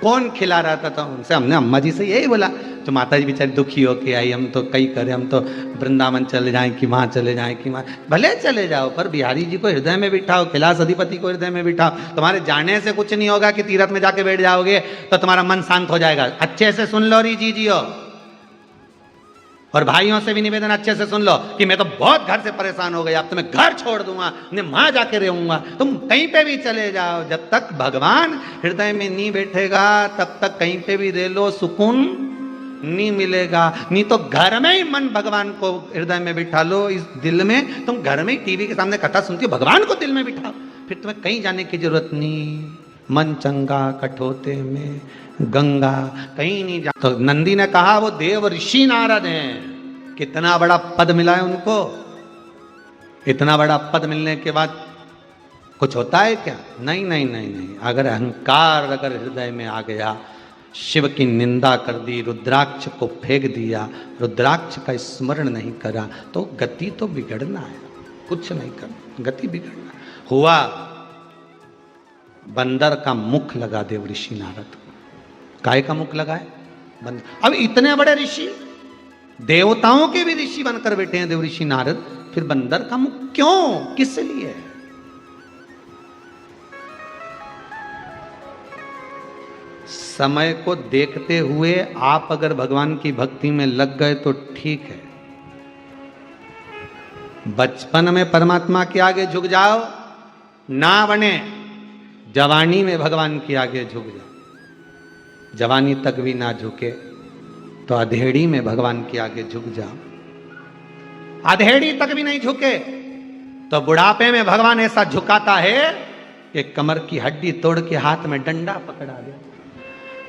कौन खिला रहा था उनसे? हमने अम्मा जी से यही बोला, जो माता जी बेचारी दुखी होके आई, हम तो कई करे, हम तो वृंदावन चले जाएं कि वहाँ चले जाएं कि वहाँ, भले चले जाओ पर बिहारी जी को हृदय में बिठाओ, कैलाश अधिपति को हृदय में बिठाओ। तुम्हारे जाने से कुछ नहीं होगा कि तीर्थ में जाके बैठ जाओगे तो तुम्हारा मन शांत हो जाएगा। अच्छे से सुन लो री जीजियो, और भाइयों से भी निवेदन अच्छे से सुन लो कि मैं तो बहुत घर से परेशान हो गया, अब तो मैं घर छोड़ दूंगा, मैं वहां जाके रहूंगा। तुम कहीं पे भी चले जाओ, जब तक भगवान हृदय में नहीं बैठेगा तब तक कहीं पे भी रह लो, सुकून नहीं मिलेगा। नहीं तो घर में ही मन भगवान को हृदय में बिठा लो, इस दिल में। तुम घर में ही टीवी के सामने कथा सुनती हो, भगवान को दिल में बिठाओ, फिर तुम्हें कहीं जाने की जरूरत नहीं। मन चंगा कठोते में गंगा, कहीं नहीं जा। तो नंदी ने कहा वो देव ऋषि नारद हैं, कितना बड़ा पद मिला है उनको। इतना बड़ा पद मिलने के बाद कुछ होता है क्या? नहीं नहीं नहीं नहीं। अगर अहंकार अगर हृदय में आ गया, शिव की निंदा कर दी, रुद्राक्ष को फेंक दिया, रुद्राक्ष का स्मरण नहीं करा, तो गति तो बिगड़ना है, कुछ नहीं करना, गति बिगड़ना। हुआ बंदर का मुख लगा देव ऋषि नारद को। काय का मुख लगा है? बंदर। अब इतने बड़े ऋषि, देवताओं के भी ऋषि बनकर बैठे हैं देव ऋषि नारद, फिर बंदर का मुख क्यों, किस लिए? समय को देखते हुए आप अगर भगवान की भक्ति में लग गए तो ठीक है। बचपन में परमात्मा के आगे झुक जाओ, ना बने जवानी में भगवान के आगे झुक जाओ। जवानी तक भी ना झुके तो अधेड़ी में भगवान के आगे झुक जाओ। अधेड़ी तक भी नहीं झुके तो बुढ़ापे में भगवान ऐसा झुकाता है कि कमर की हड्डी तोड़ के हाथ में डंडा पकड़ा दे।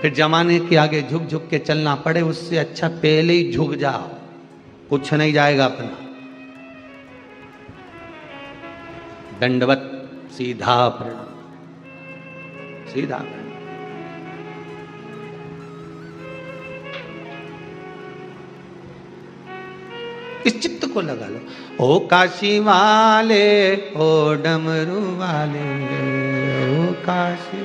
फिर जमाने के आगे झुक झुक के चलना पड़े, उससे अच्छा पहले ही झुक जाओ, कुछ नहीं जाएगा अपना। दंडवत सीधा प्रणाम, सीधा प्रणाम। इस चित्त को लगा लो। ओ काशी वाले, ओ डमरू वाले, ओ काशी,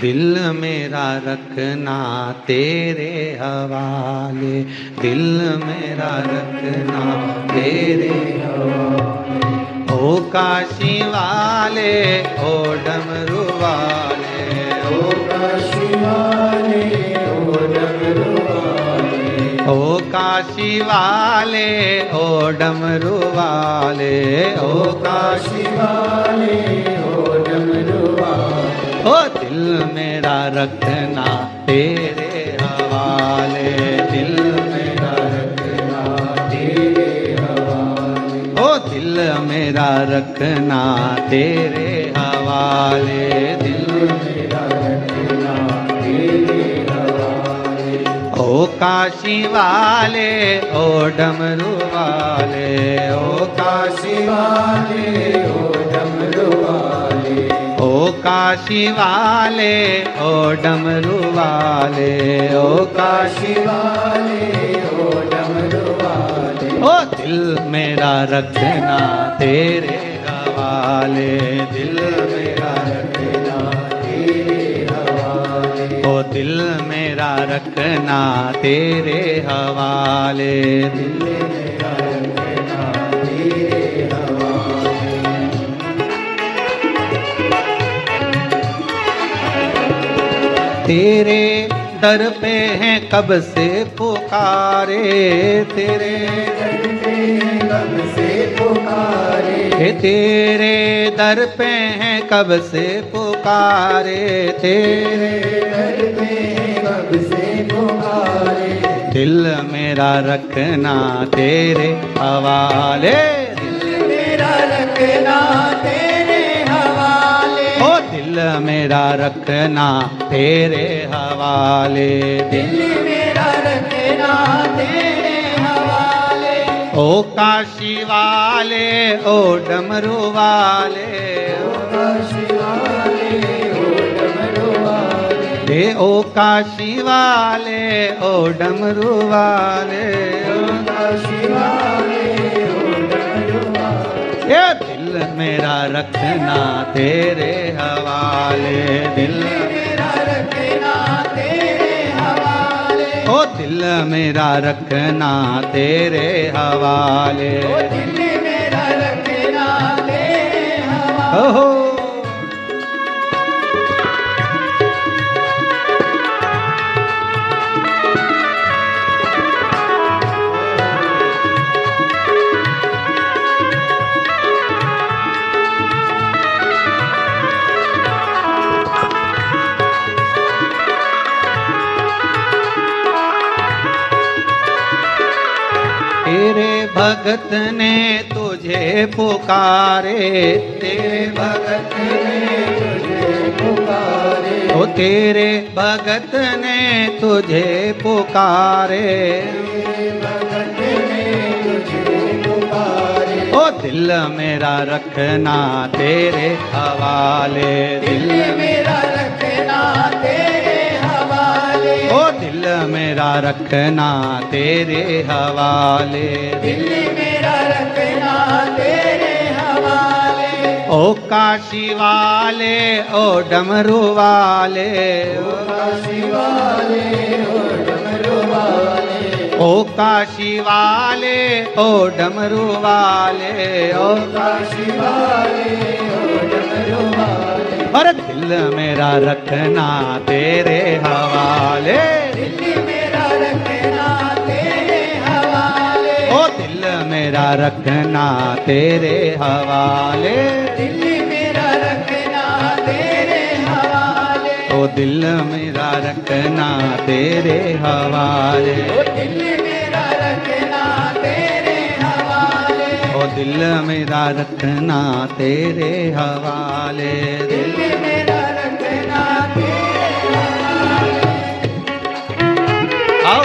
दिल मेरा रखना तेरे हवाले, दिल मेरा रखना तेरे हवाले। ओ काशी वाले, ओ डमरू वाले, ओ काशी वाले, ओ डमरू वाले, ओ काशी वाले, ओ डमरू वाले, ओ काशी वाले, ओ डमरू वाले। ओ दिल मेरा रखना तेरे हवाले, दिल मेरा रखना तेरे हवाले। ओ दिल मेरा रखना तेरे हवाले, दिल मेरा रखना तेरे हवाले। ओ काशी वाले, ओ डमरू वाले, ओ काशी वाले, ओ डमरू वाले, ओ काशी वाले, ओ डमरू वाले, ओ काशी वाले, ओ डमरू वाले। ओ दिल मेरा रखना तेरे हवाले, दिल मेरा रखना तेरे हवाले। ओ दिल मेरा रखना तेरे हवाले, दिल मेरा रखना तेरे हवाले। तेरे दर पे हैं कब से पुकारे, तेरे दर पे हैं कब से पुकारे, तेरे दर पे हैं कब से पुकारे, तेरे दर पे हैं कब से पुकारे। दिल मेरा रखना तेरे हवाले, दिल मेरा रखना तेरे हवाले। ओ दिल मेरा रखना तेरे हवाले, दिल मेरा रखना तेरे हवाले। ओ काशी वाले, ओ डमरू वाले, ओ काशी वाले, ओ डमरू वाले, ओ काशी वाले, ओ डमरू वाले, ओ काशी वाले, ओ डमरू वाले। ये दिल मेरा रखना तेरे हवाले, दिल मेरा रखना तेरे हवाले। ओ दिल मेरा रखना तेरे हवाले, ओ दिल मेरा रखना तेरे हवाले। ओहो तेरे भगत ने तुझे पुकारे, तेरे भगत ने तुझे पुकारे, ओ तेरे भगत ने तुझे पुकारे, तेरे भगत ने तुझे पुकारे। ओ दिल मेरा रखना तेरे हवाले, दिल मेरा रखना तेरे हवाले। ओ दिल मेरा रखना तेरे हवाले, दिल मेरा रखना तेरे हवाले। ओ काशी वाले, ओ डमरू वाले, ओ काशी वाले, ओ डमरू वाले, ओ काशी वाले, ओ डमरू वाले, ओ काशी वाले, ओ डमरू वाले। और दिल मेरा रखना तेरे हवाले, दिल मेरा रखना तेरे हवाले। ओ दिल मेरा रखना तेरे हवाले, दिल मेरा रखना तेरे दिल मेरा रखना तेरे हवाले,
ओ दिल मेरा रखना तेरे हवाले,
ओ दिल मेरा रखना तेरे हवाले,
दिल मेरा रखना तेरे हवाले।
आओ।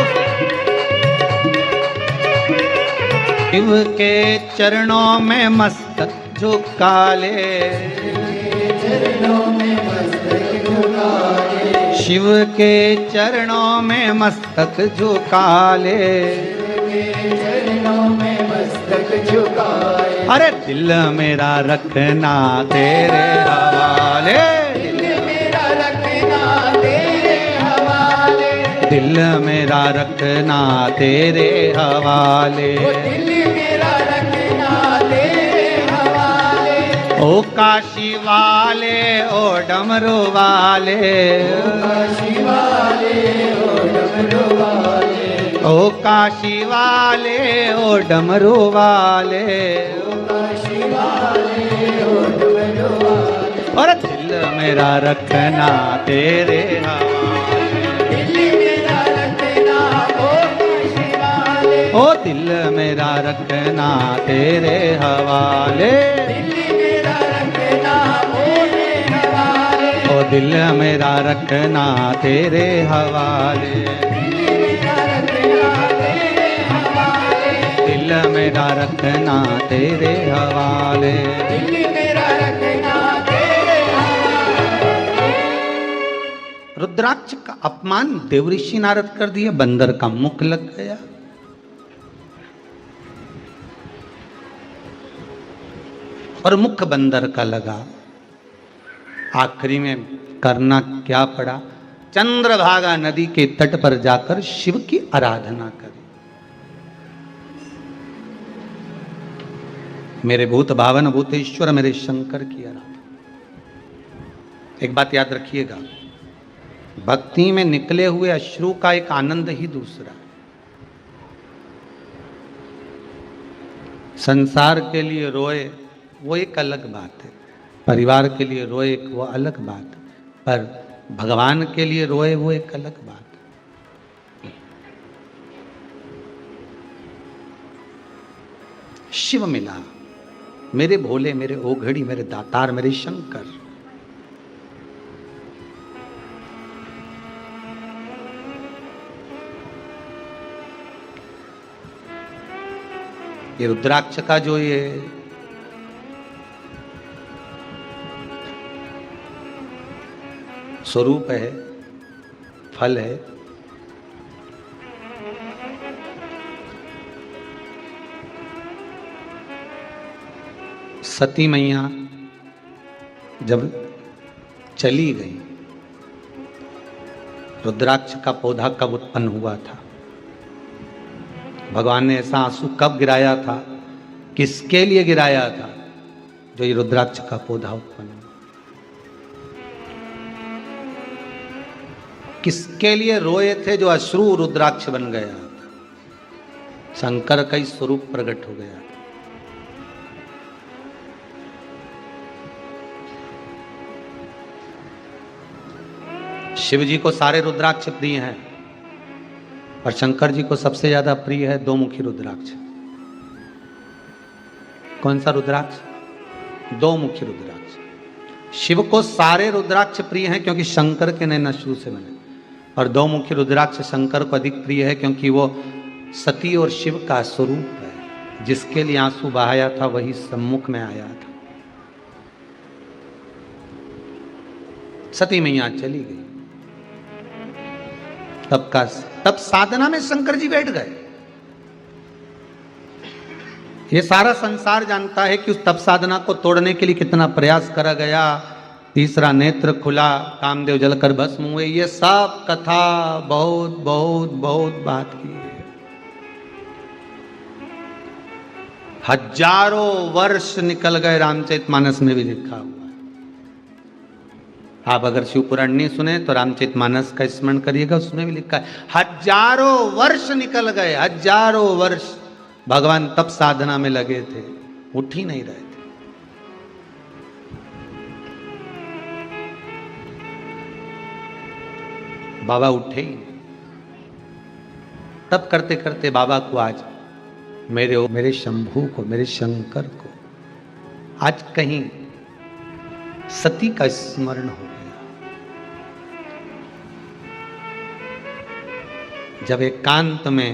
शिव के चरणों में मस्तक झुका ले,
चरणों में मस्तक झुका ले,
शिव के चरणों में मस्तक झुका ले,
चरणों में मस्तक झुकाए,
अरे दिल मेरा रखना तेरे हवाले,
दिल मेरा रखना तेरे हवाले,
दिल मेरा रखना तेरे हवाले,
ओ दिल मेरा रखना तेरे हवाले,
ओ काशी वाले ओ डमरू वाले,
काशी वाले ओ डमरू वाले,
ओ काशी वाले ओ डमरू वाले,
काशी वाले ओ डमरू वाले,
और दिल मेरा रखना तेरे हवाले,
दिल मेरा रखना ओ काशी वाले,
ओ दिल मेरा रखना तेरे हवाले,
दिल मेरा रखना ओ तेरे हवाले,
ओ दिल मेरा रखना तेरे हवाले,
दिल मेरा रखना तेरे हवाले,
दिल मेरा रखना तेरे हवाले।
दिल मेरा रखना तेरे हवाले।
रुद्राक्ष का अपमान देवऋषि नारद कर दिया, बंदर का मुख लग गया। और मुख बंदर का लगा। आखिरी में करना क्या पड़ा? चंद्रभागा नदी के तट पर जाकर शिव की आराधना करी। मेरे भूत भावन भूतेश्वर मेरे शंकर की आराधना। एक बात याद रखिएगा, भक्ति में निकले हुए अश्रु का एक आनंद ही दूसरा है। संसार के लिए रोए वो एक अलग बात है, परिवार के लिए रोए वो अलग बात है, पर भगवान के लिए रोए वो एक अलग बात है। शिव मिला, मेरे भोले, मेरे ओघड़ी, मेरे दातार, मेरे शंकर। ये रुद्राक्ष का जो ये स्वरूप है, फल है, सती मैया जब चली गई, रुद्राक्ष का पौधा कब उत्पन्न हुआ था? भगवान ने ऐसा आंसू कब गिराया था? किसके लिए गिराया था? जो ये रुद्राक्ष का पौधा उत्पन्न हुआ। किसके लिए रोए थे? जो अश्रु रुद्राक्ष बन गया था, शंकर का ही स्वरूप प्रकट हो गया था। शिव जी को सारे रुद्राक्ष प्रिय हैं, और शंकर जी को सबसे ज्यादा प्रिय है दो मुखी रुद्राक्ष। कौन सा रुद्राक्ष? दो मुखी रुद्राक्ष। शिव को सारे रुद्राक्ष प्रिय हैं क्योंकि शंकर के नैन अश्रु से बने, और दो मुखी रुद्राक्ष शंकर को अधिक प्रिय है क्योंकि वो सती और शिव का स्वरूप है। जिसके लिए आंसू बहाया था वही सम्मुख में आया था। सती मैया चली गई, तब साधना में शंकर जी बैठ गए। ये सारा संसार जानता है कि उस तप साधना को तोड़ने के लिए कितना प्रयास करा गया। तीसरा नेत्र खुला, कामदेव जलकर भस्म हुए, ये सब कथा बहुत बहुत बहुत बात की है। हजारों वर्ष निकल गए, रामचरितमानस में भी लिखा हुआ है। आप अगर शिव पुराण नहीं सुने तो रामचरितमानस का स्मरण करिएगा, उसमें भी लिखा है हजारों वर्ष निकल गए, हजारों वर्ष भगवान तप साधना में लगे थे, उठ ही नहीं रहे थे। बाबा उठे ही। तब करते करते बाबा को आज मेरे शंभू को, मेरे शंकर को आज कहीं सती का स्मरण हो गया। जब एकांत में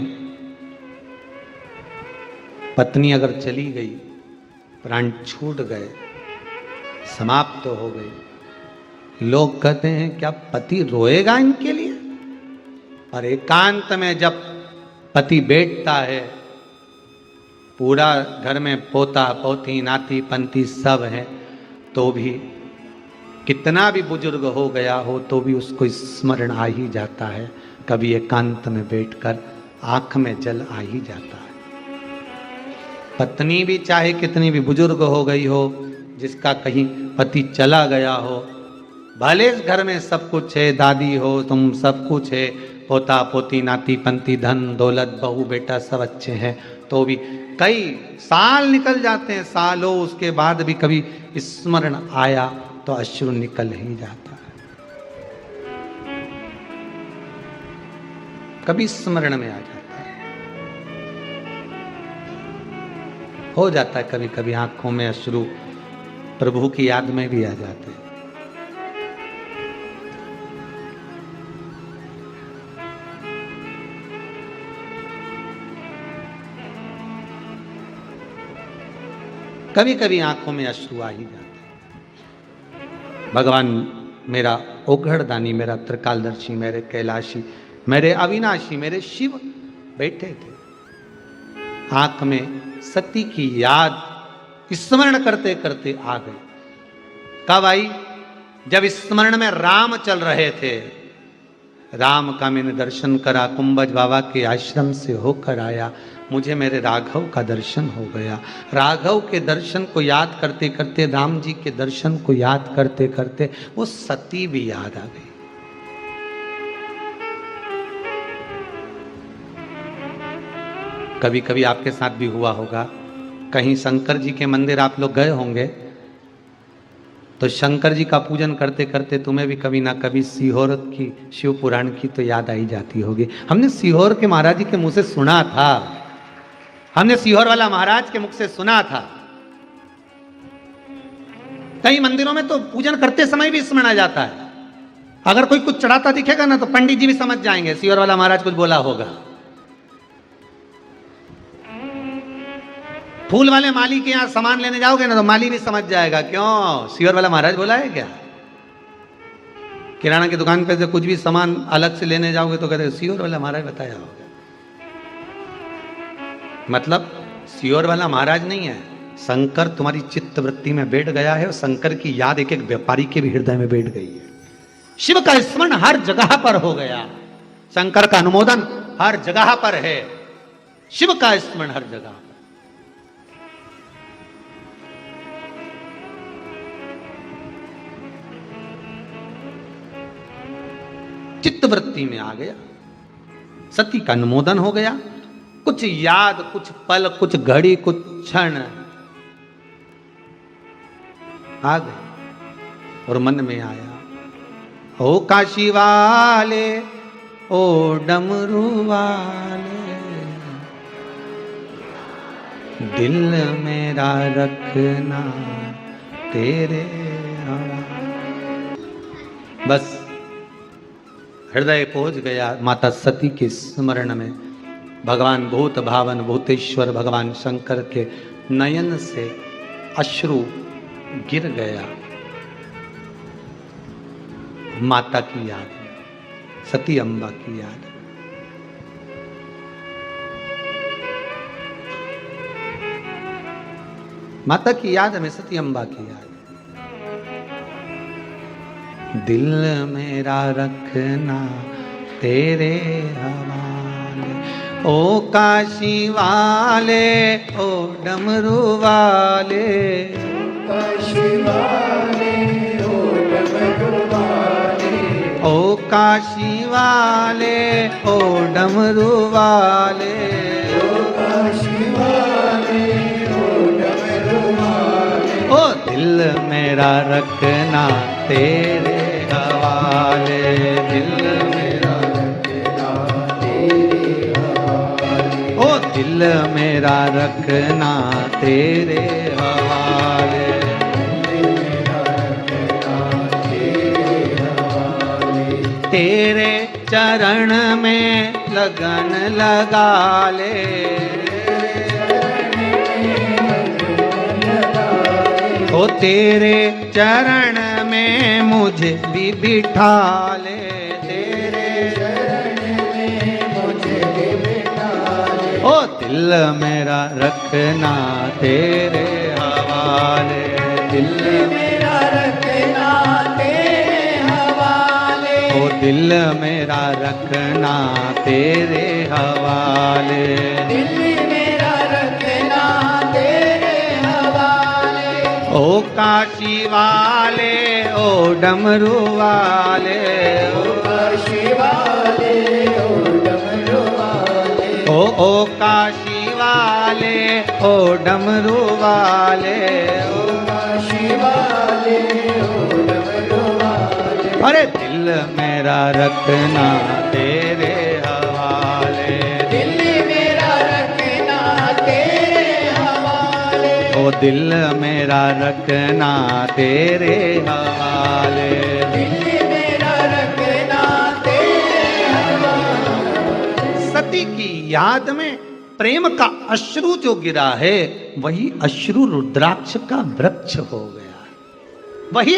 पत्नी अगर चली गई, प्राण छूट गए, समाप्त हो गए, लोग कहते हैं क्या पति रोएगा इनके लिए? और एकांत में जब पति बैठता है, पूरा घर में पोता पोती नाती पंती सब है, तो भी कितना भी बुजुर्ग हो गया हो तो भी उसको स्मरण आ ही जाता है। कभी एकांत में बैठकर आंख में जल आ ही जाता है। पत्नी भी चाहे कितनी भी बुजुर्ग हो गई हो, जिसका कहीं पति चला गया हो, भले इस घर में सब कुछ है, दादी हो तुम, सब कुछ है, पोता पोती नाती पंती धन दौलत बहू बेटा सब अच्छे हैं, तो भी कई साल निकल जाते हैं, सालों, उसके बाद भी कभी स्मरण आया तो अश्रु निकल ही जाता है। कभी स्मरण में आ जाता है, हो जाता है कभी कभी आंखों में अश्रु, प्रभु की याद में भी आ जाते हैं। कभी कभी आंखों में अश्रु आ ही जाते हैं। भगवान मेरा ओघड़दानी, मेरा त्रिकालदर्शी, मेरे कैलाशी, मेरे अविनाशी, मेरे शिव बैठे थे। आंख में सती की याद स्मरण करते करते आ गई। कब आई? जब स्मरण में राम चल रहे थे। राम का मैंने दर्शन करा, कुंभज बाबा के आश्रम से होकर आया, मुझे मेरे राघव का दर्शन हो गया। राघव के दर्शन को याद करते करते, राम जी के दर्शन को याद करते करते वो सती भी याद आ गई। कभी कभी आपके साथ भी हुआ होगा, कहीं शंकर जी के मंदिर आप लोग गए होंगे, तो शंकर जी का पूजन करते करते तुम्हें भी कभी ना कभी सीहोर की, शिव पुराण की तो याद आई जाती होगी। हमने सीहोर के महाराज जी के मुंह से सुना था, हमने सीहोर वाला महाराज के मुख से सुना था। कई मंदिरों में तो पूजन करते समय भी स्मरण आ जाता है। अगर कोई कुछ चढ़ाता दिखेगा ना तो पंडित जी भी समझ जाएंगे सीहोर वाला महाराज कुछ बोला होगा। फूल वाले माली के यहाँ सामान लेने जाओगे ना तो माली भी समझ जाएगा, क्यों सीहोर वाला महाराज बोला है क्या। किराना की दुकान पे से कुछ भी सामान अलग से लेने जाओगे तो कहते सीहोर वाला महाराज बताया होगा। मतलब सीहोर वाला महाराज नहीं है, शंकर तुम्हारी चित्त वृत्ति में बैठ गया है और शंकर की याद एक एक व्यापारी के भी हृदय में बैठ गई है। शिव का स्मरण हर जगह पर हो गया, शंकर का अनुमोदन हर जगह पर है, शिव का स्मरण हर जगह पर। चित्त वृत्ति में आ गया, सती का अनुमोदन हो गया। कुछ याद, कुछ पल, कुछ घड़ी, कुछ क्षण आ गए और मन में आया, ओ काशी वाले, ओ डमरू वाले, दिल मेरा रखना तेरे हवाले। बस हृदय पहुंच गया माता सती के स्मरण में। भगवान भूत भावन भूतेश्वर भगवान शंकर के नयन से अश्रु गिर गया। माता की याद, सती अम्बा की याद। माता की याद में, सती अम्बा की याद। दिल मेरा रखना तेरे हवाले, ओ काशी वाले, ओ डमरू वाले,
काशी वाले, ओ डमरू वाले,
ओ काशी वाले, ओ डमरू वाले,
ओ काशी वाले, ओ डमरू वाले,
ओ दिल मेरा रखना तेरे हवाले, दिल मेरा दिल मेरा रखना तेरे हवाले। तेरे चरण में लगन लगा ले। ओ तेरे चरण में मुझे भी बिठा ले। तेरे चरण में मुझे भी बिठा ले। ओ दिल मेरा रखना तेरे हवाले। दिल
मेरा रखना तेरे हवाले।
ओ दिल मेरा रखना तेरे हवाले।
दिल मेरा रखना तेरे हवाले।
ओ काशी वाले ओ डमरू वाले।
ओ काशी वाले ओ डमरू वाले।
ओ काशी वाले ओ डमरू वाले।
ओ काशी वाले ओ डमरू वाले।
अरे दिल मेरा रखना तेरे हवाले।
दिल मेरा रखना तेरे हवाले।
ओ दिल मेरा रखना तेरे हवाले।
दिल मेरा रखना तेरे हवाले।
सती की याद में प्रेम का अश्रु जो गिरा है वही अश्रु रुद्राक्ष का वृक्ष हो गया। वही